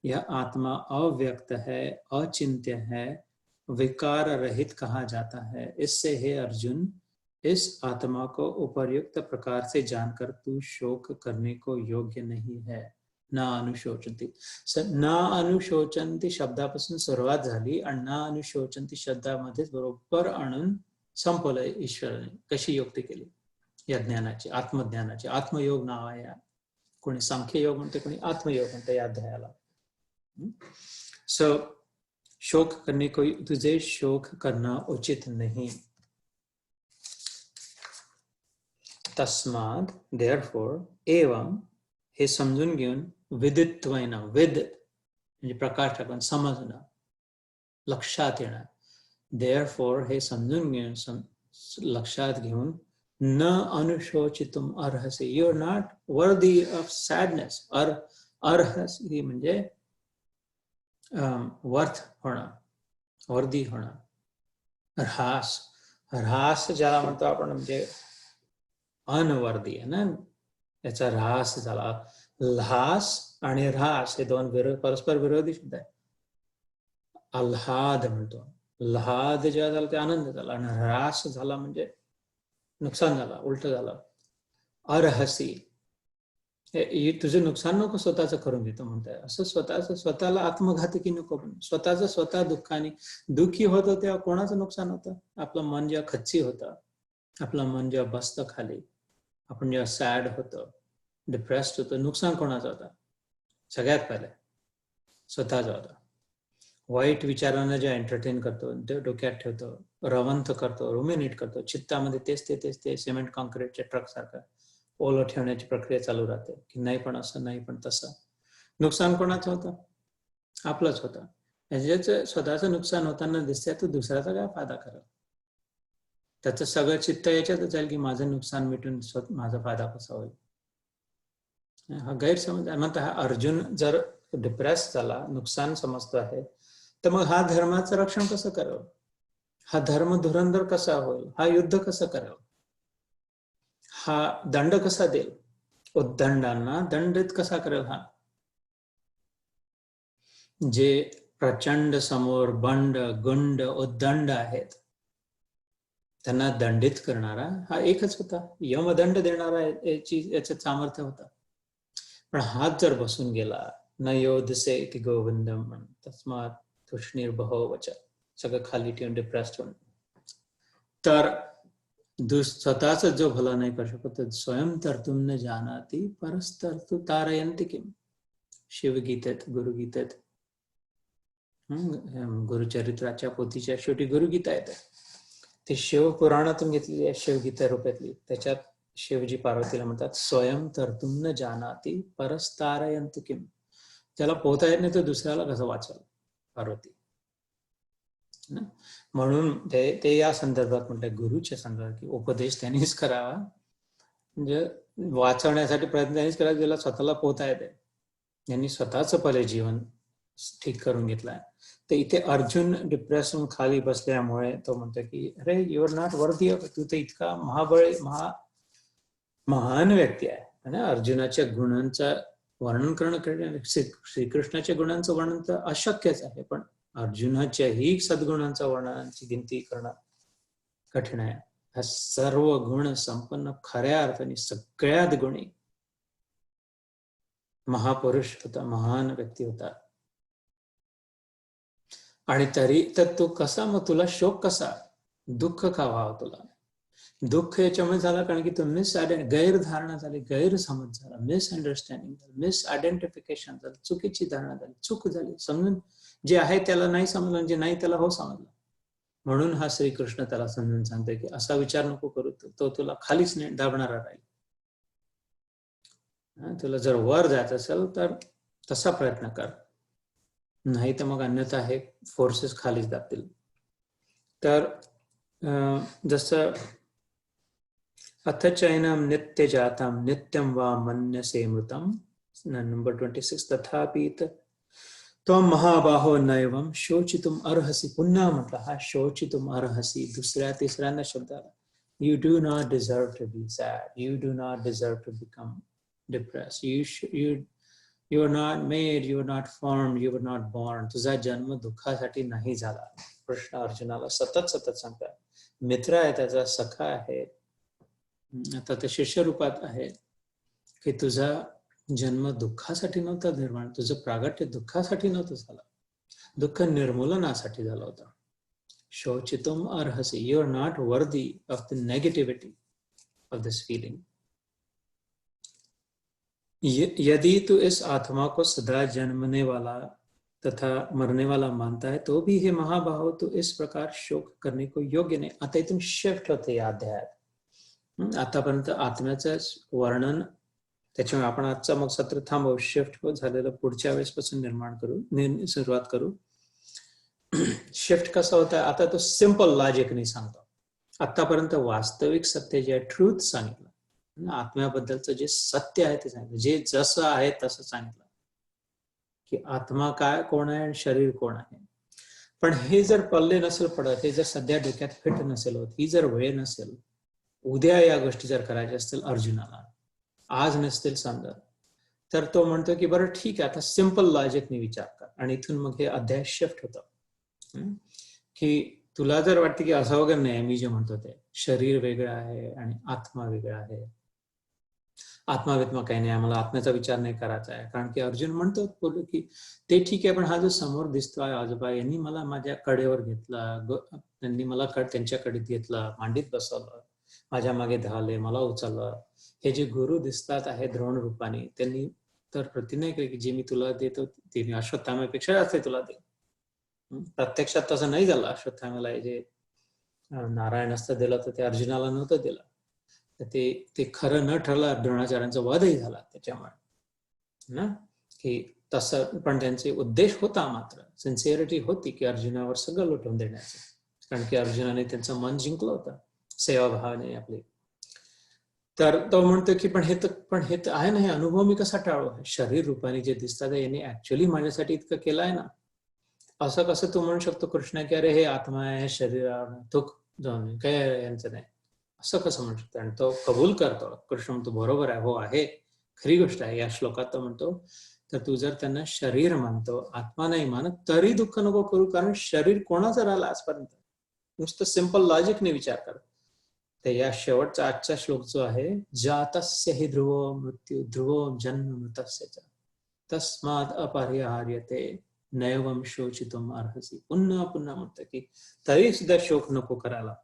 यह आत्मा अव्यक्त है, अचिंत्य है, विकार रहित कहा जाता है. इससे हे अर्जुन इस आत्मा को उपर्युक्त प्रकार से जानकर तू शोक करने को योग्य नहीं है. ना अनुशोचंती. ना अनुशोचंती शब्दापासून सुरुवात झाली आणि ना अनुशोचंती शब्दामध्येच बरोबर आणून संपवलंय ईश्वराने. कशी युक्ती केली या ज्ञानाची, आत्मज्ञानाची. आत्मयोग नाव आहे. कोणी सांख्ययोग म्हणते, कोणी आत्मयोग म्हणते या अध्यायाला. सो शोक करने को, तुझे शोक करना उचित नहीं. तस्माद देयरफॉर एवं हे समजून घेऊन विदित्वेन, विद म्हणजे प्रकाश टाकून समजणं, लक्षात येणं. देयरफॉर हे समजून घेऊन, लक्षात घेऊन न अनुशोचितुम अर्हसि. You are not worthy of sadness. अर्हसि म्हणजे वर्थ होणं, वर्दी होणं. ऱ्हास, ऱ्हास ज्याला म्हणतो आपण म्हणजे अनवर्दी आहे ना, याचा ऱ्हास झाला. ल्हास आणि ऱ्हास हे दोन परस्पर विरोधी शब्द आहे. आल्हाद म्हणतो, ल्हाद जेव्हा झाला ते आनंद झाला, आणि ऱ्हास झाला म्हणजे नुकसान झाला, उलट झालं. अर्हसी, तुझे नुकसान नको स्वतःच करून घेतो म्हणताय. असं स्वतःला आत्मघातकी नको पण. स्वतः दुःखाने दुःखी होतं तेव्हा कोणाचं नुकसान होतं? आपलं मन जेव्हा खच्ची होतं, आपलं मन जेव्हा बसतं खाली, आपण जेव्हा सॅड होतं, डिप्रेस्ड होतं, नुकसान कोणाचं होतं? सगळ्यात पहिले स्वतःचं होतं. वाईट विचारांना जेव्हा एंटरटेन करतो, डोक्यात ठेवतो, रवंथ करतो, रुमिनेट करतो, चित्तामध्ये तेच ते सिमेंट कॉन्क्रीटच्या ट्रक सारखं ओलं ठेवण्याची प्रक्रिया चालू राहते की नाही पण असं, नाही पण तसं. नुकसान कोणाचं होतं? आपलंच होतं. ज्याचं स्वतःचं नुकसान होताना दिसतंय तो दुसऱ्याचा काय फायदा करेल? त्याचं सगळं चित्त याच्यातच जाईल की माझं नुकसान मिटून माझा फायदा कसा होईल. हा गैरसमज आहे. म्हणता हा अर्जुन जर डिप्रेस झाला, नुकसान समजतो आहे, तर मग हा धर्माचं रक्षण कसं करेल? हा धर्म धुरंधर कसा होईल? हा युद्ध कसं करेल? हा दंड कसा देईल? उद्दंडांना दंडित कसा करेल? हा जे प्रचंड समोर बंड गुंड उद्दंड आहेत त्यांना दंडित करणारा हा एकच होता. यमदंड देणारा याचं सामर्थ्य होता. पण हात जर बसून गेला, न योधसे की गोविंदम तस्मात तुष्णीर्बहो वच, सगळं खाली ठेवून डिप्रेस्ड होऊन, तर स्वतःच जो भला नाही करू शकत, स्वयं तर तुम न जानाती परस्तर तू तारयंती किम. शिवगीतेत, गुरुगीतेत, गुरुचरित्राच्या पोथीच्या शेवटी गुरुगीता येते. ती शिवपुराणातून घेतलेली आहे, शिवगीता रूपातली. त्याच्यात शिवजी पार्वतीला म्हणतात स्वयं तर तुम न जानाती परस्तारयंत किम. ज्याला पोहता येत नाही तो दुसऱ्याला कसं वाचवल पार्वती. म्हणून ते या संदर्भात म्हटलं, गुरुच्या संदर्भात की उपदेश त्यांनीच करावा, म्हणजे वाचवण्यासाठी प्रयत्न त्यांनीच करावा ज्याला स्वतःला पोहता येते. यांनी स्वतःच पहिले जीवन ठीक करून घेतलाय. तर इथे अर्जुन डिप्रेशन खाली बसल्यामुळे तो म्हणतो की अरे you are not worthy of, तू तर इतका महान व्यक्ती आहे ना. अर्जुनाच्या गुणांचा वर्णन करणं, श्रीकृष्णाच्या गुणांचं वर्णन तर अशक्यच आहे, पण अर्जुनाच्याही सद्गुणांचा वर्णनाची गिनती करणं कठीण आहे. हा सर्व गुण संपन्न, खऱ्या अर्थाने सगळ्यात गुणी महापुरुष होता, महान व्यक्ती होता. आणि तरी तर तो कसा, मग तुला शोक कसा, दुःख का व्हावं तुला? दुःख याच्यामुळे झालं कारण की तुम्ही गैरधारणा झाली, गैरसमज झाला, मिसअंडरस्टँडिंग झालं, मिसआयडेंटिफिकेशन झालं, चुकीची धारणा झाली, चूक झाली. समजून जे आहे त्याला नाही समजलं, जे नाही त्याला हो समजलं. म्हणून हा श्रीकृष्ण त्याला समजून सांगतोय की असा विचार नको करू, तो तुला खालीच नाही दाबणारा राहील. तुला जर वर जायचं असेल तर तसा प्रयत्न कर, नाही तर मग अन्यथा हे फोर्सेस खालीच दाबतील. तर जसं अथ चैनम नित्य जातम नित्यम वा मन्यसे मृतम, नंबर 26. तथापि त्वं महाबाहो नैवं शोचितुम अर्हसि. पुन्हा म्हटलं हा शोचितुम अर्हसि दुसऱ्या तिसऱ्यांदा शब्द आला. You do not deserve to be sad. You do not deserve to become depressed. You are not made, you are not formed, you were not born. तुझा जन्म दुःखासाठी नाही झाला. कृष्ण अर्जुनाला सतत सांगतात. मित्र आहे, त्याचा सखा आहे, आता ते शिष्य रूपात आहे, की तुझा जन्म दुःखासाठी नव्हता निर्माण, तुझं प्रागट्य दुःखासाठी नव्हतं झालं, दुःख निर्मूलनासाठी झाला होता. शोचितुम अर्हसि, you are not worthy of the negativity of this feeling. यदि तू इस आत्मा को सदा जन्मने वाला तथा मरने वाला मानता है तो भी हे महाबाहो तू इस प्रकार शोक करने को योग्य नाही. आता इथून शिफ्ट होते या अध्यायात. आतापर्यंत आत्म्याचं वर्णन, त्याच्यामुळे आपण आजचा मग सत्र थांबवू, शिफ्ट झालेलं पुढच्या वेळेस पासून निर्माण करू, सुरुवात करू. शिफ्ट कसा होता, आता तो सिंपल लॉजिकने सांगतो. आतापर्यंत वास्तविक सत्य जे आहे, ट्रूथ सांगितलं, आत्म्याबद्दलचं जे सत्य आहे ते सांगितलं, जे जसं आहे तसं सांगितलं, की आत्मा काय, कोण आहे आणि शरीर कोण आहे. पण हे जर पल्ले नसेल पडत, हे जर सध्या डोक्यात फिट नसेल होत, ही जर वेळ नसेल, उद्या या गोष्टी जर करायच्या असतील अर्जुनाला, आज नसतील समजा, तर तो म्हणतो की बरं ठीक आहे, आता सिंपल लॉजिकने विचार कर. आणि इथून मग हे अध्याय शिफ्ट होतं, की तुला जर वाटतं की असं वगैरे नाही, मी जे म्हणतो ते शरीर वेगळं आहे आणि आत्मा वेगळा आहे, आत्मावित्मा काही नाही, आम्हाला आत्म्याचा विचार नाही करायचा आहे. कारण की अर्जुन म्हणतो की ते ठीक आहे, पण हा जो समोर दिसतोय आजोबा, यांनी मला माझ्या कडेवर घेतला, त्यांनी मला त्यांच्या कडेत घेतलं, मांडीत बसवलं, माझ्या मागे धावले, मला उचललं. हे जे गुरु दिसतात आहे द्रोण रूपाने, त्यांनी तर प्रतिज्ञा केली की जे मी तुला देतो ते मी अश्वत्थाम्यापेक्षा जास्त तुला दे. प्रत्यक्षात तसं नाही झालं. अश्वत्थाम्याला जे नारायण अस्त्र दिलं तर ते अर्जुनाला नव्हतं दिलं. ते खरं न ठरलं, द्रोणाचार्यांचा वादही झाला त्याच्यामुळे ना, की तसं. पण त्यांचे उद्देश होता, मात्र सिन्सिअरिटी होती की अर्जुनावर सगळं लुटवून देण्याचं, कारण की अर्जुनाने त्यांचं मन जिंकलं होतं सेवाभावाने आपली. तर तो म्हणतो की पण हे तर आहे ना, हे अनुभव मी कसा टाळू, शरीर रूपाने जे दिसतात यांनी ऍक्च्युअली माझ्यासाठी इतकं केलं आहे ना, असं कसं तू म्हणू शकतो कृष्ण की अरे हे आत्मा आहे, शरीरावर दुःख जाऊन काय यांचं नाही, असं कसं म्हणू शकतो. आणि तो कबूल करतो, कृष्ण म्हणतो बरोबर आहे, हो आहे, खरी गोष्ट आहे. या श्लोकात तो म्हणतो, तर तू जर त्यांना शरीर मानतो, आत्मा नाही मानत, तरी दुःख नको करू, कारण शरीर कोणाचं राहिलं आजपर्यंत. नुसतं सिंपल लॉजिकने विचार कर. तर या शेवटचा आजचा श्लोक जो आहे, जातस्य हि ध्रुवो मृत्यू ध्रुवो जन्म मृतस्य च तस्माद अपरिहार्यते नैवम शोचितुम अर्हसि. पुन्हा पुन्हा म्हणतं की तरी सुद्धा शोक नको करायला.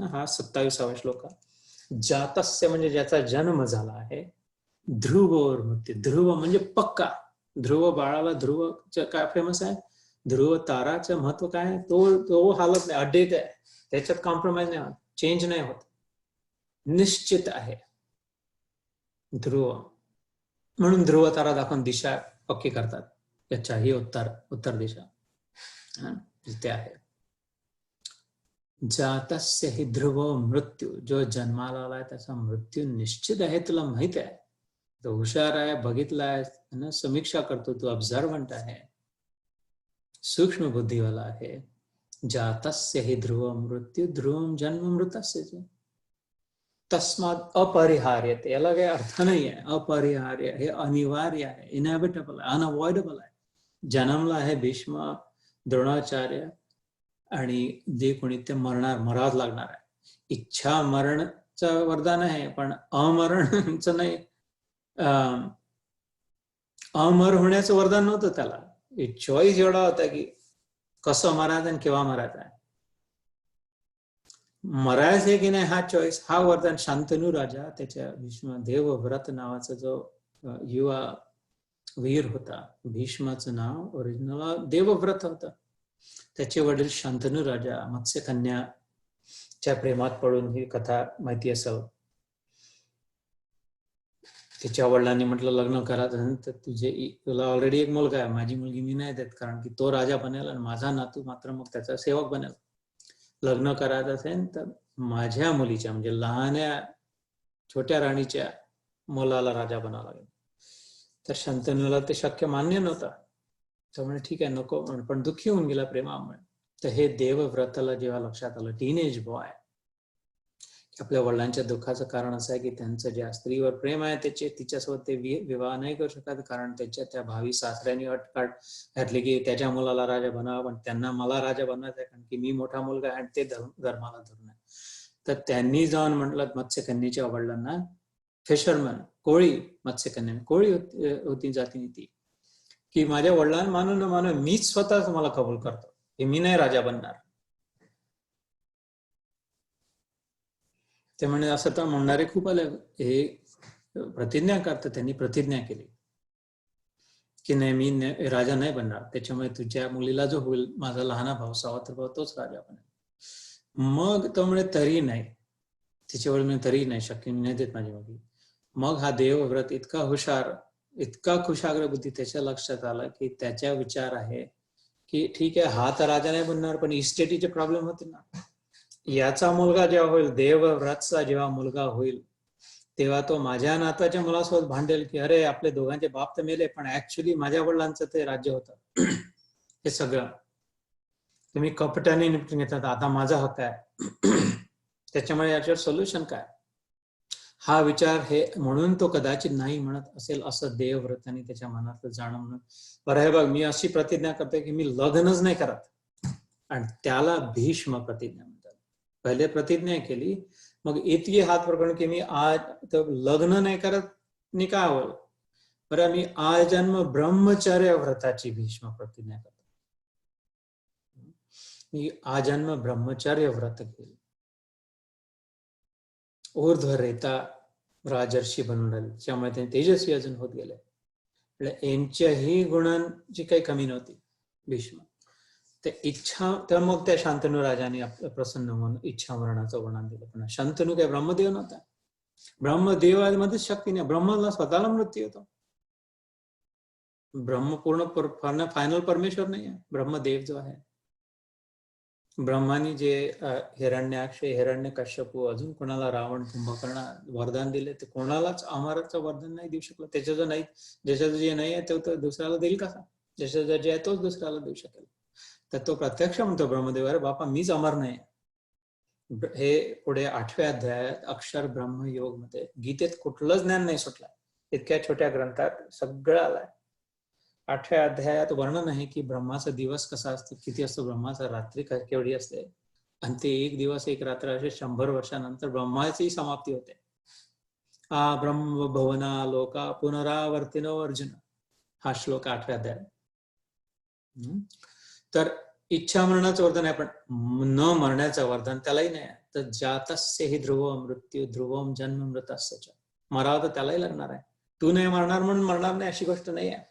हा 27वा श्लोक. जातस्य म्हणजे ज्याचा जन्म झाला आहे, ध्रुवोर मृत्यू, ध्रुव म्हणजे पक्का. ध्रुव बाळाला ध्रुव काय फेमस आहे, ध्रुव ताराचं महत्व काय, तो हालत नाही, अड्डेट आहे, त्याच्यात कॉम्प्रोमाइज नाही होत, चेंज नाही होत, निश्चित आहे ध्रुव. म्हणून ध्रुव तारा दाखवून दिशा पक्की करतात, याच्या ही उत्तर दिशा ते आहे. जातस्य हि ध्रुव मृत्यू, जो जन्माला आलाय त्याचा मृत्यू निश्चित आहे, तुला माहित आहे, तो हुशार आहे, बघितलाय ना, समीक्षा करतो, तू ऑब्झर्वंट आहे, सूक्ष्म बुद्धीवाला आहे. जातस्य हि ध्रुव मृत्यू ध्रुवम जन्म मृतस्य तस्मात अपरिहार्यते, याला काही अर्थ नाही आहे. अपरिहार्य हे अनिवार्य आहे, इनएव्हिटेबल आहे, अनअवॉइडेबल आहे. जन्मला आहे भीष्म, द्रोणाचार्य, आणि जे कोणी ते मरावं लागणार आहे. इच्छा मरणचं वरदान आहे, पण अमरणचं नाही, अमर होण्याचं वरदान नव्हतं त्याला. चॉईस एवढा होता की कसं मरायचं आणि केव्हा मरायचं आहे, मरायचं की नाही हा चॉईस, हा वरदान. शांतनू राजा, त्याच्या भीष्म देवव्रत नावाचा जो युवा वीर होता, भीष्माचं नाव ओरिजिनल देवव्रत होतं. त्याचे वडील शांतनू राजा मत्स्यकन्याच्या प्रेमात पडून, ही कथा माहिती असेल. तिच्या वडिलांनी म्हटलं लग्न करायचं तर तुला ऑलरेडी एक मुलगा आहे, माझी मुलगी मी नाही देत, कारण की तो राजा बनेल आणि माझा नातू मात्र मग त्याचा सेवक बनेल. लग्न करायचं असेल तर माझ्या मुलीच्या, म्हणजे लहान्या छोट्या राणीच्या मुलाला राजा बनावं लागेल. तर शांतनूला ते शक्य मान्य नव्हतं, त्यामुळे ठीक आहे नको, पण दुःखी होऊन गेला प्रेमामुळे. तर हे देवव्रताला जेव्हा लक्षात आलं, टीनेज बॉय, आपल्या वडिलांच्या दुःखाचं कारण असं आहे की त्यांचं ज्या स्त्रीवर प्रेम आहे तिच्यासोबत ते विवाह नाही करू शकत, कारण त्या भावी सासऱ्यांनी अट घातली की त्याच्या मुलाला राजा बनावा, पण त्यांना मला राजा बनायचं आहे, कारण की मी मोठा मुलगा आहे आणि ते धर्माला धरून आहे. तर त्यांनी जाऊन म्हटलं मत्स्यकन्येच्या वडिलांना, फिशरमन, कोळी, मत्स्यकन्या कोळी होती जातीने ती, की माझ्या वडिलांना मानून न मानून मीच स्वतः तुम्हाला कबूल करतो की मी नाही राजा बनणार. ते म्हणे असं तर म्हणणारे खूप आले. हे प्रतिज्ञा करतात, त्यांनी प्रतिज्ञा केली की नाही मी राजा नाही बनणार, त्याच्यामुळे तुझ्या मुलीला जो होईल माझा लहाना भाऊ सावत्र भाऊ तोच राजा बनेल. मग तो म्हणे तरी नाही, तिच्या वडील म्हणे तरी नाही शक्य, मी नाही देत माझी मुलगी. मग हा देवव्रत इतका हुशार, इतका कुशाग्र बुद्धी, त्याच्या लक्षात आलं की त्याचा विचार आहे की ठीक आहे हा तर राजा नाही बनणार पण इस्टेटीचे प्रॉब्लेम होतील ना, याचा मुलगा जेव्हा होईल, देवव्रतचा जेव्हा मुलगा होईल तेव्हा तो माझ्या नाताच्या मुलासोबत भांडेल की अरे आपले दोघांचे बाप तर मेले पण ऍक्च्युली माझ्या वडिलांचं ते राज्य होतं. हे सगळं तुम्ही कपटाने निपटून घेतात, आता माझा हक्क आहे. त्याच्यामुळे याच्यावर सोल्युशन काय, हा विचार हे म्हणून तो कदाचित नाही म्हणत असेल असं देवव्रताने त्याच्या मनात जाणवलं. बरं हे बघ, मी अशी प्रतिज्ञा करते की मी लग्नच नाही करत, आणि त्याला भीष्म प्रतिज्ञा म्हणतात. पहिले प्रतिज्ञा केली, मग इतकी हात पकडून की मी आज लग्न नाही करत, मी काय होईल, बरं मी आजन्म ब्रह्मचर्य व्रताची भीष्म प्रतिज्ञा करतो, मी आजन्म ब्रह्मचर्य व्रत केले. ऊर्ध्व रेता राजर्षी बनून राहिले, त्यामुळे ते तेजस्वी अजून होत गेले. यांच्याही गुणांची काही कमी नव्हती भीष्म. ते इच्छा, तर मग त्या शांतनू राजाने आपलं प्रसन्न होऊन इच्छा मरणाचं वर्णन दिलं. पण शांतनू काय ब्रह्मदेव नव्हता, ब्रह्मदेवामध्ये शक्ती नाही, ब्रह्माला स्वतःला मृत्यू होतो. ब्रह्म पूर्ण फायनल परमेश्वर नाही आहे, ब्रह्मदेव जो आहे. ब्रह्मानी जे हिरण्याक्ष, हिरण्यकश्यपू, अजून कोणाला रावण, कुंभकर्ण वरदान दिले, ते कोणालाच अमराचं वरदान नाही देऊ शकलं. त्याच्याचं नाही, ज्याच्याचं जे नाही आहे तो दुसऱ्याला देईल कसा, ज्याच्याचं जे आहे तोच दुसऱ्याला देऊ शकेल. तर तो प्रत्यक्ष म्हणतो ब्रह्मदेव, अरे बापा मीच अमर नाही. हे पुढे 8व्या अध्यायात अक्षर ब्रह्म योग मध्ये, गीतेत कुठलंच ज्ञान नाही सुटलं, इतक्या छोट्या ग्रंथात सगळं आलंय. 8व्या अध्यायात वर्णन आहे की ब्रह्माचा दिवस कसा असतो, किती असतो, ब्रह्माचा रात्री केवढी असते, आणि ते एक दिवस एक रात्र असे 100 वर्षानंतर ब्रह्माची समाप्ती होते. ब्रह्म भवना लोका पुनरावर्तिनो अर्जुन, हा श्लोक 8व्या अध्यायात. तर इच्छा मरणाचं वर्धन आहे, पण न मरण्याचं वर्धन त्यालाही नाही. तर जातस्य हि ध्रुव मृत्यू ध्रुवम जन्म मृतस्य, मरावं तर त्यालाही लागणार आहे. तू नाही मरणार म्हणून मरणार नाही अशी गोष्ट नाही आहे.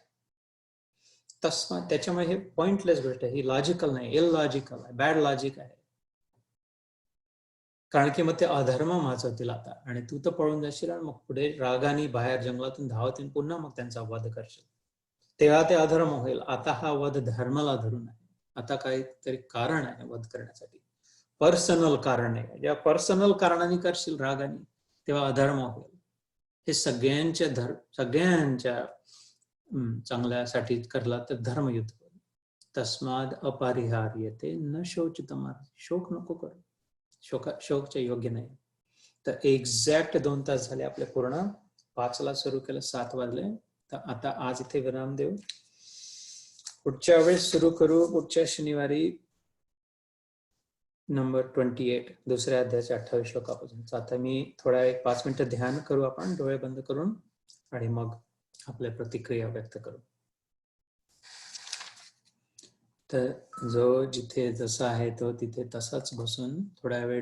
तस्मात त्याच्यामुळे हे पॉइंटलेस गोष्ट आहे, ही लॉजिकल नाही, इलॉजिकल आहे, बॅड लॉजिक आहे. कारण की मग ते अधर्म माजवतील आता, आणि तू तर पळून जाशील, आणि मग पुढे रागाने बाहेर जंगलातून धावतील, पुन्हा मग त्यांचा वध करशील, तेव्हा ते अधर्म होईल. आता हा वध धर्माला धरून आहे, आता काहीतरी कारण आहे वध करण्यासाठी, पर्सनल कारण आहे. जेव्हा पर्सनल कारणाने करशील रागाने तेव्हा अधर्म होईल. हे सगळ्यांच्या चांगल्यासाठी करला तर धर्मयुद्ध होईल. तस्माद अपरिहार्यते न शोचितम, शोक नको करू, शोकचे योग्य नाही. तर एक्झॅक्ट 2 तास झाले आपले पूर्ण. 5ला सुरू केलं, 7 वाजले. तर आता आज इथे विराम देऊ, पुढच्या वेळेस सुरू करू पुढच्या शनिवारी नंबर 28, दुसऱ्या अध्यायाच्या 28 श्लोकापासून. आता मी थोडा 5 मिनिटं ध्यान करू आपण डोळे बंद करून, आणि मग आपल्या प्रतिक्रिया व्यक्त करू. तर जो जिथे जसा आहे तो तिथे तसाच बसून थोडा वेळ